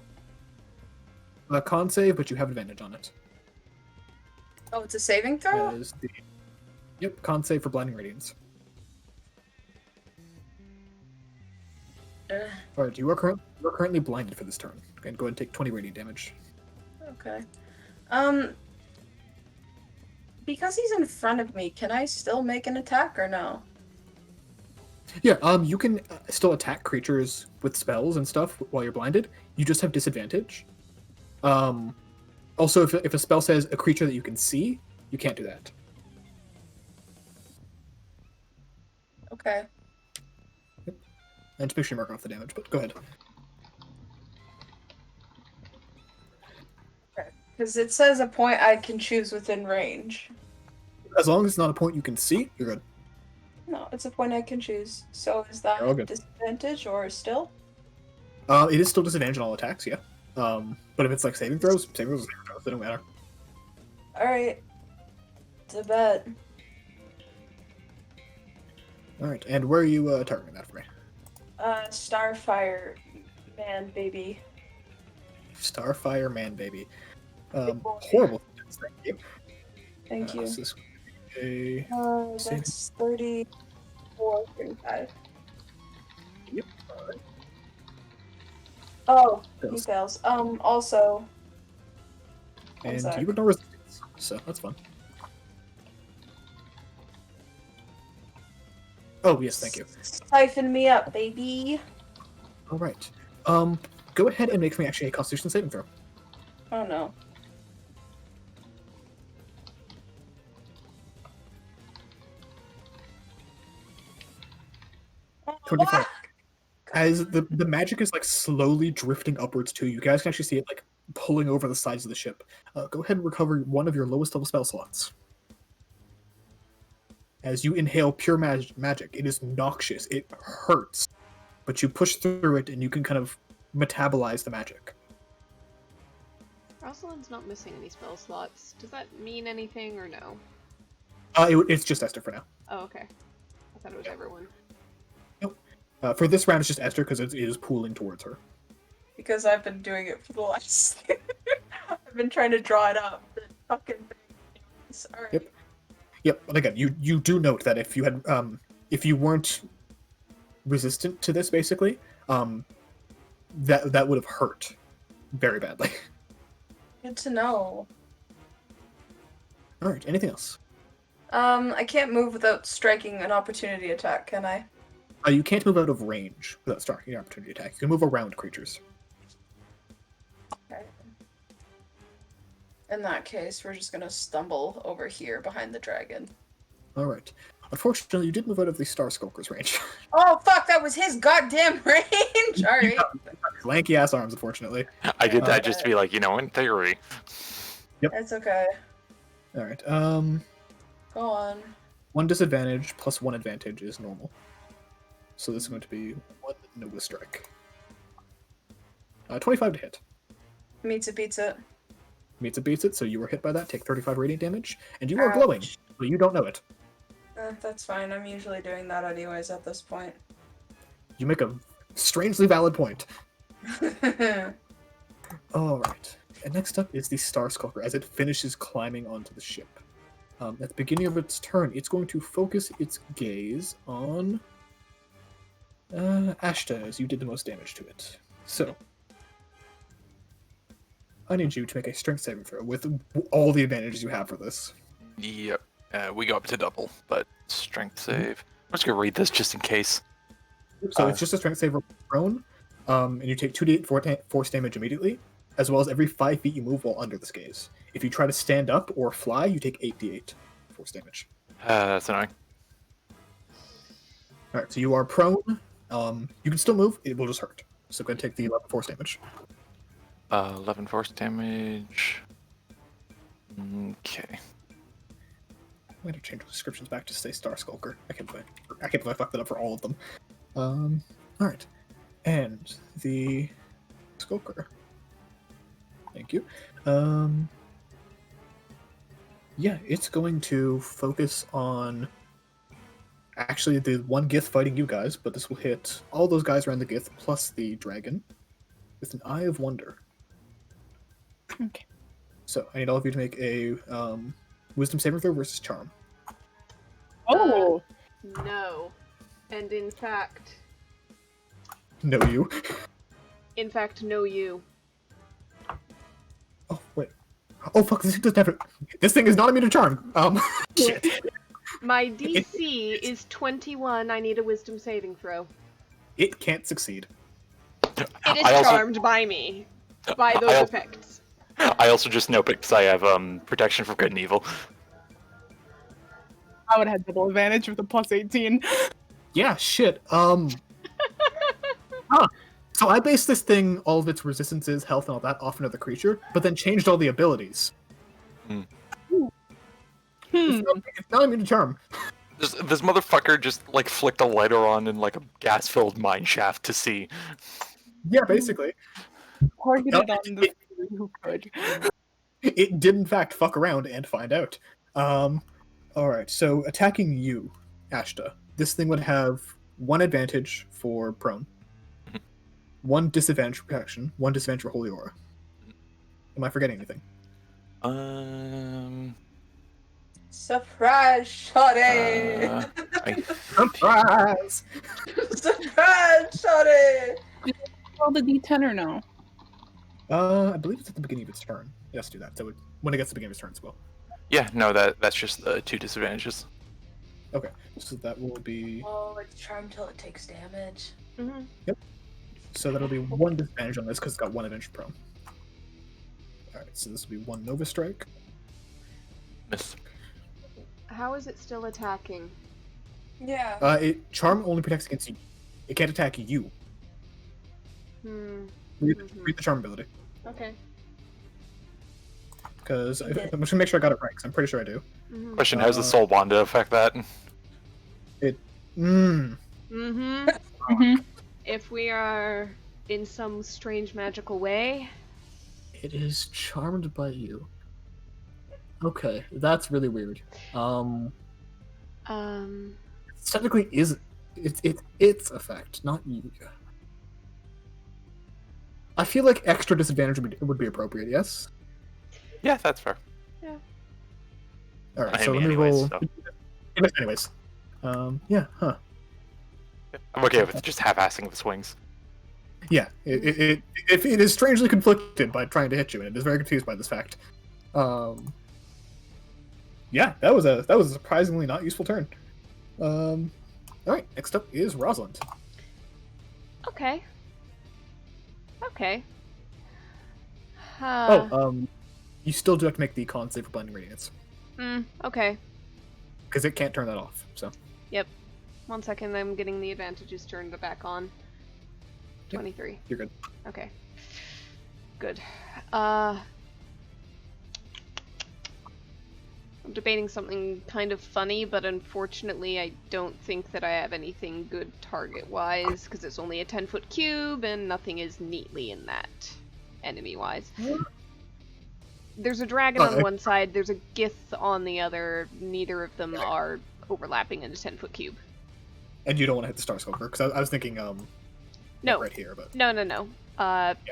S2: Con save, but you have advantage on it.
S5: Oh, it's a saving throw?
S2: Yep, con save for blinding radiance. All right, you are currently blinded for this turn. And go ahead and take 20 radiant damage.
S5: Okay. Because he's in front of me, can I still make an attack or no?
S2: Yeah, you can still attack creatures with spells and stuff while you're blinded. You just have disadvantage. Also, if a spell says a creature that you can see, you can't do that.
S5: Okay.
S2: And just make sure you mark off the damage, but go ahead.
S5: Because it says a point I can choose within range.
S2: As long as it's not a point you can see, you're good.
S5: No, it's a point I can choose. So is that
S2: You're all good.
S5: disadvantage or still?
S2: It is still disadvantage on all attacks, yeah. But if it's like saving throws, they don't matter.
S5: Alright. It's a bet.
S2: Alright, and where are you targeting that for me?
S5: Starfire man, baby.
S2: Starfire man, baby. Horrible. Thank you.
S5: Thank you.
S2: So this would be
S5: That's 34, 35.
S2: Yep. Alright.
S5: Oh, he
S2: Fails.
S5: fails. Also.
S2: And
S5: sec.
S2: you ignore resistance, so that's fun. Oh, yes, thank you.
S5: Siphon me up, baby.
S2: Alright. Go ahead and make me actually a Constitution saving throw.
S5: Oh no. Oh,
S2: 25.
S5: what?
S2: As the magic is like slowly drifting upwards to you, you guys can actually see it like pulling over the sides of the ship. Go ahead and recover one of your lowest level spell slots. As you inhale pure magic, it is noxious. It hurts. but you push through it and you can kind of metabolize the magic.
S1: Rosalind's not missing any spell slots. Does that mean anything or no?
S2: It's just Esther for now.
S1: Oh, okay. I thought it was everyone.
S2: Nope. For this round, it's just Esther because it is pooling towards her.
S5: Because I've been doing it for the last... I've been trying to draw it up. The fucking thing. Sorry.
S2: Yep. Yep. And again, you do note that if you had if you weren't resistant to this, basically, that would have hurt very badly.
S5: Good to know.
S2: All right. Anything else?
S5: I can't move without striking an opportunity attack, can I?
S2: You can't move out of range without striking an opportunity attack. You can move around creatures.
S5: Okay. In that case, we're just gonna stumble over here behind the dragon.
S2: All right. Unfortunately, you did move out of the Star Skulker's range.
S5: Oh fuck! That was his goddamn range. Sorry.
S2: Lanky ass arms, unfortunately.
S3: I did that just to be like, in theory.
S2: Yep.
S5: It's okay.
S2: All right.
S5: Go on.
S2: 1 disadvantage plus 1 advantage is normal. So this is going to be 1 Nova Strike. 25 to hit.
S5: Meets it, beats it.
S2: Meets it, beats it. So you were hit by that. Take 35 radiant damage, and you are
S5: Ouch.
S2: glowing, but you don't know it.
S5: That's fine. I'm usually doing that anyways at this point.
S2: You make a strangely valid point. All right. And next up is the Star Skulker as it finishes climbing onto the ship. At the beginning of its turn, it's going to focus its gaze on Ashta, as you did the most damage to it. So, I need you to make a strength saving throw with all the advantages you have for this.
S3: Yep. We go up to double, but strength save. I'm just gonna read this just in case.
S2: So it's just a strength save prone, and you take 2d8 force damage immediately, as well as every 5 feet you move while under this gaze. If you try to stand up or fly, you take 8d8 force damage.
S3: That's annoying.
S2: Alright, so you are prone. You can still move, it will just hurt. So go ahead and take the 11 force damage.
S3: 11 force damage. Okay.
S2: I'm going to change the descriptions back to say Star Skulker. I can't believe I fucked that up for all of them. Alright. And the Skulker. Thank you. Yeah, it's going to focus on actually the one Gith fighting you guys, but this will hit all those guys around the Gith plus the dragon with an Eye of Wonder.
S4: Okay.
S2: So I need all of you to make a Wisdom saving throw versus Charm.
S4: Oh!
S1: No. And in fact,
S2: No, you.
S1: no you.
S2: Oh wait. Oh fuck! This thing doesn't have. This thing is not immune to Charm. Shit.
S1: My DC is 21. I need a Wisdom saving throw.
S2: It can't succeed.
S1: It is
S3: I also-
S1: charmed by me. By those
S3: I al-
S1: effects.
S3: I also just know because I have protection from good and evil.
S4: I would have had double advantage with a plus 18.
S2: Yeah, shit. Huh. So I based this thing, all of its resistances, health, and all that, off another creature, but then changed all the abilities. It's not immune to Charm.
S3: This motherfucker just like flicked a lighter on in like a gas-filled mine shaft to see.
S2: Yeah, basically.
S4: Targeted
S2: No,
S4: on the who could.
S2: It did in fact fuck around and find out. Alright, so attacking you, Ashta. This thing would have 1 advantage for prone, 1 disadvantage for protection, 1 disadvantage for holy aura. Am I forgetting anything?
S5: Surprise, shawty!
S2: Surprise!
S5: Surprise, shawty!
S4: Roll the d10 or no?
S2: I believe it's at the beginning of its turn. It has to do that. So when it gets to the beginning of its turn as well.
S3: Yeah, no, that's just the 2 disadvantages.
S2: Okay, so that will be.
S5: Oh, it's charmed till it takes damage.
S1: Mm-hmm.
S2: Yep. So that'll be 1 disadvantage on this because it's got 1 advantage prone. Alright, so this will be 1 Nova Strike.
S3: Miss.
S1: How is it still attacking?
S5: Yeah.
S2: Charm only protects against you. It can't attack you. Read the Charm ability.
S1: Okay.
S2: Because I'm just gonna make sure I got it right, because I'm pretty sure I do.
S3: Question: How's the Soul Wanda affect that?
S2: Mm.
S1: Mm-hmm.
S4: Mm-hmm.
S1: if we are in some strange magical way.
S2: It is charmed by you. Okay, that's really weird. Technically is its effect, not you. I feel like extra disadvantage would be appropriate. Yes.
S3: Yeah, that's fair.
S1: Yeah.
S2: All right.
S3: I
S2: So
S3: mean,
S2: let me
S3: anyways,
S2: roll.
S3: so.
S2: Anyways. Yeah. Huh.
S3: I'm okay with just half-assing the swings.
S2: Yeah. It is strangely conflicted by trying to hit you, and it is very confused by this fact. Yeah, that was a surprisingly not useful turn. All right. Next up is Rosalind.
S1: Okay. Okay.
S2: You still do have to make the con save for blinding radiance
S1: Okay.
S2: because it can't turn that off. So.
S1: Yep. 1 second, I'm getting the advantages turned back on. 23.
S2: You're good.
S1: Okay. Good. I'm debating something kind of funny, but unfortunately I don't think that I have anything good target-wise, because it's only a 10-foot cube, and nothing is neatly in that, enemy-wise. There's a dragon on one side, there's a Gith on the other, neither of them are overlapping in a 10-foot cube.
S2: And you don't want to hit the Star Skulker, because I was thinking,
S1: no.
S2: right here, but...
S1: No.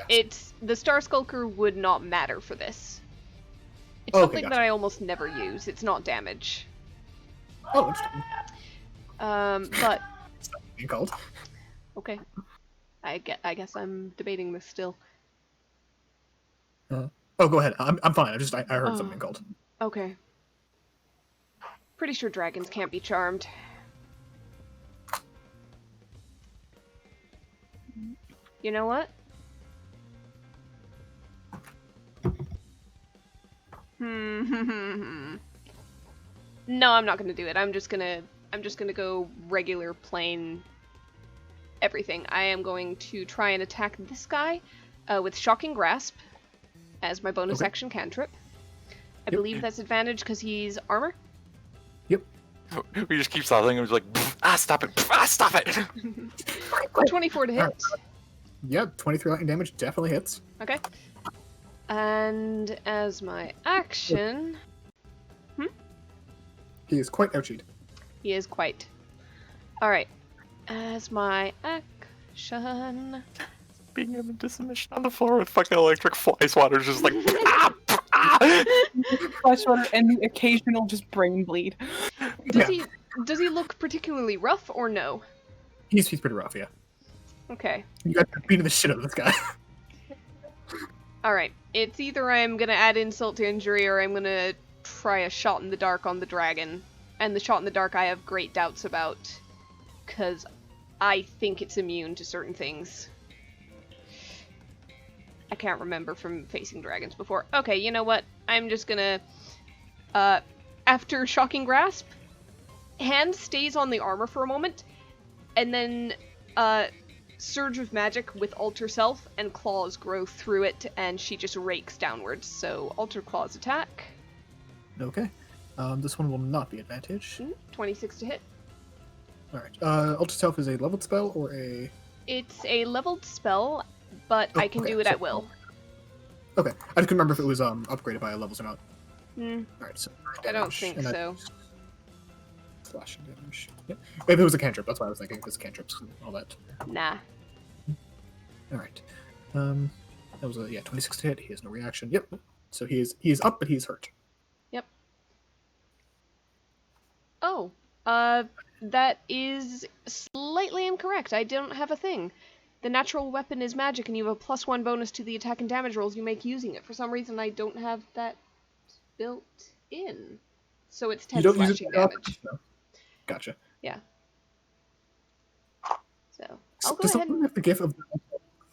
S1: It's... The Star Skulker would not matter for this. It's something that I almost never use. It's not damage.
S2: Oh, interesting.
S1: But...
S2: It's not being called.
S1: Okay. I guess I'm debating this still.
S2: Oh, go ahead. I'm fine. I heard something called.
S1: Okay. Pretty sure dragons can't be charmed. You know what? No, I'm not gonna do it. I'm just gonna go regular plain everything. I am going to try and attack this guy with Shocking Grasp as my bonus action cantrip. I believe that's advantage because he's armor.
S2: Yep.
S3: We just keep stopping and we're like, stop it, stop it.
S1: 24 to hit.
S2: Yeah, 23 lightning damage definitely hits.
S1: Okay. And as my action...
S2: He is quite ouchied.
S1: He is quite. Alright. As my action...
S3: Being in a submission on the floor with fucking electric fly swatters just like...
S4: Fly swatter and the occasional just brain bleed.
S1: Does he look particularly rough or no?
S2: He's pretty rough, yeah.
S1: Okay.
S2: You got beating the shit out of this guy.
S1: Alright. It's either I'm gonna add insult to injury or I'm gonna try a shot in the dark on the dragon. And the shot in the dark I have great doubts about. Because I think it's immune to certain things. I can't remember from facing dragons before. Okay, you know what? I'm just gonna... after Shocking Grasp, hand stays on the armor for a moment, and then, Surge of Magic with Alter Self, and claws grow through it, and she just rakes downwards. So, Alter Claws attack.
S2: Okay. This one will not be advantage.
S1: 26 to hit.
S2: Alright. Alter Self is a leveled spell or a...
S1: It's a leveled spell, but I can do it at will.
S2: Okay. I just couldn't remember if it was upgraded by levels or not. Alright, so...
S1: I don't think so.
S2: Slashing damage. Yeah. If it was a cantrip, that's why I was thinking. If it's cantrips and all that.
S1: Nah.
S2: Alright. That was a 26 to hit. He has no reaction. Yep. So he is up, but he's hurt.
S1: Yep. Oh. That is slightly incorrect. I don't have a thing. The natural weapon is magic, and you have a +1 bonus to the attack and damage rolls you make using it. For some reason, I don't have that built in. So it's 10 slashing damage.
S2: No. Gotcha.
S1: Yeah. So, I'll go
S2: Does
S1: ahead
S2: someone have the gif of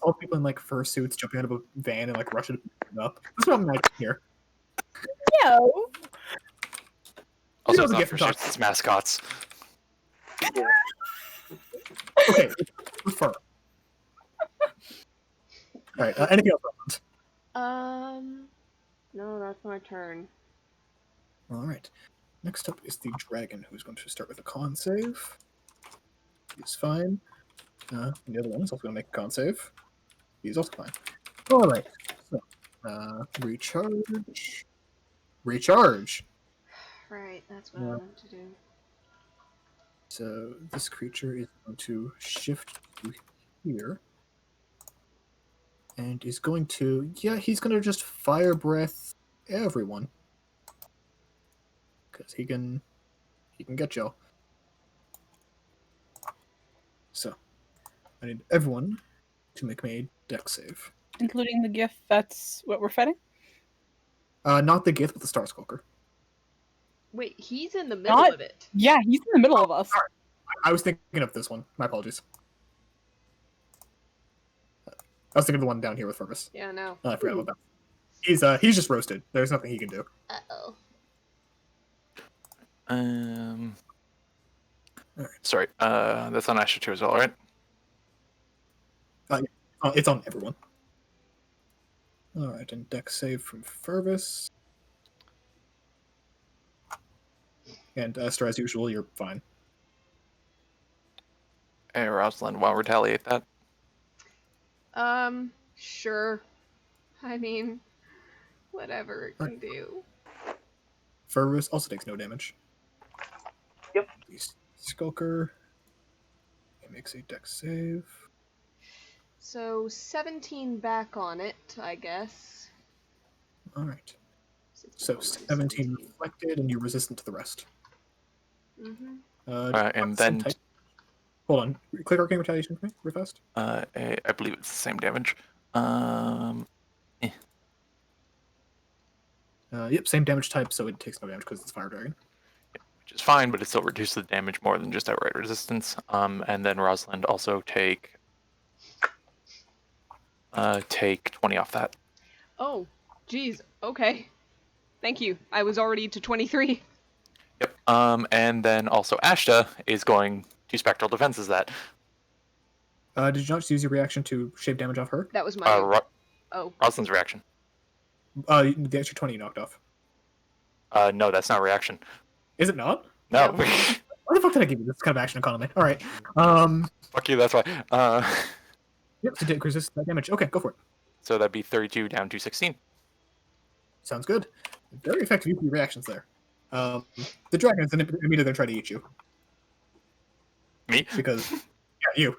S2: all people in, like, fursuits jumping out of a van and, like, rushing up? That's what I'm like here.
S4: No.
S3: Also, it's not fursuits, it's mascots.
S9: Yeah.
S2: Okay, it's fur. Alright, anything else?
S1: No, that's my turn.
S2: Alright. Next up is the dragon, who's going to start with a con save. He's fine. The other one is also going to make a con save. He's also fine. Alright. So, recharge. Recharge!
S1: Right, that's what I
S2: Yeah.
S1: want to do.
S2: So, this creature is going to shift to here. And is going to... Yeah, he's going to just fire breath everyone. Because he can get y'all. So, I need everyone to make me a dex save.
S4: Including the gift that's what we're fighting?
S2: Not the Gith, but the Star Skulker.
S1: Wait, he's in the middle
S4: Not-
S1: of it.
S4: Yeah, he's in the middle of us.
S2: I was thinking of this one. My apologies. I was thinking of the one down here with Fergus.
S1: Yeah, no.
S2: I forgot about that. He's just roasted. There's nothing he can do.
S1: Uh-oh.
S3: Sorry. That's on Asher too as well, right?
S2: It's on everyone. Alright, and dex save from Fergus. And Esther, as usual, you're fine.
S3: Hey, Rosalind, want to retaliate that?
S1: Sure. I mean, whatever it can do.
S2: Fergus also takes no damage.
S9: Yep.
S2: The Skulker. He makes a dex save.
S1: So, 17 back on it, I guess.
S2: Alright.
S1: 16
S2: So
S1: minus
S2: 17 reflected, and you're resistant to the rest.
S1: Mm-hmm.
S3: And then
S2: Hold on. Click Arcane Retaliation for me, real fast.
S3: I believe it's the same damage.
S2: Yep, same damage type, so it takes no damage because it's Fire Dragon.
S3: Which is fine, but it still reduces the damage more than just outright resistance. And then Rosalind also take 20 off that.
S1: Oh, geez. Okay. Thank you. I was already to 23.
S3: Yep. And then also Ashta is going to Spectral Defenses that.
S2: Did you not just use your reaction to shave damage off her?
S1: That was my... oh.
S3: Rosalind's reaction.
S2: The extra 20 you knocked off.
S3: No, that's not reaction.
S2: Is it not?
S3: No.
S1: No.
S2: Why the fuck did I give you this kind of action economy? Alright.
S3: Fuck you, that's why.
S2: Yep, to take resist that damage. Okay, go for it.
S3: So that'd be 32 down to 16.
S2: Sounds good. Very effective use of your reactions there. The dragon is immediately going to try to eat you.
S3: Me?
S2: Because, yeah, you.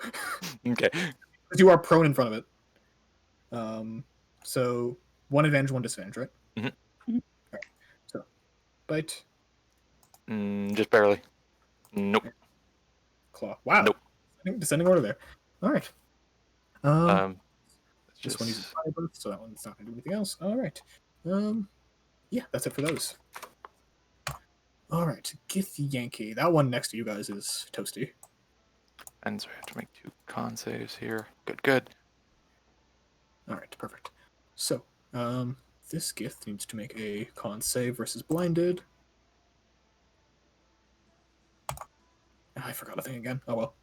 S3: Okay.
S2: Because you are prone in front of it. So, one advantage, one disadvantage, right?
S3: Mm-hmm.
S2: Alright, so, bite.
S3: Just barely. Nope.
S2: Claw. Wow.
S3: Nope.
S2: Descending order there. Alright. This one
S3: Just...
S2: uses fire burst, so that one's not going to do anything else. Alright. Yeah, that's it for those. Alright, Gith Yankee. That one next to you guys is toasty.
S3: And so I have to make 2 con saves here. Good.
S2: Alright, perfect. So, this Gith needs to make a con save versus blinded. I forgot a thing again. Oh well.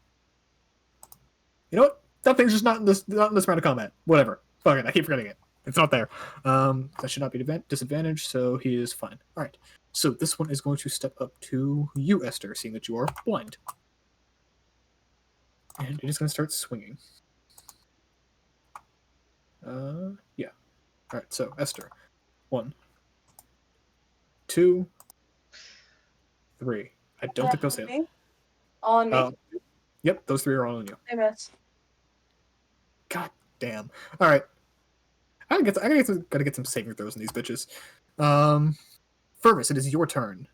S2: You know what? That thing's just not in this round of combat. Whatever. Fuck it, I keep forgetting it. It's not there. That should not be disadvantage, so he is fine. Alright. So this one is going to step up to you, Esther, seeing that you are blind. And it is going to start swinging. Yeah. Alright, so Esther. 1, 2, 3. I don't think those hit.
S5: Me? All on me.
S2: Yep, those 3 are all on you.
S5: I miss.
S2: God damn. Alright. I gotta get some saving throws in these bitches. Fergus, it is your turn.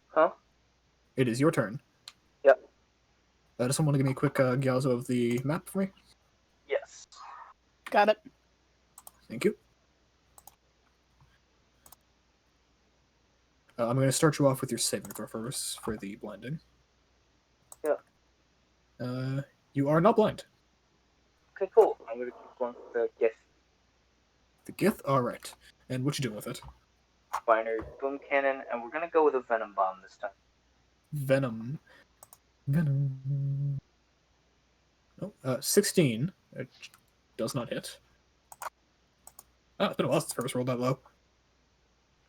S9: Huh?
S2: It is your turn.
S9: Yep.
S2: Does someone want to give me a quick Gyalzo of the map for me?
S9: Yes.
S4: Got it.
S2: Thank you. I'm going to start you off with your saving throw first for the blinding.
S9: Yeah.
S2: You are not blind.
S9: Okay, cool. I'm gonna keep going with the gift.
S2: The Gith? Alright. And what you doing with it?
S9: Binary boom cannon, and we're gonna go with a venom bomb this time.
S2: Venom. Oh, 16. It does not hit. Oh, it's been a while since Fergus rolled that low.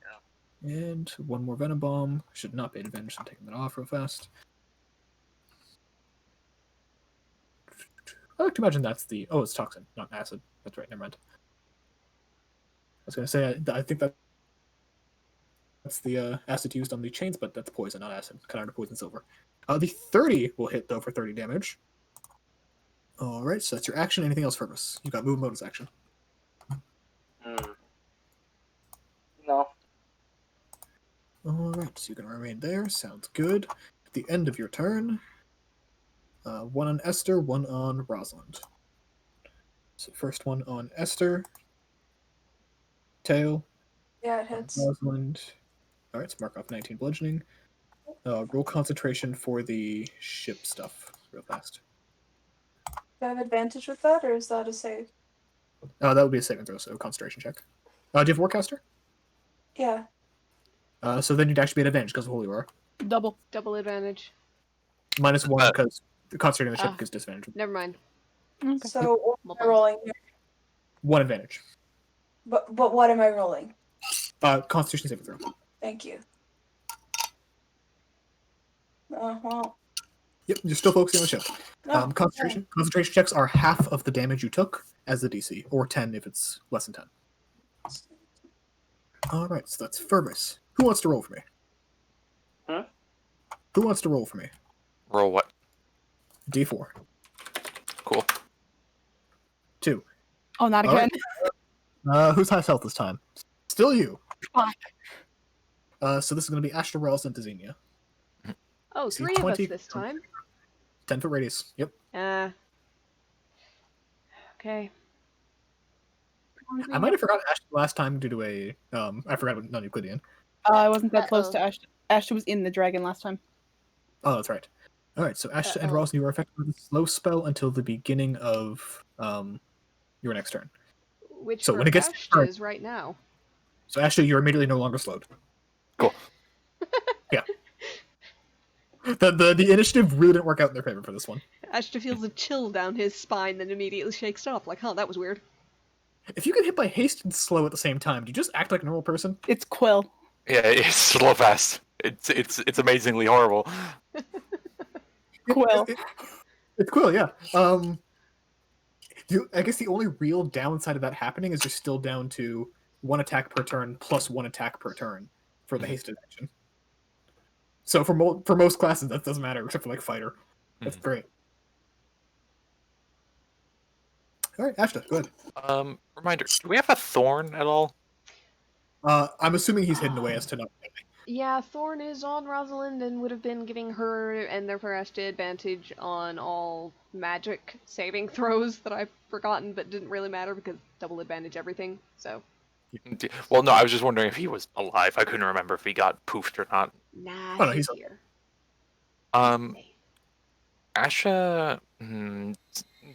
S9: Yeah.
S2: And one more Venom Bomb. Should not be an advantage, so I'm taking that off real fast. I like to imagine that's the... Oh, it's toxin, not acid. That's right, never mind. I was going to say, I think that's the acid used on the chains, but that's poison, not acid. Kind of poison silver. The 30 will hit, though, for 30 damage. Alright, so that's your action. Anything else, Fergus? You got move bonus action.
S9: No.
S2: Alright, so you're going to remain there. Sounds good. At the end of your turn, one on Esther, one on Rosalind. So first one on Esther. Tail.
S5: Yeah, it hits.
S2: Rosalind. Alright, so mark off 19 bludgeoning. Roll concentration for the ship stuff real fast.
S5: Do I have advantage with that, or is that a save?
S2: That would be a saving throw, so concentration check. Do you have Warcaster?
S5: Yeah.
S2: So then you'd actually be at advantage because of Holy Roar.
S4: Double.
S1: Double advantage.
S2: -1 because concentrating the ship
S1: Ah.
S2: gives disadvantage.
S1: Never mind.
S4: Okay.
S5: So what am I
S1: Well
S5: rolling here?
S2: 1 advantage.
S5: But what am I rolling?
S2: Constitution saving throw.
S5: Thank you. Well.
S2: Yep, you're still focusing on the ship.
S5: No,
S2: Concentration checks are half of the damage you took as the DC, or 10 if it's less than 10. Alright, so that's Fergus. Who wants to roll for me?
S9: Huh?
S2: Who wants to roll for me?
S3: Roll what?
S2: D4.
S3: Cool.
S2: 2.
S4: Oh, not
S2: All
S4: again.
S2: Who's highest health this time? Still you.
S4: Fuck.
S2: So this is going to be Ashton, Wells, and Tazenia.
S1: Oh,
S2: See,
S1: 3 of us
S2: 20
S1: this time.
S2: 10-foot radius. Yep.
S1: Okay.
S2: I might have forgotten Ashton last time due to a... I forgot about non-Euclidean.
S4: I wasn't that close to
S1: Uh-oh.
S4: Ashton. Ashton was in the dragon last time.
S2: Oh, that's right. Alright, so Ashton and
S1: Uh-oh.
S2: Ross, you are affected with a slow spell until the beginning of your next turn.
S1: Which
S2: So
S1: for
S2: when it gets
S1: Ashta
S2: started-
S1: is right now.
S2: So Ashton, you're immediately no longer slowed.
S3: Cool.
S2: Yeah. The initiative really didn't work out in their favor for this one.
S1: Ashta feels a chill down his spine, then immediately shakes it off. Like, huh, that was weird.
S2: If you get hit by haste and slow at the same time, do you just act like a normal person?
S4: It's Quill.
S3: Yeah, it's slow fast. It's amazingly horrible.
S4: Quill.
S2: It's cool, yeah. I guess the only real downside of that happening is you're still down to 1 attack per turn plus 1 attack per turn for the hasted action. So for most classes, that doesn't matter except for like fighter. That's great. All right, Ashta, go ahead.
S3: Reminder: do we have a thorn at all?
S2: I'm assuming he's hidden away as to not.
S1: Yeah, Thorn is on Rosalind and would have been giving her and therefore Ashta advantage on all magic saving throws that I've forgotten, but didn't really matter because double advantage everything. So
S3: Well, no, I was just wondering if he was alive. I couldn't remember if he got poofed or not.
S1: nah,
S2: Oh, no,
S1: he's
S2: he's-
S1: here.
S3: Asha,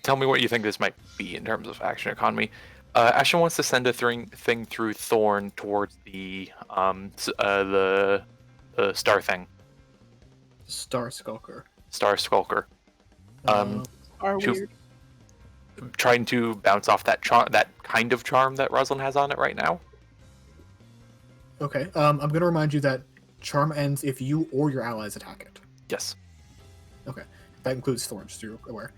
S3: tell me what you think this might be in terms of action economy. Asha wants to send a thing through Thorn towards the star thing,
S2: Star Skulker.
S3: Star Skulker.
S4: Are
S3: to-
S4: weird.
S3: Trying to bounce off that that kind of charm that Rosalind has on it right now.
S2: Okay. I'm going to remind you that charm ends if you or your allies attack it.
S3: Yes.
S2: Okay. That includes Thorn, just so you're aware.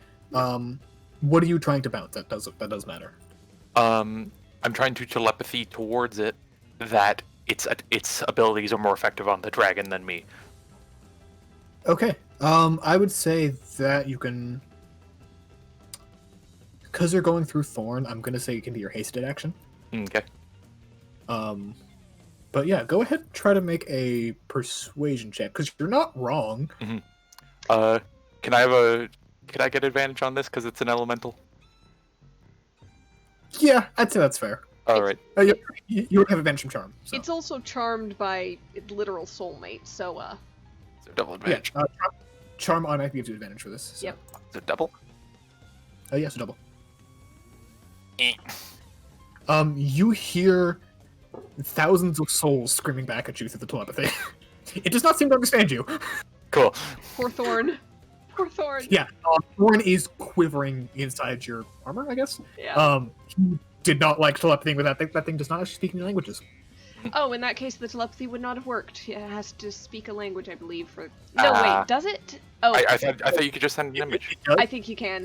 S2: What are you trying to bounce? That does matter.
S3: I'm trying to telepathy towards it that its abilities are more effective on the dragon than me.
S2: Okay. I would say that you can, because you're going through Thorn. I'm gonna say it can be your hasted action.
S3: Okay.
S2: But yeah, go ahead and try to make a persuasion check because you're not wrong.
S3: Can I get advantage on this because it's an elemental?
S2: Yeah, I'd say that's fair.
S3: All right.
S2: You would have advantage from charm. So.
S1: It's also charmed by literal soulmate, so
S3: So double
S2: Yeah,
S3: advantage.
S2: charm automatically gives you advantage for this. So.
S1: Yep.
S3: So double.
S2: Yes, double.
S3: Eh.
S2: You hear thousands of souls screaming back at you through the telepathy. It does not seem to understand you.
S3: Cool.
S1: poor Thorn. Poor Thorn.
S2: Yeah, Thorn is quivering inside your armor, I guess.
S1: Yeah.
S2: He did not like telepathy with that thing. That thing does not actually speak any languages.
S1: Oh, in that case, the telepathy would not have worked. It has to speak a language, I believe. No, wait, does it? Oh,
S3: I thought you could just send an image.
S1: I think you can.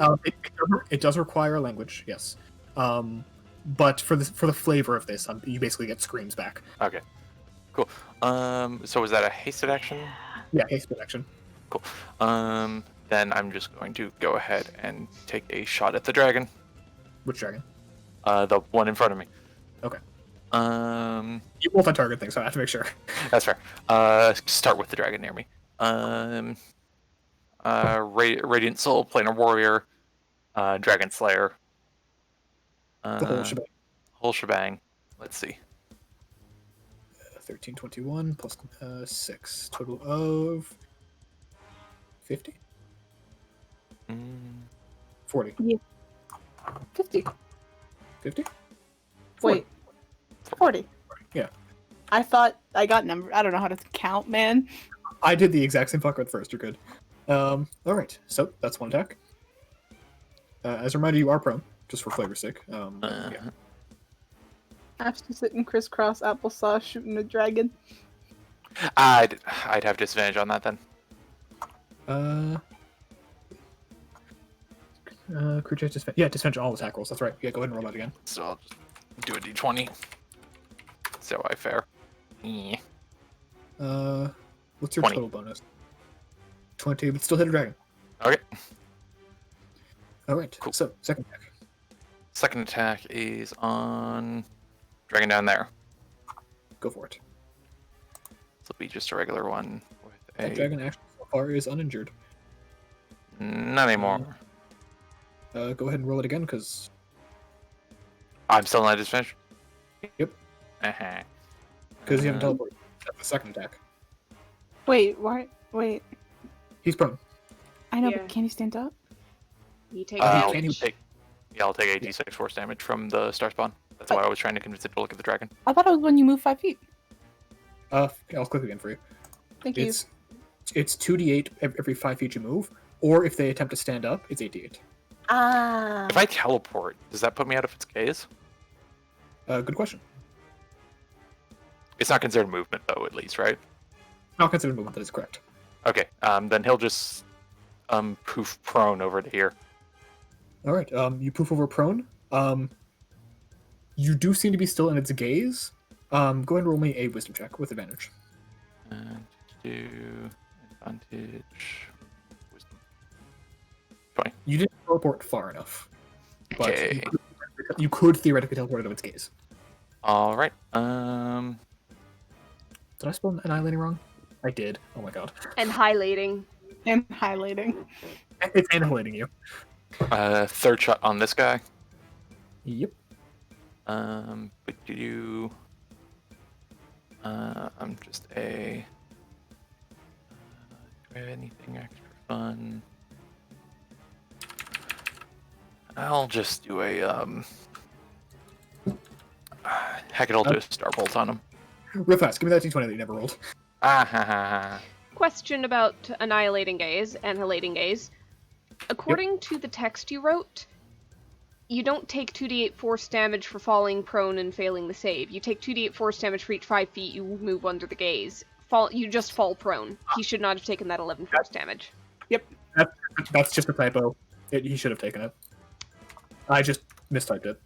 S2: It does require language, yes. But for the flavor of this, you basically get screams back.
S3: Okay, cool. So was that a hasted action?
S2: Yeah, hasted action.
S3: Cool. Then I'm just going to go ahead and take a shot at the dragon.
S2: Which dragon?
S3: The one in front of me.
S2: Okay.
S3: You
S2: multi-target thing, so I have to make sure.
S3: That's fair. Start with the dragon near me. Radiant Soul, Planar Warrior, Dragon Slayer.
S2: The whole shebang.
S3: Whole shebang. Let's see.
S2: 1321 plus 6. Total of 50? 40.
S4: Yeah. 50.
S2: 50?
S4: Wait. 40.
S2: Yeah.
S4: I thought I got number. I don't know how to count, man.
S2: I did the exact same fucker at first. You're good. Alright, so that's one attack. As a reminder, you are prone, just for flavor's sake. Yeah.
S4: After sitting crisscross applesauce shooting a dragon.
S3: I'd have disadvantage on that then.
S2: Creature disadvantage. Yeah, disadvantage on all attack rolls. That's right. Yeah, go ahead and roll that again.
S3: So I'll just do a d20. So I fare. Yeah.
S2: What's your
S3: 20.
S2: total bonus? 20, but still hit a dragon.
S3: Okay.
S2: Alright,
S3: Cool.
S2: So, second attack.
S3: Second attack is on dragon down there.
S2: Go for it.
S3: This will be just a regular one with
S2: That
S3: a.
S2: dragon actually so far is uninjured.
S3: Not anymore.
S2: Go ahead and roll it again, because...
S3: I'm still not disadvantage.
S2: Yep.
S3: Uh-huh.
S2: Because you haven't teleported. That's the second attack.
S4: Wait, why? Wait.
S2: He's prone.
S4: I know,
S1: Yeah.
S4: but can he stand up?
S1: You take
S3: I'll
S1: damage.
S3: take a d6 force damage from the star spawn. That's why I was trying to convince it to look at the dragon.
S4: I thought it was when you move 5 feet.
S2: I'll click again for you.
S4: Thank you.
S2: It's 2d8 every 5 feet you move, or if they attempt to stand up, it's 8d8.
S4: Ah.
S3: If I teleport, does that put me out of its gaze?
S2: Good question.
S3: It's not considered movement though, at least, right?
S2: Not considered movement, that is correct.
S3: Okay. Then he'll just poof prone over to here.
S2: Alright, you poof over prone. You do seem to be still in its gaze. Go ahead and roll me a wisdom check with advantage.
S3: Do advantage. Wisdom. 20.
S2: You didn't teleport far enough. But
S3: Okay.
S2: you could theoretically teleport out of its gaze.
S3: All right.
S2: Did I spell annihilating wrong? I did. Oh my god.
S1: And highlighting.
S4: And highlighting.
S2: It's annihilating you.
S3: Third shot on this guy.
S2: Yep.
S3: But you. I'm just a. Do I have anything extra fun? I'll just do a Heck it, I'll do a starbolt on him.
S2: Real fast, give me that d20 that you never rolled.
S3: Ah ha ha ha.
S1: Question about annihilating gaze, annihilating gaze. According to the text you wrote, you don't take 2d8 force damage for falling prone and failing the save. You take 2d8 force damage for each 5 feet you move under the gaze. You just fall prone. He should not have taken that 11 force damage.
S2: That's just a typo. He should have taken it. I just mistyped it.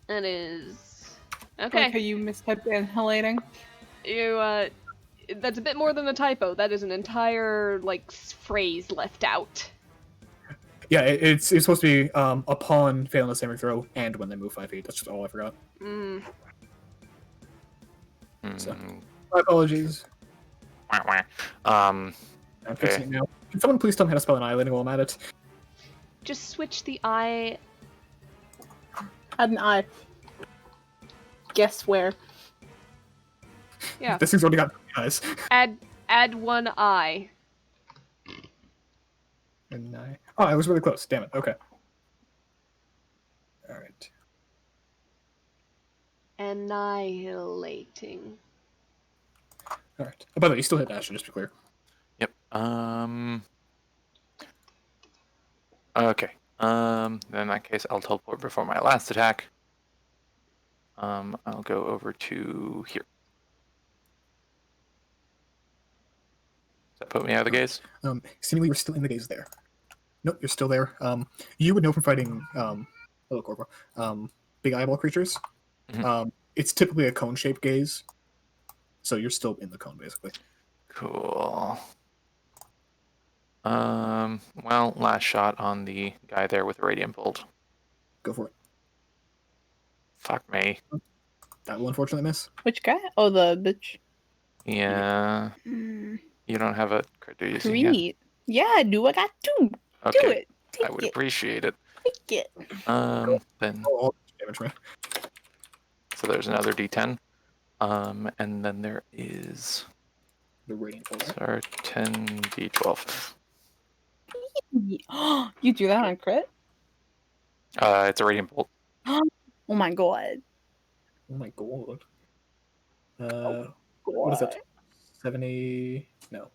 S1: That is...
S4: Okay,
S1: Okay.
S4: you mistyped annihilating.
S1: You, that's a bit more than a typo. That is an entire, like, phrase left out.
S2: Yeah, it's supposed to be upon failing the saving throw and when they move 5 feet. That's just all I forgot. So, my apologies.
S3: Wah, wah.
S2: I'm fixing it now. Can someone please tell me how to spell annihilating while I'm at it?
S1: Just switch the I...
S4: Had an eye. Guess where?
S1: Yeah.
S2: This thing's already got 3 eyes.
S1: Add one I.
S2: And oh, I was really close. Damn it. Okay. All right.
S1: Annihilating.
S2: All right. Oh, by the way, you still hit Ashton, just to be clear.
S3: Yep. Okay. In that case, I'll teleport before my last attack. I'll go over to here. Does that put me out of the gaze?
S2: Seemingly, you're still in the gaze there. Nope, you're still there. You would know from fighting hello, Corvo. Big eyeball creatures.
S3: Mhm.
S2: It's typically a cone-shaped gaze, so you're still in the cone, basically.
S3: Cool. Well, last shot on the guy there with Radiant Bolt.
S2: Go for it.
S3: Fuck me.
S2: That will unfortunately miss.
S4: Which guy? Oh, the bitch.
S3: Yeah.
S4: Mm,
S3: You don't have a crit, do you, Xenia?
S4: Great. Yeah, I do. I got two.
S3: Okay.
S4: Do it.
S3: I would appreciate it.
S4: Take it.
S3: Then
S2: All damage, man.
S3: so there's another D10. And then there is
S2: The radiant bolt.
S3: sorry, 10d12.
S4: You do that on crit?
S3: It's a Radiant Bolt.
S4: Oh my god.
S2: Oh my god.
S4: God.
S2: What is that? 70? No.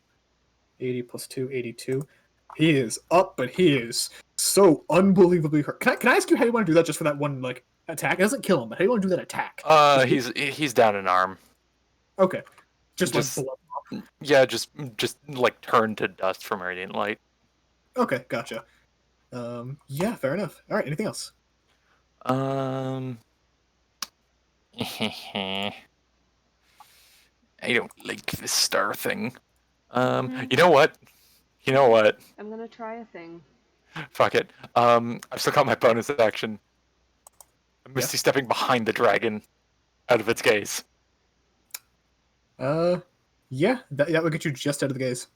S2: 80 plus 2, 82. He is up, but he is so unbelievably hurt. Can I ask you how you want to do that just for that one like attack? It doesn't kill him, but how do you want to do that attack?
S3: He's down an arm.
S2: Okay. Just
S3: Just-
S2: like blood.
S3: Yeah, just like turned to dust from Radiant Light.
S2: Okay, gotcha. Yeah, fair enough. Alright, anything else?
S3: I don't like this star thing. You know what? You know what?
S1: I'm gonna try a thing.
S3: Fuck it. I've still got my bonus action. I'm Misty stepping behind the dragon, out of its gaze.
S2: Yeah, that would get you just out of the gaze.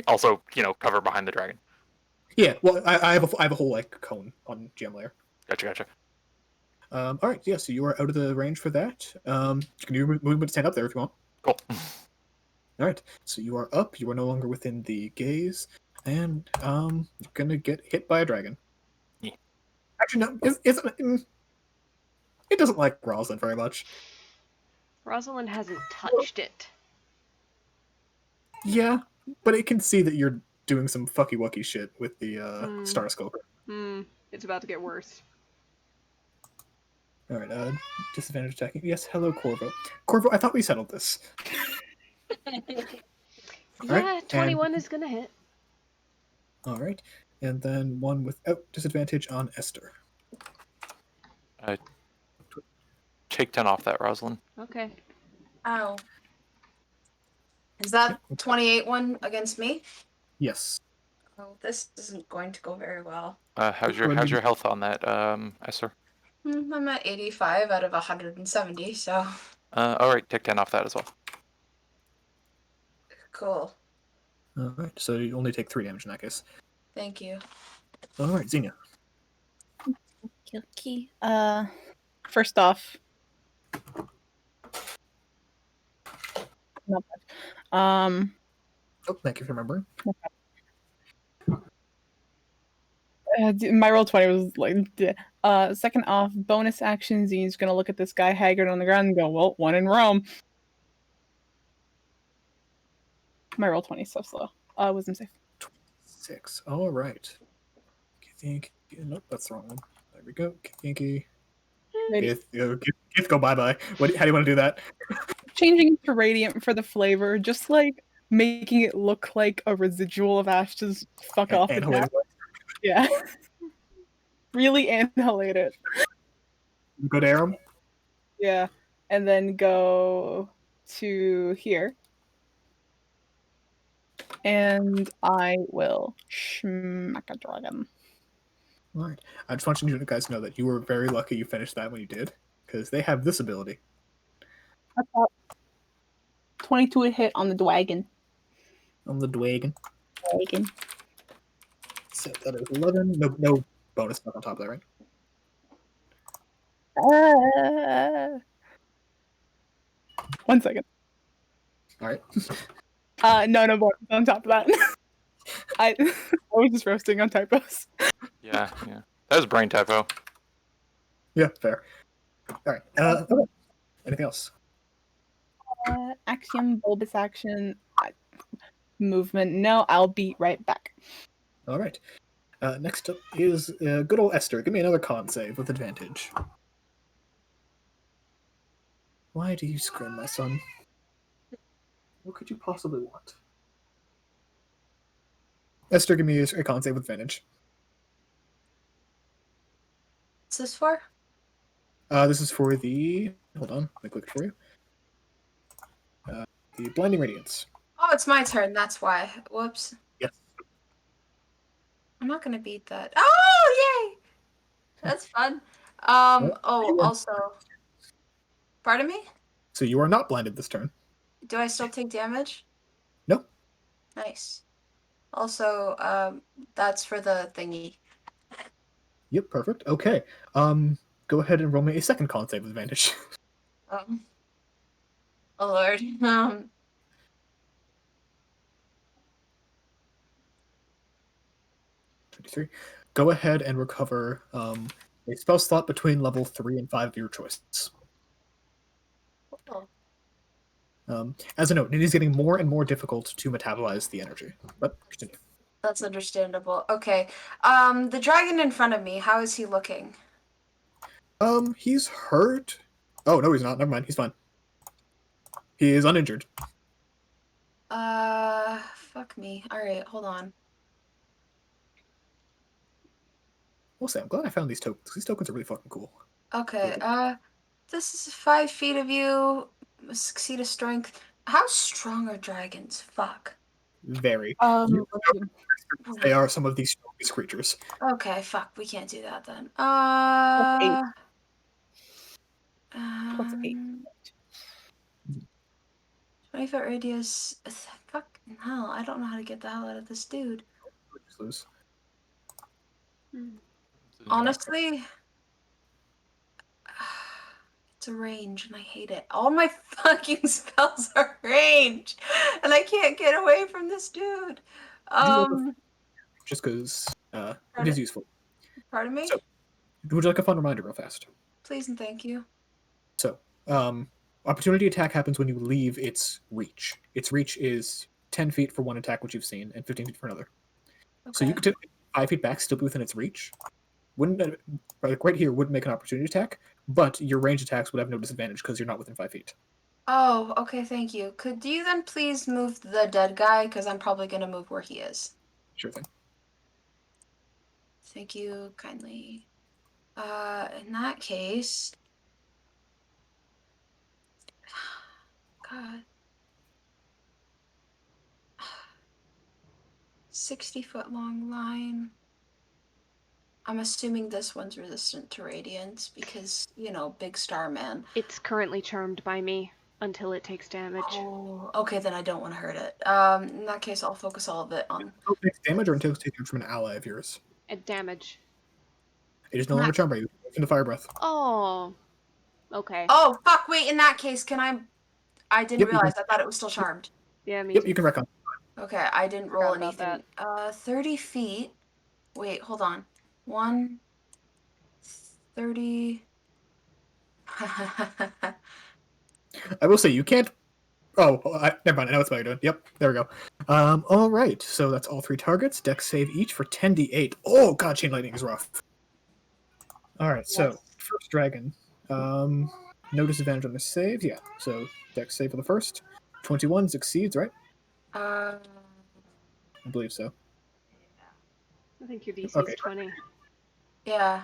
S3: Also, cover behind the dragon.
S2: Yeah, well, I have a whole like cone on GM layer.
S3: Gotcha.
S2: All right, yeah, so you are out of the range for that. You can do your movement to stand up there if you want.
S3: Cool.
S2: All right, so you are up. You are no longer within the gaze, and you're gonna get hit by a dragon.
S3: Yeah.
S2: Actually, no, it doesn't like Rosalind very much.
S1: Rosalind hasn't touched it.
S2: Yeah, but it can see that you're doing some fucky wucky shit with the Star Sculptor.
S1: It's about to get worse.
S2: All right, disadvantage attacking. Yes, hello, Corvo. Corvo, I thought we settled this.
S1: Yeah, 21 is gonna hit.
S2: All right, and then one without disadvantage on Esther.
S3: Take 10 off that, Rosalind.
S1: Okay.
S5: Ow. Is that 28 one against me?
S2: Yes.
S5: Oh, this isn't going to go very well.
S3: How's your health on that, Esther?
S5: I'm at 85 out of 170, so
S3: All right, take 10 off that as well.
S5: cool.
S2: All right, so you only take 3 damage in that case.
S5: Thank you.
S2: All right, Xenia.
S4: Okay. First off, not bad.
S2: Oh, thank you for remembering.
S4: My roll 20 was like, second off, bonus actions. He's gonna look at this guy haggard on the ground and go, well, one in Rome. My roll 20 is so slow. Wisdom save.
S2: 6. All right. Nope, that's the wrong one. There we go. Yankee. Gith, go bye-bye. How do you want to do that?
S4: Changing it to radiant for the flavor, just like making it look like a residual of Ash to fuck off the
S2: Annihilated.
S4: Yeah. Really annihilate it.
S2: Go to Aram.
S4: Yeah. And then go to here. And I will smack a dragon.
S2: All right. I just want you guys to know that you were very lucky you finished that when you did, because they have this ability.
S4: 22 a hit on the dwagon.
S2: On the Dwagon.
S4: Dwagon.
S2: So that is 11. No bonus stuff on top of that, right?
S4: 1 second.
S2: All right.
S4: No bonus on top of that. I was just roasting on typos.
S3: Yeah. That was brain typo.
S2: Yeah, fair. All right. Okay. Anything else?
S4: Axiom, bulbous action, movement. No, I'll be right back.
S2: All right. Next up is good old Esther. Give me another con save with advantage. Why do you scream, my son? What could you possibly want? Esther, give me a con save with advantage.
S5: What's this for?
S2: This is for the... Hold on, let me click it for you. The Blinding Radiance.
S5: Oh, it's my turn. That's why. Whoops.
S2: Yes.
S5: I'm not gonna beat that. Oh, yay! That's fun. Oh, also. Pardon me?
S2: So you are not blinded this turn.
S5: Do I still take damage?
S2: No.
S5: Nice. Also, that's for the thingy.
S2: Yep, perfect. Okay. Go ahead and roll me a second con save with advantage.
S5: Oh Lord.
S2: 23. Go ahead and recover a spell slot between level 3 and 5 of your choice.
S5: Cool.
S2: As a note, it is getting more and more difficult to metabolize the energy. But continue.
S5: That's understandable. Okay. The dragon in front of me, how is he looking?
S2: He's hurt. Oh, no, he's not. Never mind. He's fine. He is uninjured.
S5: Fuck me. Alright, hold on.
S2: We'll say, I'm glad I found these tokens. These tokens are really fucking cool.
S5: Okay, this is 5 feet of you, succeed a strength. How strong are dragons? Fuck.
S2: Very.
S4: Um,
S2: They are some of the strongest creatures.
S5: Okay, fuck, we can't do that then.
S4: Plus 8.
S5: 20-foot radius. Fucking hell, I don't know how to get the hell out of this dude.
S2: Just lose.
S5: Honestly, it's a range and I hate it. All my fucking spells are range and I can't get away from this dude.
S2: Just because it is useful.
S5: Pardon me?
S2: So, would you like a fun reminder real fast?
S5: Please and thank you.
S2: So, opportunity attack happens when you leave its reach. Its reach is 10 feet for one attack, which you've seen, and 15 feet for another.
S5: Okay.
S2: So you could take 5 feet back, still be within its reach. Wouldn't right here wouldn't make an opportunity attack, but your range attacks would have no disadvantage because you're not within 5 feet.
S5: Oh, okay, thank you. Could you then please move the dead guy? Because I'm probably going to move where he is.
S2: Sure thing.
S5: Thank you kindly. In that case... God. 60-foot long line. I'm assuming this one's resistant to radiance because, you know, big star man.
S1: It's currently charmed by me until it takes damage.
S5: Oh, okay, then I don't want to hurt it. In that case, I'll focus all of it on...
S2: Until it takes damage or until it's taken from an ally of yours?
S1: Damage.
S2: It is no longer charmed by you. From the fire breath.
S1: Oh. Okay.
S5: Oh, fuck, wait, in that case, can I didn't realize. I thought it was still charmed.
S1: Yeah, me
S2: Yep,
S1: too.
S2: you can recon.
S5: Okay, I didn't roll
S1: Forgot about
S5: anything. 30 feet. Wait, hold on. 30.
S2: I will say, you can't... Oh, never mind. I know what spell you're doing. Yep, there we go. All right. So that's all 3 targets. Dex save each for 10d8. Oh, God, Chain Lightning is rough. All right, so first dragon. No disadvantage on the save. Yeah, so Dex save for the first. 21 succeeds, right? I believe so.
S1: I think your DC
S2: Okay.
S1: is 20.
S5: Yeah,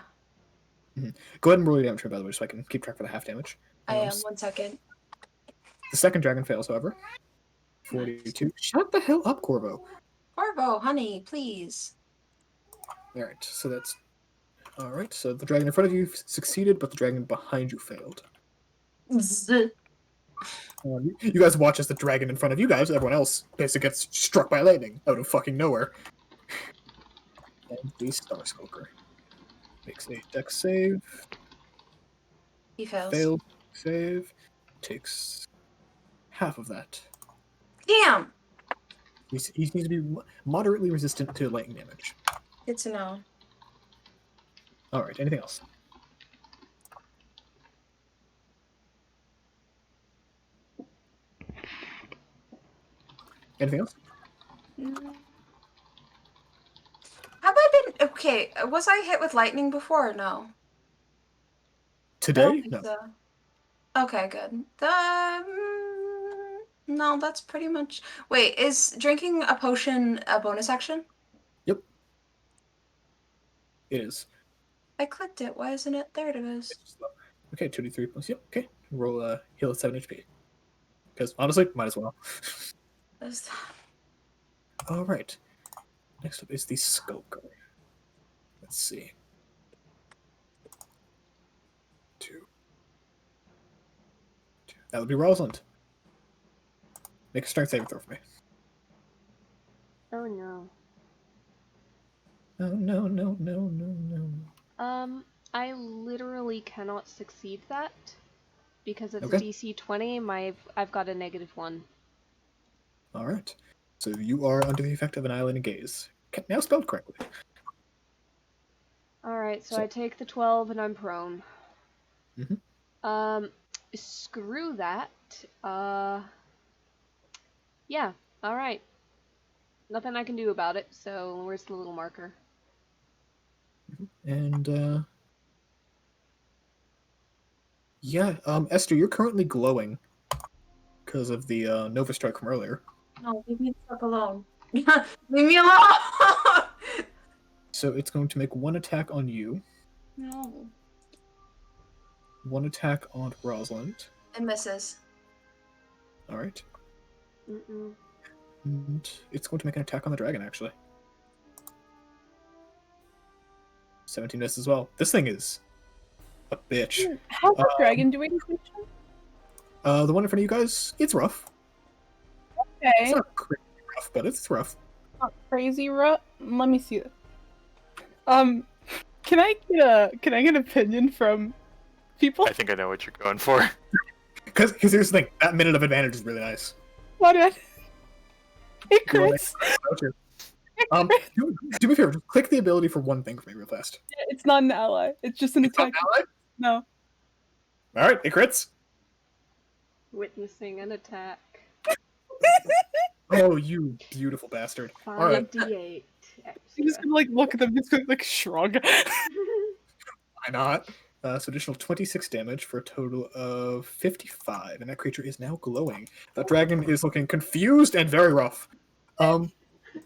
S2: Go ahead and roll your damage, by the way, so I can keep track for the half damage.
S5: I am. 1 second.
S2: The second dragon fails, however. 42. Nice. Shut the hell up, Corvo.
S5: Corvo, honey, please.
S2: All right, so that's... All right, so the dragon in front of you succeeded, but the dragon behind you failed. You guys watch as the dragon in front of you guys, everyone else, basically gets struck by lightning out of fucking nowhere. And the Star Skulker makes a Dex save.
S5: He fails.
S2: Failed. Save. Takes half of that.
S5: Damn!
S2: He needs to be moderately resistant to lightning damage.
S5: Good to know.
S2: All right, anything else? Anything else?
S5: Have I been... Okay, was I hit with lightning before or no? I
S2: Today?
S5: don't think
S2: No.
S5: so. Okay, good. No, that's pretty much. Wait, is drinking a potion a bonus action?
S2: Yep. It is.
S5: I clicked it. Why isn't it? There it is.
S2: Okay, 2d3 plus. Yep. Okay. Roll a heal at 7 HP. Because honestly, might as well.
S5: Is that-
S2: All right. Next up is the Skulker. Let's see. 2. That would be Rosalind. Make a strength saving throw for me.
S1: Oh no.
S2: Oh no no no no no.
S1: I literally cannot succeed that because it's
S2: Okay.
S1: a DC 20. I've got a -1.
S2: All right. So you are under the effect of an island gaze. Now spelled correctly.
S1: All right, so
S2: So-
S1: I take the 12 and I'm prone.
S2: Mhm.
S1: Screw that. Yeah. All right. Nothing I can do about it. So where's the little marker?
S2: And yeah, Esther, you're currently glowing because of the Nova Strike from earlier.
S5: No, leave me the fuck alone. Leave me alone!
S2: So it's going to make one attack on you,
S5: No.
S2: one attack on Rosalind.
S5: It misses.
S2: All right.
S1: Mm-mm.
S2: And it's going to make an attack on the dragon, actually. 17 misses as well. This thing is a bitch.
S4: How's the dragon doing?
S2: The one in front of you guys, it's rough. It's
S4: Okay.
S2: not crazy rough, but it's rough.
S4: Not crazy rough. Let me see it. Can I get an opinion from people?
S3: I think I know what you're going for.
S2: Because here's the thing, that minute of advantage is really nice.
S4: What? It
S2: You wanna-
S4: crits.
S2: Do me a favor, just click the ability for one thing for me real fast.
S4: It's not an ally. It's just an attack. No.
S2: Alright, it crits.
S1: Witnessing an attack.
S2: Oh, you beautiful bastard. Alright,
S1: 5d8
S4: I'm just
S1: extra.
S4: gonna look at them, just gonna shrug.
S2: why not? So additional 26 damage for a total of 55, and that creature is now glowing. That dragon is looking confused and very rough.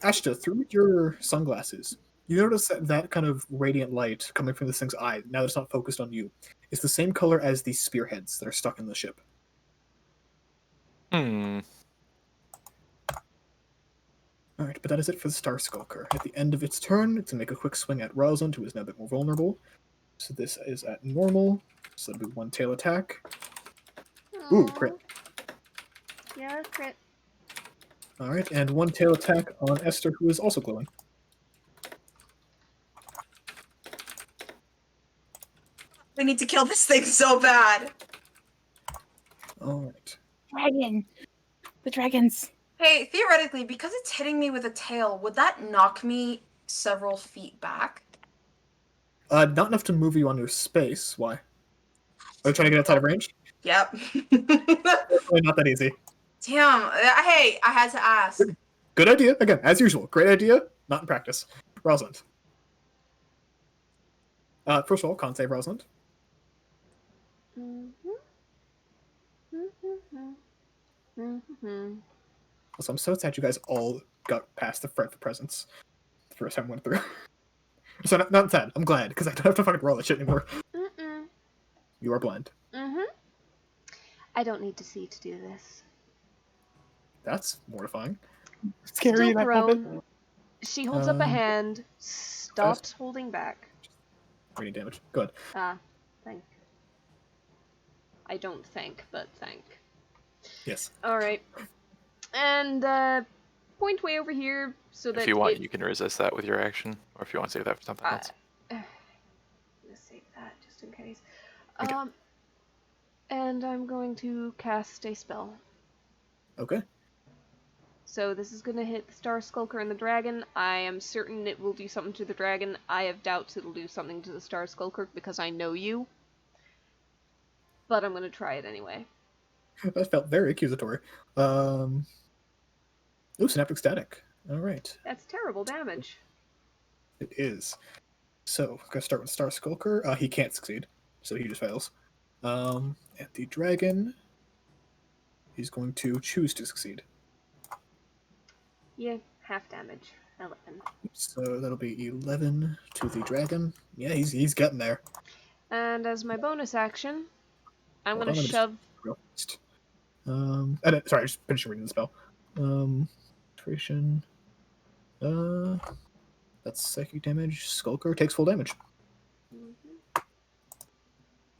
S2: Ashta, through your sunglasses, you notice that kind of radiant light coming from this thing's eye, now that it's not focused on you, is the same color as the spearheads that are stuck in the ship. Alright, but that is it for the Star Skulker. At the end of its turn, it's going to make a quick swing at Rosalind, who is now a bit more vulnerable. So this is at normal, so that'll be one tail attack. Ooh, crit.
S1: Yeah, crit.
S2: Alright, and one tail attack on Esther, who is also glowing.
S5: We need to kill this thing so bad.
S2: Alright.
S4: Dragon. The dragons.
S5: Hey, theoretically, because it's hitting me with a tail, would that knock me several feet back?
S2: Not enough to move you onto space. Why? Are you trying to get outside of range?
S5: Yep.
S2: Definitely not that easy.
S5: Damn. Hey, I had to ask.
S2: Good idea. Again, as usual. Great idea. Not in practice. Rosalind. First of all, con save Rosalind. Also, I'm so sad you guys all got past the fret for presents the first time I went through. So not sad. I'm glad, because I don't have to fucking roll that shit anymore. You are blind.
S1: I don't need to see to do this.
S2: That's mortifying.
S4: Scary.
S1: Still
S4: that moment.
S1: prone. She holds up a hand, stops holding back.
S2: Radiant damage. Good.
S1: Thank. I don't think, but thank.
S2: Yes.
S1: Alright. And, point way over here so that
S3: If you want, you can resist that with your action, or if you want to save that for something else.
S1: I'm gonna save that just in case.
S3: Okay.
S1: And I'm going to cast a spell.
S2: Okay.
S1: So this is gonna hit the Star Skulker and the dragon. I am certain it will do something to the dragon. I have doubts it'll do something to the Star Skulker because I know you. But I'm gonna try it anyway.
S2: That felt very accusatory. Ooh, Synaptic Static. Alright.
S1: That's terrible damage.
S2: It is. So, I'm gonna start with Star Skulker. He can't succeed, so he just fails. And the dragon is going to choose to succeed.
S1: Yeah, half damage. 11.
S2: So that'll be 11 to the dragon. Yeah, he's getting there.
S1: And as my bonus action, I'm
S2: Hold
S1: gonna
S2: on, let me just
S1: shove.
S2: real fast. Sorry, I just finished reading the spell. Concentration. That's psychic damage. Skulker takes full damage.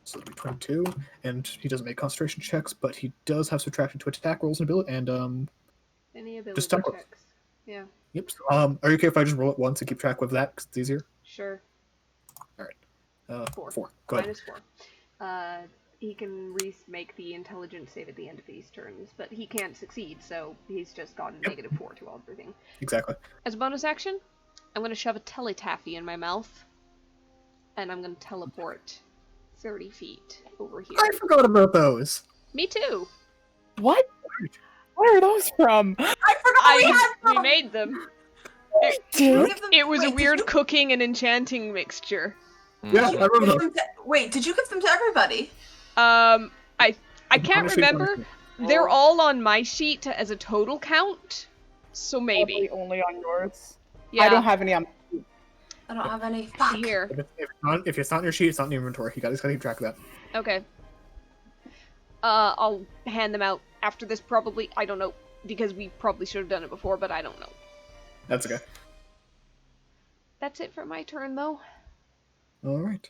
S2: So it'll be 22, and he doesn't make concentration checks, but he does have subtraction to attack rolls and ability, and
S1: Any ability
S2: just attack rolls.
S1: checks. Yeah,
S2: Yep. Are you okay if I just roll it once and keep track of that because it's easier?
S1: sure.
S2: All right.
S1: 4.
S2: 4. Go ahead.
S1: -4. He can make the intelligence save at the end of these turns, but he can't succeed, so he's just gotten -4 to everything.
S2: Exactly.
S1: As a bonus action, I'm gonna shove a teletaffy in my mouth, and I'm gonna teleport 30 feet over here.
S2: I forgot about those.
S1: Me too.
S4: What? Where are those from?
S5: I forgot we had
S1: We
S5: them!
S1: made them.
S4: Dude.
S5: Give them-
S1: It was a
S5: wait, did
S1: weird
S5: you-
S1: cooking and enchanting mixture.
S2: Yeah, I remember
S5: give
S2: those.
S5: them to- Wait, did you give them to everybody?
S1: I can't
S2: Honestly,
S1: remember. They're all on my sheet as a total count, so maybe.
S4: Probably only on yours.
S1: Yeah.
S4: I don't have any on.
S5: I don't have any. Fuck.
S1: Here.
S2: If it's not in your sheet, it's not in your inventory. You gotta keep track of that.
S1: Okay. I'll hand them out after this, probably. I don't know, because we probably should have done it before, but I don't know.
S2: That's okay.
S1: That's it for my turn, though.
S2: All right.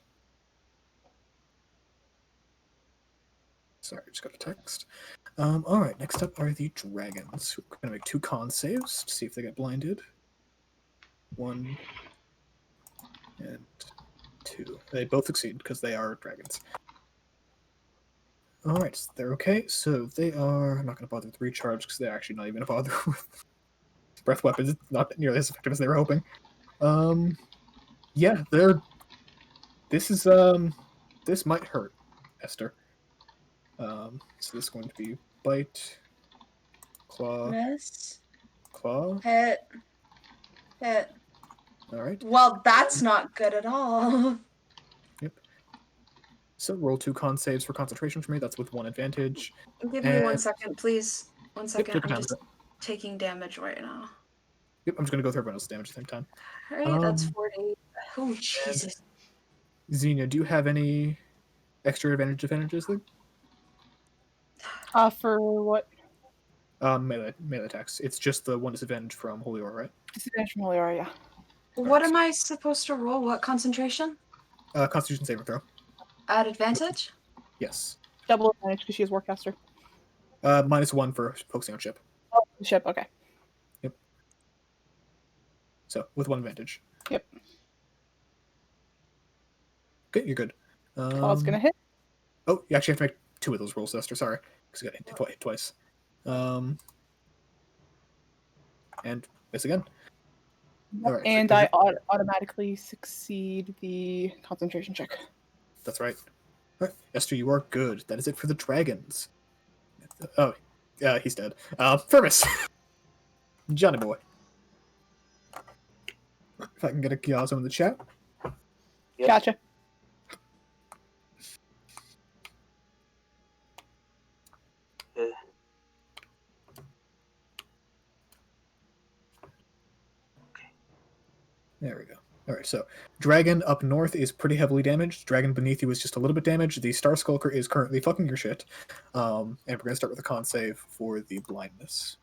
S2: Sorry, I just got a text. All right. Next up are the dragons. We're gonna make 2 con saves to see if they get blinded. 1 and 2. They both succeed because they are dragons. All right, so they're okay. So they are. I'm not gonna bother with recharge because they're actually not even a bother with breath weapons. It's not nearly as effective as they were hoping. Yeah, they're. This might hurt, Esther. So this is going to be bite, claw,
S5: Miss.
S2: claw.
S5: Hit.
S2: All right.
S5: Well, that's not good at all.
S2: Yep. So roll 2 con saves for concentration for me. That's with 1 advantage.
S5: Give me 1
S2: And-
S5: second, please. 1
S2: Yep,
S5: second.
S2: take your
S5: I'm
S2: time
S5: just
S2: with it.
S5: taking damage right now.
S2: Yep, I'm just gonna go through everyone else's damage at the same time.
S5: Alright, that's
S2: Um,
S5: 40. Oh, Jesus.
S2: Xenia, do you have any extra advantages there?
S4: For what?
S2: Melee attacks. It's just the 1 disadvantage from Holy Aura, right?
S4: Disadvantage from Holy Aura, yeah.
S5: What am I supposed to roll? What concentration?
S2: Constitution saving throw.
S5: At advantage?
S2: Yes.
S4: Double advantage because she is Warcaster.
S2: -1 for focusing on ship.
S4: Oh, ship, okay.
S2: So with 1 advantage.
S4: Yep.
S2: Okay, you're good.
S4: Claw's gonna hit.
S2: Oh, you actually have to make 2 of those rolls, Esther. Sorry, because you got hit twice. And miss again. All right,
S4: And
S2: so
S4: I automatically succeed the concentration check.
S2: that's right. All right, Esther, you are good. That is it for the dragons. Oh, he's dead. Firmus, Johnny boy. If I can get a Gyazo in the chat.
S9: Yep.
S4: Gotcha.
S2: There we go. All right, so dragon up north is pretty heavily damaged. Dragon beneath you is just a little bit damaged. The Star Skulker is currently fucking your shit. And we're going to start with a con save for the blindness.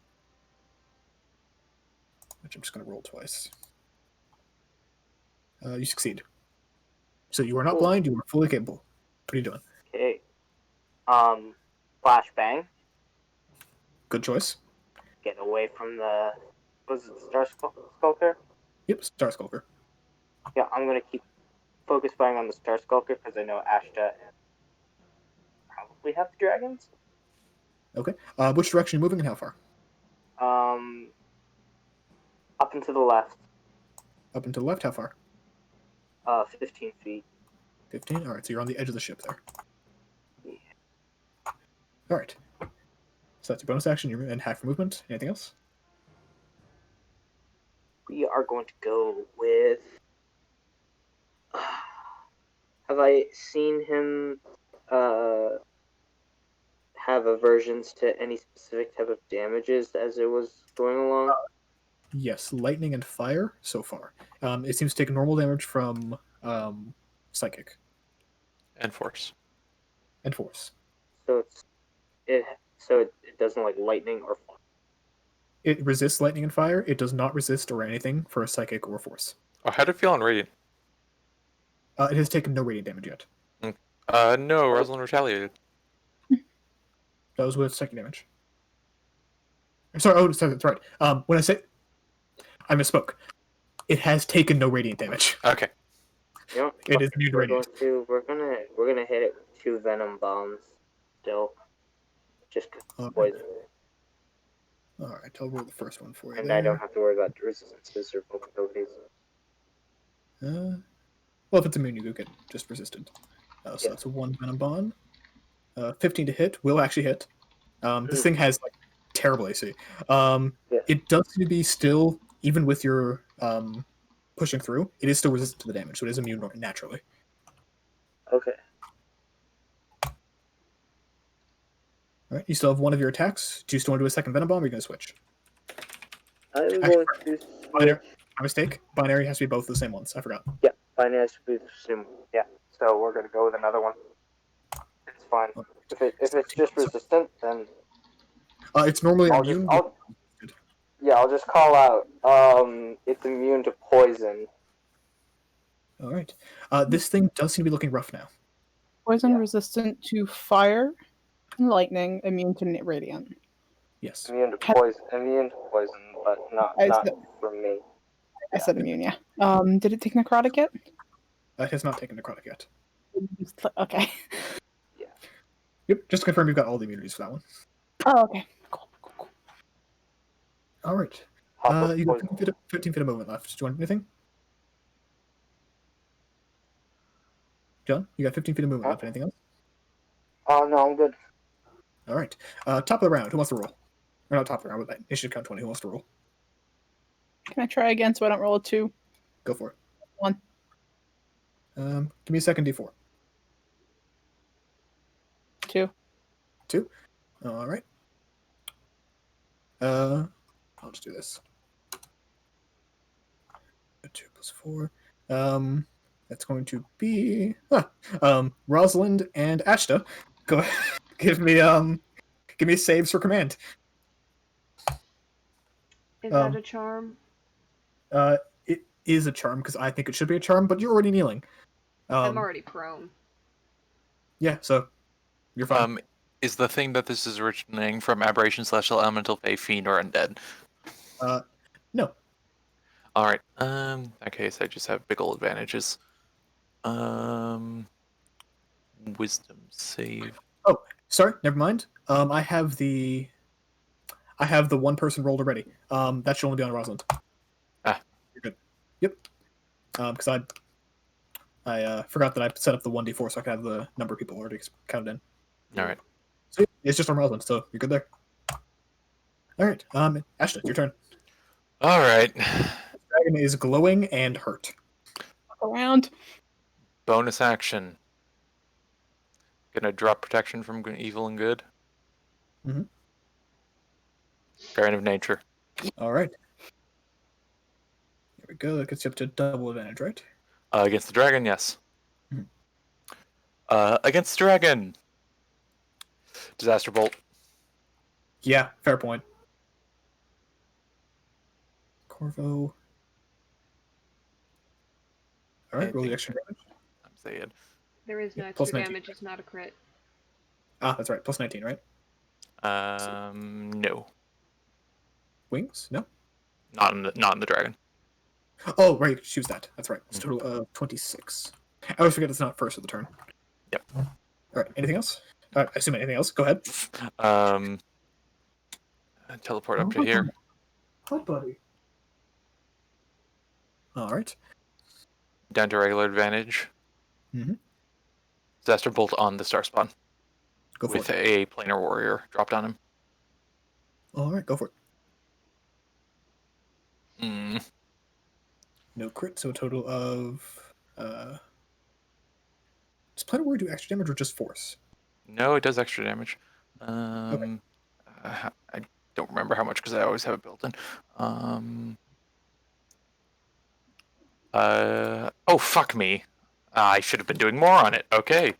S2: Which I'm just going to roll twice. You succeed. So you are not
S9: Cool.
S2: blind, you are fully capable. What are you doing?
S9: Okay. Flashbang.
S2: Good choice.
S9: Get away from the. Was it the Star Skulker?
S2: Yep, Star Skulker.
S9: Yeah, I'm gonna keep focus firing on the Star Skulker because I know Ashta and probably have the dragons.
S2: Okay. Which direction are you moving and how far?
S9: Up and to the left.
S2: Up and to the left, how far?
S9: 15 feet.
S2: 15? Alright, so you're on the edge of the ship there.
S9: Yeah.
S2: Alright. So that's your bonus action and half your movement. Anything else?
S9: We are going to go with. Have I seen him have aversions to any specific type of damages as it was going along?
S2: Yes, lightning and fire so far. It seems to take normal damage from psychic
S3: And force.
S2: and force.
S9: So it doesn't like lightning or fire.
S2: It resists lightning and fire. It does not resist or anything for a psychic or force.
S3: Oh, how'd it feel on radiant?
S2: It has taken no radiant damage yet.
S3: No, Rosalind retaliated.
S2: That was with second damage. I'm sorry. Oh, sorry, that's right. When I say I misspoke, it has taken no radiant damage.
S3: Okay.
S9: You know,
S2: It is immune to
S9: we're
S2: radiant.
S9: gonna hit it with 2 venom bombs still, just because
S2: Alright.
S9: poison.
S2: All right, I'll roll the first one for you.
S9: And
S2: there.
S9: I don't have to worry about resistances or vulnerabilities.
S2: Well, if it's immune, you get just resistant. So that's a 1 venom bomb. 15 to hit will actually hit. This thing has like terrible AC. It does seem to be still, even with your pushing through, it is still resistant to the damage, so it is immune naturally.
S9: Okay.
S2: All right, you still have one of your attacks. Do you still want to do a second venom bomb, or are you going to switch?
S9: I'm
S2: Actually,
S9: going to
S2: Binary, my mistake. Binary has to be both the same ones. I forgot.
S9: Yeah, finance should be the same. Yeah, so we're gonna go with another one. It's fine. If it's just resistant, then
S2: It's normally
S9: I'll
S2: immune.
S9: I'll just call out. It's immune to poison.
S2: All right. This thing does seem to be looking rough now.
S4: Poison resistant to fire and lightning, immune to radiant.
S2: Yes.
S9: Immune to poison, but not from me.
S4: I said immune, yeah. Did it take necrotic yet?
S2: It has not taken necrotic yet.
S4: Okay.
S2: Yep. Just to confirm, you've got all the immunities for that one.
S4: Oh, okay. Cool.
S2: All right. You got 15 feet of movement left. Do you want anything? John, you got 15 feet of movement left. Anything else?
S9: Oh, no, I'm good.
S2: All right. Top of the round. Who wants to roll? Or not top of the round, but initiative count 20. Who wants to roll?
S4: Can I try again so I don't roll a 2?
S2: Go for it.
S4: 1.
S2: Give me a second D4.
S4: 2.
S2: 2. All right. I'll just do this. 2 plus 4. That's going to be Rosalind and Ashta. Go ahead. Give me saves for command.
S1: Is that a charm?
S2: It is a charm because I think it should be a charm, but you're already kneeling.
S1: I'm already prone.
S2: Yeah, so you're fine.
S3: Is the thing that this is originating from aberration, celestial, elemental, fae, fiend, or undead?
S2: No.
S3: All right. In that case, I just have big old advantages. Wisdom save.
S2: Oh, sorry, never mind. I have the one person rolled already. That should only be on Rosalind. You're good. Yep. Because I forgot that I set up the 1d4 so I could have the number of people already counted in.
S3: All right.
S2: So it's just on Rosalind, so you're good there. All right. Ashton, it's your turn.
S3: All right.
S2: The dragon is glowing and hurt.
S4: Around.
S3: Bonus action. Gonna drop protection from evil and good.
S2: Mm-hmm.
S3: Guardian of nature.
S2: All right. Here we go. That gets you up to double advantage, right?
S3: Against the dragon, yes.
S2: Mhm.
S3: Against the dragon. Disaster bolt.
S2: Yeah, fair point. Corvo. All right, roll the extra damage.
S3: I'm saying.
S1: There is no
S2: Yeah,
S1: extra
S2: plus 19.
S1: damage, it's not a crit.
S2: That's right. Plus 19, right?
S3: No.
S2: Wings? No.
S3: Not in the dragon.
S2: Oh, right. Choose that. That's right. It's a total of 26. I always forget it's not first of the turn.
S3: Yep.
S2: All right. Anything else? I assume anything else. Go ahead.
S3: Teleport up to here.
S2: Hi, buddy. All right.
S3: Down to regular advantage.
S2: Mm-hmm.
S3: Disaster bolt on the star spawn.
S2: Go for
S3: with
S2: it.
S3: a planar warrior dropped on him.
S2: All right. Go for it.
S3: Mm.
S2: No crit, so a total of... Does planar warrior do extra damage or just force?
S3: No, it does extra damage. I don't remember how much because I always have it built in. Oh, fuck me. I should have been doing more on it. Okay.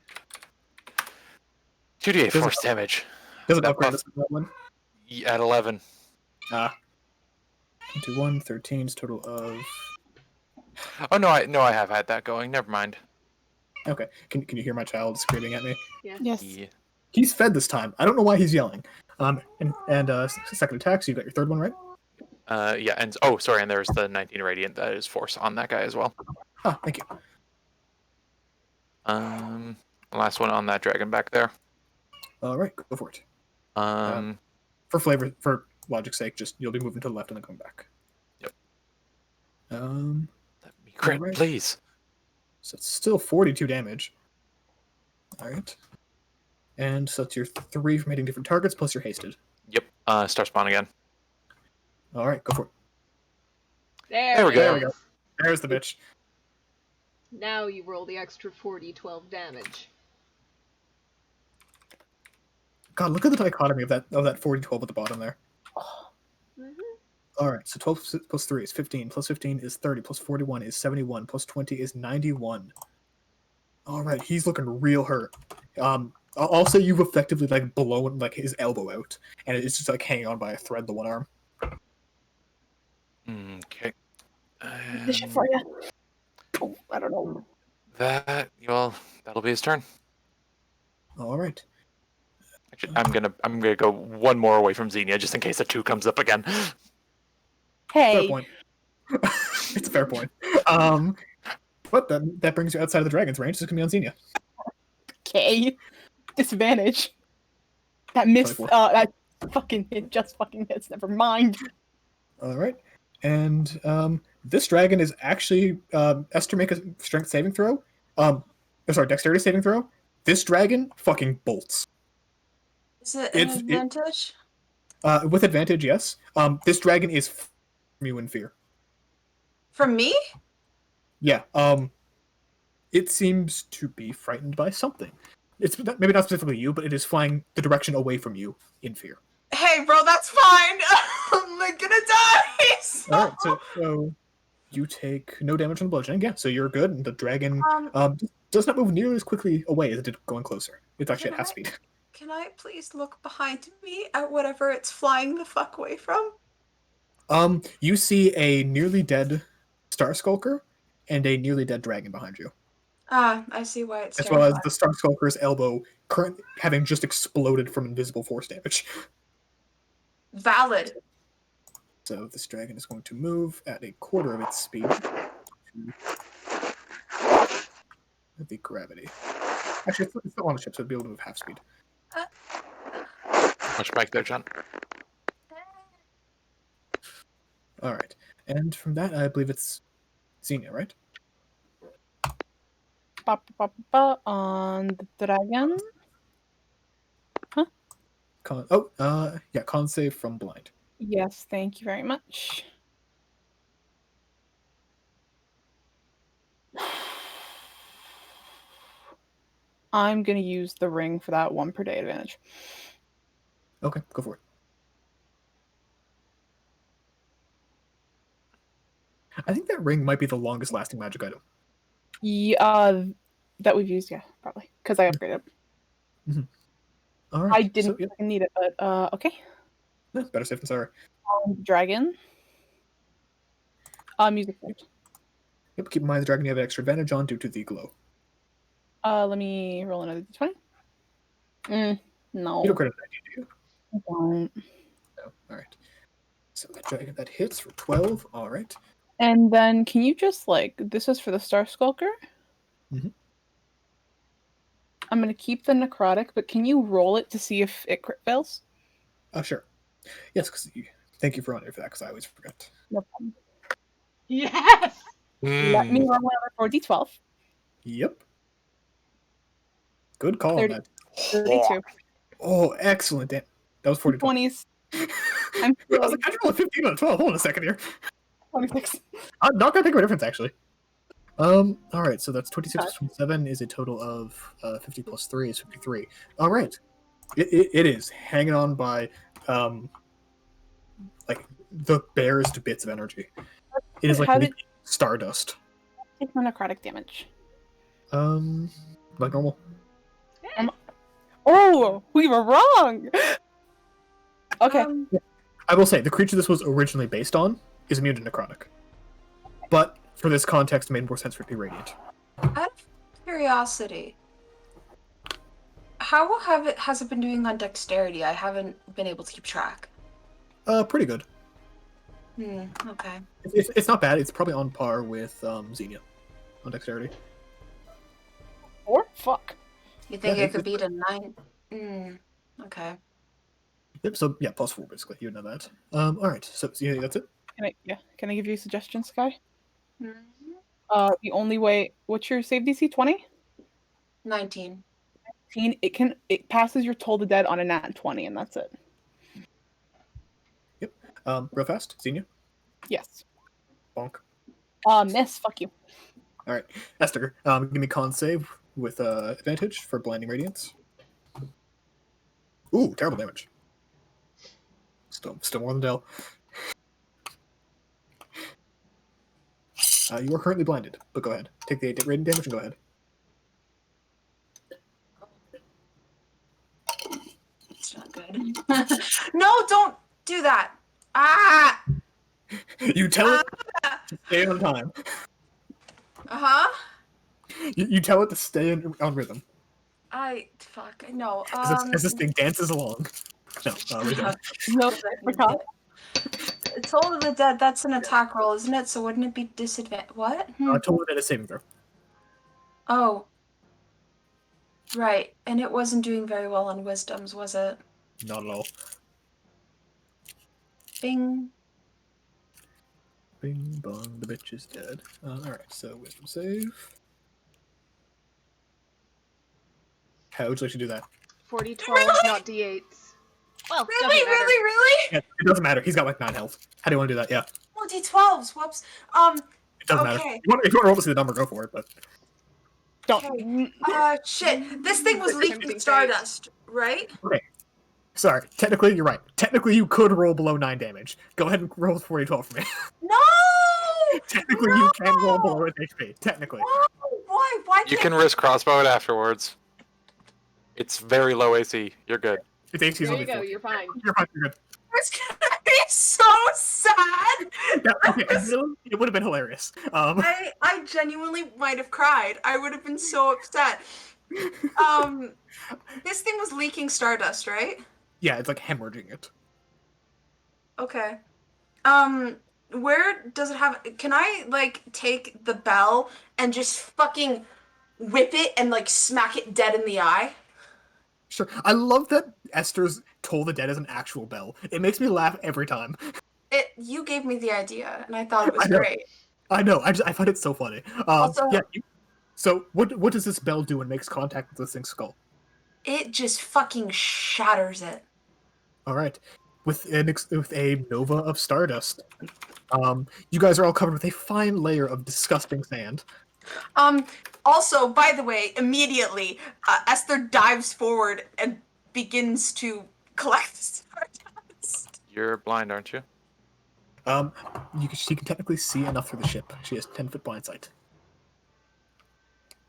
S3: 2d8
S2: Does it-
S3: force damage.
S2: Does it
S3: That
S2: upgrade
S3: buff-
S2: us that one?
S3: At 11.
S2: 21, 13 is total of.
S3: Oh, no, I have had that going. Never mind.
S2: Okay. Can you hear my child screaming at me?
S4: Yes.
S3: Yeah.
S2: He's fed this time. I don't know why he's yelling. Second attack, so you got your third one, right?
S3: Yeah, and oh, sorry, and there's the 19 radiant that is force on that guy as well.
S2: Ah, thank you.
S3: Last one on that dragon back there.
S2: All right, go for it.
S3: Um,
S2: For logic's sake, just you'll be moving to the left and then coming back.
S3: Yep.
S2: Let
S3: me crit,
S2: right.
S3: please.
S2: So it's still 42 damage. All right. And so it's your 3 from hitting different targets plus your hasted.
S3: Yep. Start spawn again.
S2: All right, go for it.
S1: There
S3: we go.
S2: There we go. There's the bitch.
S1: Now you roll the extra 12 damage.
S2: God, look at the dichotomy of that 40-12 at the bottom there. All right, so 12 plus 3 is 15, plus 15 is 30, plus 41 is 71, plus 20 is 91. All right, he's looking real hurt. I'll say you've effectively like blown like his elbow out, and it's just like hanging on by a thread, the one arm.
S3: Okay.
S4: This shit for you. Oh, I don't know.
S3: That'll be his turn.
S2: All right.
S3: Actually, I'm gonna go one more away from Xenia just in case a 2 comes up again.
S4: Hey.
S2: Fair point. It's a fair point. But that brings you outside of the dragon's range, so it's gonna be on Xenia.
S4: Okay. Disadvantage. That missed.
S2: 24.
S4: That fucking hit. Just fucking hits. Never mind.
S2: All right. And this dragon is actually Esther, make a strength saving throw. Dexterity saving throw. This dragon fucking bolts.
S5: Is it an advantage?
S2: With advantage, yes. This dragon is from you in fear.
S5: From me?
S2: Yeah. It seems to be frightened by something. It's maybe not specifically you, but it is flying the direction away from you in fear.
S5: Hey, bro, that's fine. I'm gonna die. So...
S2: All right, so you take no damage from the bludgeoning. Yeah, so you're good. And the dragon does not move nearly as quickly away as it did going closer. It's actually at half speed.
S5: Can I please look behind me at whatever it's flying the fuck away from?
S2: You see a nearly dead Star Skulker and a nearly dead dragon behind you.
S5: Ah, I see why it's
S2: as well as the Star Skulker's elbow currently having just exploded from invisible force damage.
S5: Valid.
S2: So this dragon is going to move at a quarter of its speed. The gravity. Actually, it's not on the ship, so it'd be able to move half speed.
S3: Much back there, John.
S2: All right, and from that, I believe it's Xenia, right?
S4: On the dragon. Huh?
S2: Con save from blind.
S4: Yes, thank you very much. I'm gonna use the ring for that 1 per day advantage.
S2: Okay, go for it. I think that ring might be the longest lasting magic item.
S4: Yeah, that we've used, yeah, probably. Because I upgraded.
S2: Mm-hmm. All right.
S4: I didn't fucking need it, but okay.
S2: Yeah, better safe than sorry.
S4: Dragon. Music first.
S2: Yep, keep in mind the dragon you have extra advantage on due to the glow.
S4: Let me roll another d20. No.
S2: You don't credit that, do you?
S4: I don't.
S2: No. All right. So that dragon that hits for 12. All right.
S4: And then can you just this is for the Star Skulker?
S2: Mm-hmm.
S4: I'm gonna keep the necrotic, but can you roll it to see if it crit fails?
S2: Sure. Yes, thank you for running for that, because I always forget.
S4: No problem.
S1: Yes!
S4: Let me roll another 4d12.
S2: Yep. Good call
S4: 30,
S2: on that.
S4: 32.
S2: Oh, excellent. That was 42.
S4: 20s.
S2: I was like, I rolled a 15 on a 12. Hold on a second here.
S4: 26.
S2: I'm not going to think of a difference, actually. All right, so that's 26 plus 27 is a total of 50 plus 3 is 53. All right. It is hanging on by like the barest bits of energy. It is like
S4: How did
S2: leaking stardust.
S4: take my necrotic damage?
S2: Like normal.
S4: Oh, we were wrong. Okay.
S2: I will say the creature this was originally based on is immune to necrotic, but for this context, it made more sense for it to be radiant.
S5: Out of curiosity, how has it been doing on dexterity? I haven't been able to keep track.
S2: Pretty good.
S5: Okay.
S2: It's not bad. It's probably on par with Xenia on dexterity.
S4: Or fuck.
S5: You think it could beat a 9? Okay.
S2: Yep. So yeah, +4 basically. You know that. All right. So yeah, that's it.
S4: Can I give you a suggestion, Sky?
S5: Mm-hmm.
S4: The only way. What's your save DC? 20?
S5: 19.
S4: It passes your Toll the Dead on a nat 20, and that's it.
S2: Yep. Real fast, Xenia.
S4: Yes.
S2: Bonk.
S4: Miss. Fuck you.
S2: All right, Esther. Give me con save with advantage for blinding radiance. Ooh, terrible damage. Still more than Dell. You are currently blinded, but go ahead. Take the 8 radiant damage and go ahead.
S5: It's not good. No, don't do that. Ah!
S2: You tell it to stay on time.
S5: Uh-huh.
S2: You tell it to stay on rhythm.
S5: No.
S2: As this thing dances along. No, we don't.
S4: No,
S5: Toll of the Dead, that's an attack roll, isn't it? So wouldn't it be disadvantage? What?
S2: Total Dead is saving throw.
S5: Oh. Right. And it wasn't doing very well on Wisdoms, was it?
S2: Not at all.
S5: Bing.
S2: Bing bong, the bitch is dead. Alright, so wisdom save. How would you like to do that?
S1: 40, 12, not d8s. Well,
S5: Really?
S2: Yeah, it doesn't matter. He's got like 9 health. How do you want to do that? Yeah.
S5: Oh, D12s. Whoops.
S2: It doesn't matter.
S5: Okay.
S2: If you want to roll to see the number, go for it, but
S4: don't.
S5: Shit. This thing was leaking stardust, right?
S2: okay. Sorry. Technically, you're right. Technically, you could roll below 9 damage. Go ahead and roll 40-12 for me.
S5: No!
S2: Technically, you can roll below his HP. Technically.
S5: No! Why
S3: You can risk crossbow it afterwards. It's very low AC. You're good.
S2: Its AC is
S1: There
S2: only
S1: you go,
S2: 4.
S1: you're fine.
S2: You're fine. You're good.
S5: It's gonna be so sad!
S2: Yeah, okay, it would have been hilarious.
S5: I genuinely might have cried. I would have been so upset. This thing was leaking stardust, right?
S2: Yeah, it's like hemorrhaging it.
S5: Okay. Where does it have... Can I, like, take the bell and just fucking whip it and, like, smack it dead in the eye?
S2: Sure. I love that Esther's Toll the Dead is an actual bell. It makes me laugh every time.
S5: You gave me the idea, and I thought it was
S2: I know.
S5: great.
S2: I know. I find it so funny.
S5: Also-
S2: yeah. So what does this bell do when it makes contact with this thing's skull?
S5: It just fucking shatters it.
S2: All right. With a nova of stardust. You guys are all covered with a fine layer of disgusting sand.
S5: Also, by the way, immediately, Esther dives forward and begins to collect stardust.
S3: You're blind, aren't you?
S2: She can technically see enough through the ship. She has 10-foot blind sight.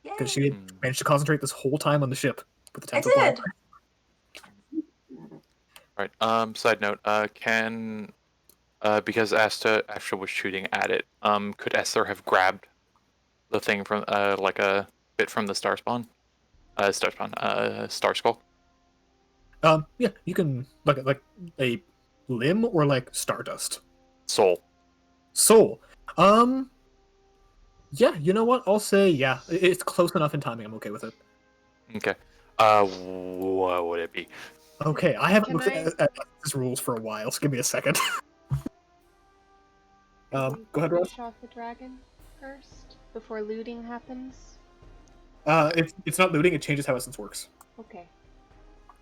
S2: Because she
S5: Yay.
S2: managed to concentrate this whole time on the ship with the
S5: I
S2: 10-foot blind
S5: did.
S2: sight.
S3: Right. Side note. Because Asta was shooting at it, could Esther have grabbed the thing from, like a bit from the star skull?
S2: Yeah, you can like a limb or like stardust.
S3: Soul.
S2: Yeah, you know what? I'll say yeah. It's close enough in timing. I'm okay with it.
S3: Okay. What would it be?
S2: Okay, I haven't
S1: Can
S2: looked at these rules for a while, so give me a second. Go ahead, Rose.
S1: Finish off the dragon first, before looting happens.
S2: It's not looting. It changes how essence works.
S1: Okay.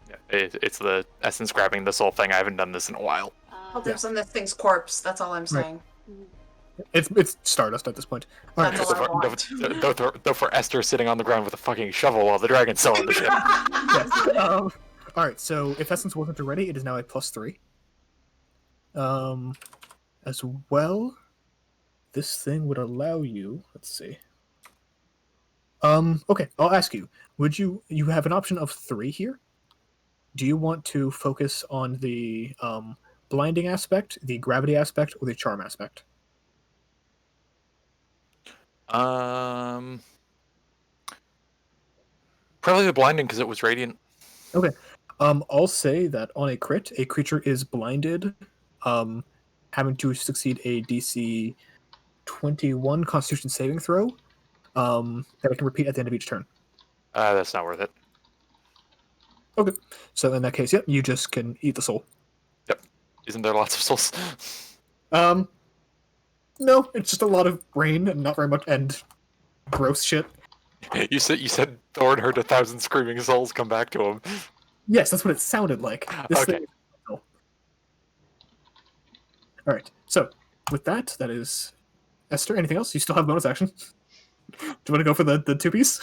S3: Yeah, it's the essence grabbing the soul thing. I haven't done this in a while.
S5: Well, there's on this thing's corpse. That's all I'm saying.
S2: It's stardust at this point. All right.
S5: That's all I want.
S3: Though for Esther sitting on the ground with a fucking shovel while the dragon's still on the ship.
S2: Yes. All right. So if Essence wasn't already, it is now a +3. As well, this thing would allow you. Let's see. Okay, I'll ask you. You have an option of 3 here? Do you want to focus on the blinding aspect, the gravity aspect, or the charm aspect?
S3: Probably the blinding because it was radiant.
S2: Okay. I'll say that on a crit, a creature is blinded, having to succeed a DC 21 Constitution saving throw, that I can repeat at the end of each turn.
S3: That's not worth it.
S2: Okay. So in that case, yep, you just can eat the soul.
S3: Yep. Isn't there lots of souls?
S2: No, it's just a lot of brain and not very much and gross shit.
S3: You said Thorn heard 1,000 screaming souls come back to him.
S2: Yes, that's what it sounded like.
S3: Okay.
S2: All right. So with that, that is Esther. Anything else? You still have bonus action. Do you want to go for the 2-piece?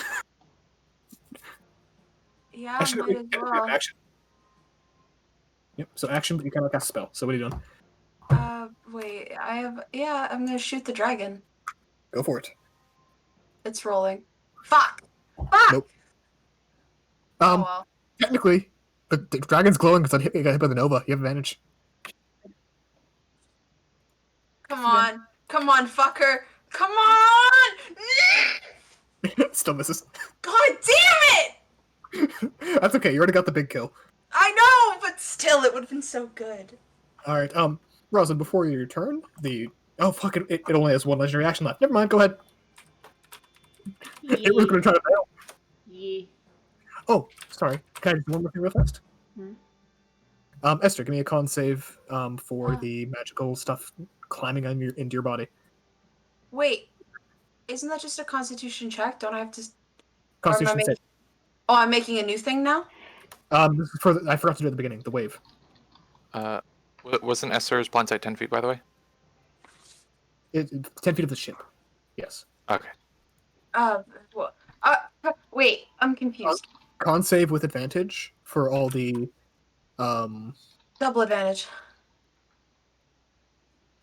S5: Yeah, might as well.
S2: Action. Yep. So action, but you cannot cast a spell. So what are you doing?
S5: Wait, I'm gonna shoot the dragon.
S2: Go for it.
S5: It's rolling. Fuck! Fuck!
S2: Nope.
S5: Oh well.
S2: Technically, the dragon's glowing because you got hit by the Nova. You have advantage.
S5: Come on, fucker! Come on!
S2: Still misses.
S5: God damn it!
S2: That's okay. You already got the big kill.
S5: I know, but still, it would have been so good.
S2: All right. Rosin, before your turn, fuck it. It only has 1 legendary action left. Never mind. Go ahead. It was going to try to fail.
S1: Yeah.
S2: Oh, sorry. Can I do one more thing real fast?
S1: Hmm?
S2: Esther, give me a con save for the magical stuff climbing into your body.
S5: Wait, isn't that just a Constitution check? Don't I have to?
S2: Constitution save.
S5: Oh, I'm making a new thing now.
S2: This is I forgot to do it at the beginning. The wave.
S3: Wasn't Esther's blind sight 10 feet, by the way?
S2: 10 feet of the ship. Yes.
S3: Okay.
S5: Wait, I'm confused.
S2: Con save with advantage for all the
S5: Double advantage.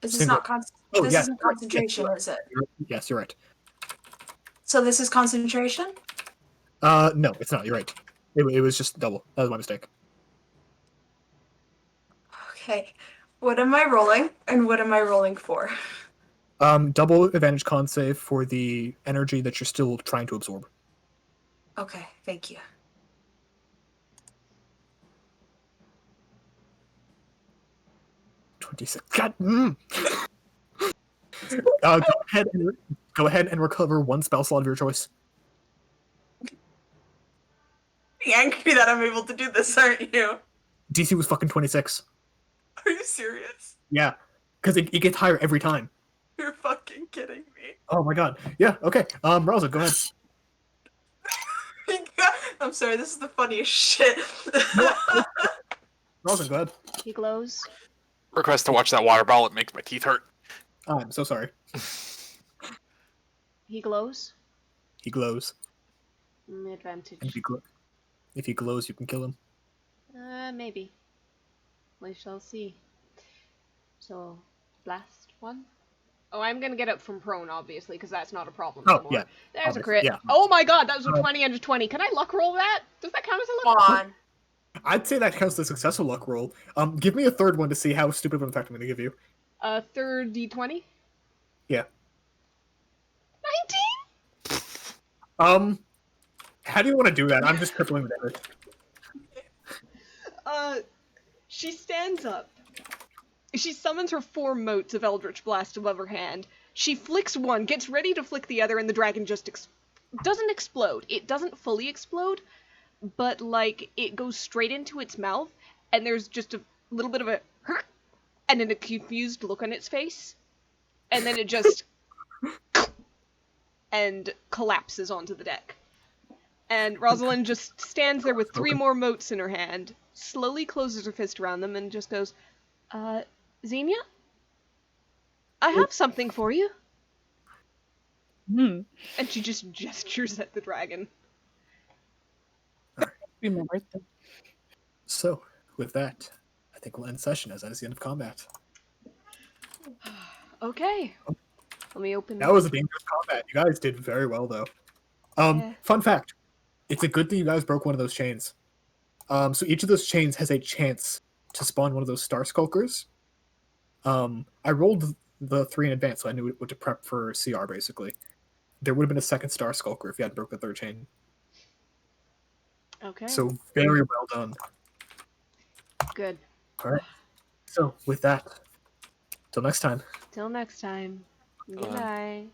S5: Is this
S2: Single.
S5: not this isn't concentration, is it?
S2: Yes, you're right.
S5: So this is concentration?
S2: No, it's not. You're right. It was just double. That was my mistake.
S5: Okay. What am I rolling, and what am I rolling for?
S2: Double advantage con save for the energy that you're still trying to absorb.
S5: Okay, thank you.
S2: God. Go ahead and recover 1 spell slot of your choice.
S5: You're angry that I'm able to do this, aren't you?
S2: DC was fucking 26.
S5: Are you serious?
S2: Yeah, because it gets higher every time.
S5: You're fucking kidding me.
S2: Oh my god. Yeah. Okay. Rosa, go ahead.
S5: I'm sorry. This is the funniest shit.
S2: Rosa, go ahead.
S1: He glows.
S3: Request to watch that water ball. It makes my teeth hurt.
S2: Oh, I'm so sorry.
S1: He glows.
S2: He glows.
S1: Advantage.
S2: And if he glows, you can kill him.
S1: Maybe. We shall see. So, last one. Oh, I'm gonna get up from prone, obviously, because that's not a problem anymore.
S2: Yeah.
S1: There's
S2: Obviously,
S1: a crit.
S2: yeah.
S1: Oh my god, that was a 20 and a 20. Can I luck roll that? Does that count as a luck
S5: Come
S1: roll?
S5: on.
S2: I'd say that counts as a successful luck roll. Give me a third one to see how stupid of an effect I'm going to give you.
S1: Third d20?
S2: Yeah.
S1: 19?
S2: How do you want to do that? I'm just crippling the damage.
S1: She stands up. She summons her 4 motes of Eldritch Blast above her hand. She flicks one, gets ready to flick the other, and the dragon just doesn't explode. It doesn't fully explode, but, like, it goes straight into its mouth, and there's just a little bit of a and then a confused look on its face, and then it just and collapses onto the deck. And Rosalind just stands there with 3 more motes in her hand, slowly closes her fist around them, and just goes, Xenia? I have something for you.
S4: Hmm.
S1: And she just gestures at the dragon.
S4: Be my birthday.
S2: So, with that, I think we'll end session as that is the end of combat.
S1: Okay. Let me open.
S2: That was a dangerous combat. You guys did very well, though.
S1: Yeah.
S2: Fun fact: it's a good thing you guys broke one of those chains. So each of those chains has a chance to spawn one of those Star Skulkers. I rolled the 3 in advance, so I knew what to prep for CR. Basically, there would have been a second Star Skulker if you hadn't broke the 3rd chain.
S1: Okay.
S2: So very well done.
S1: Good.
S2: All right. So with that, till next time.
S1: Till next time. Good
S3: Uh,
S1: night.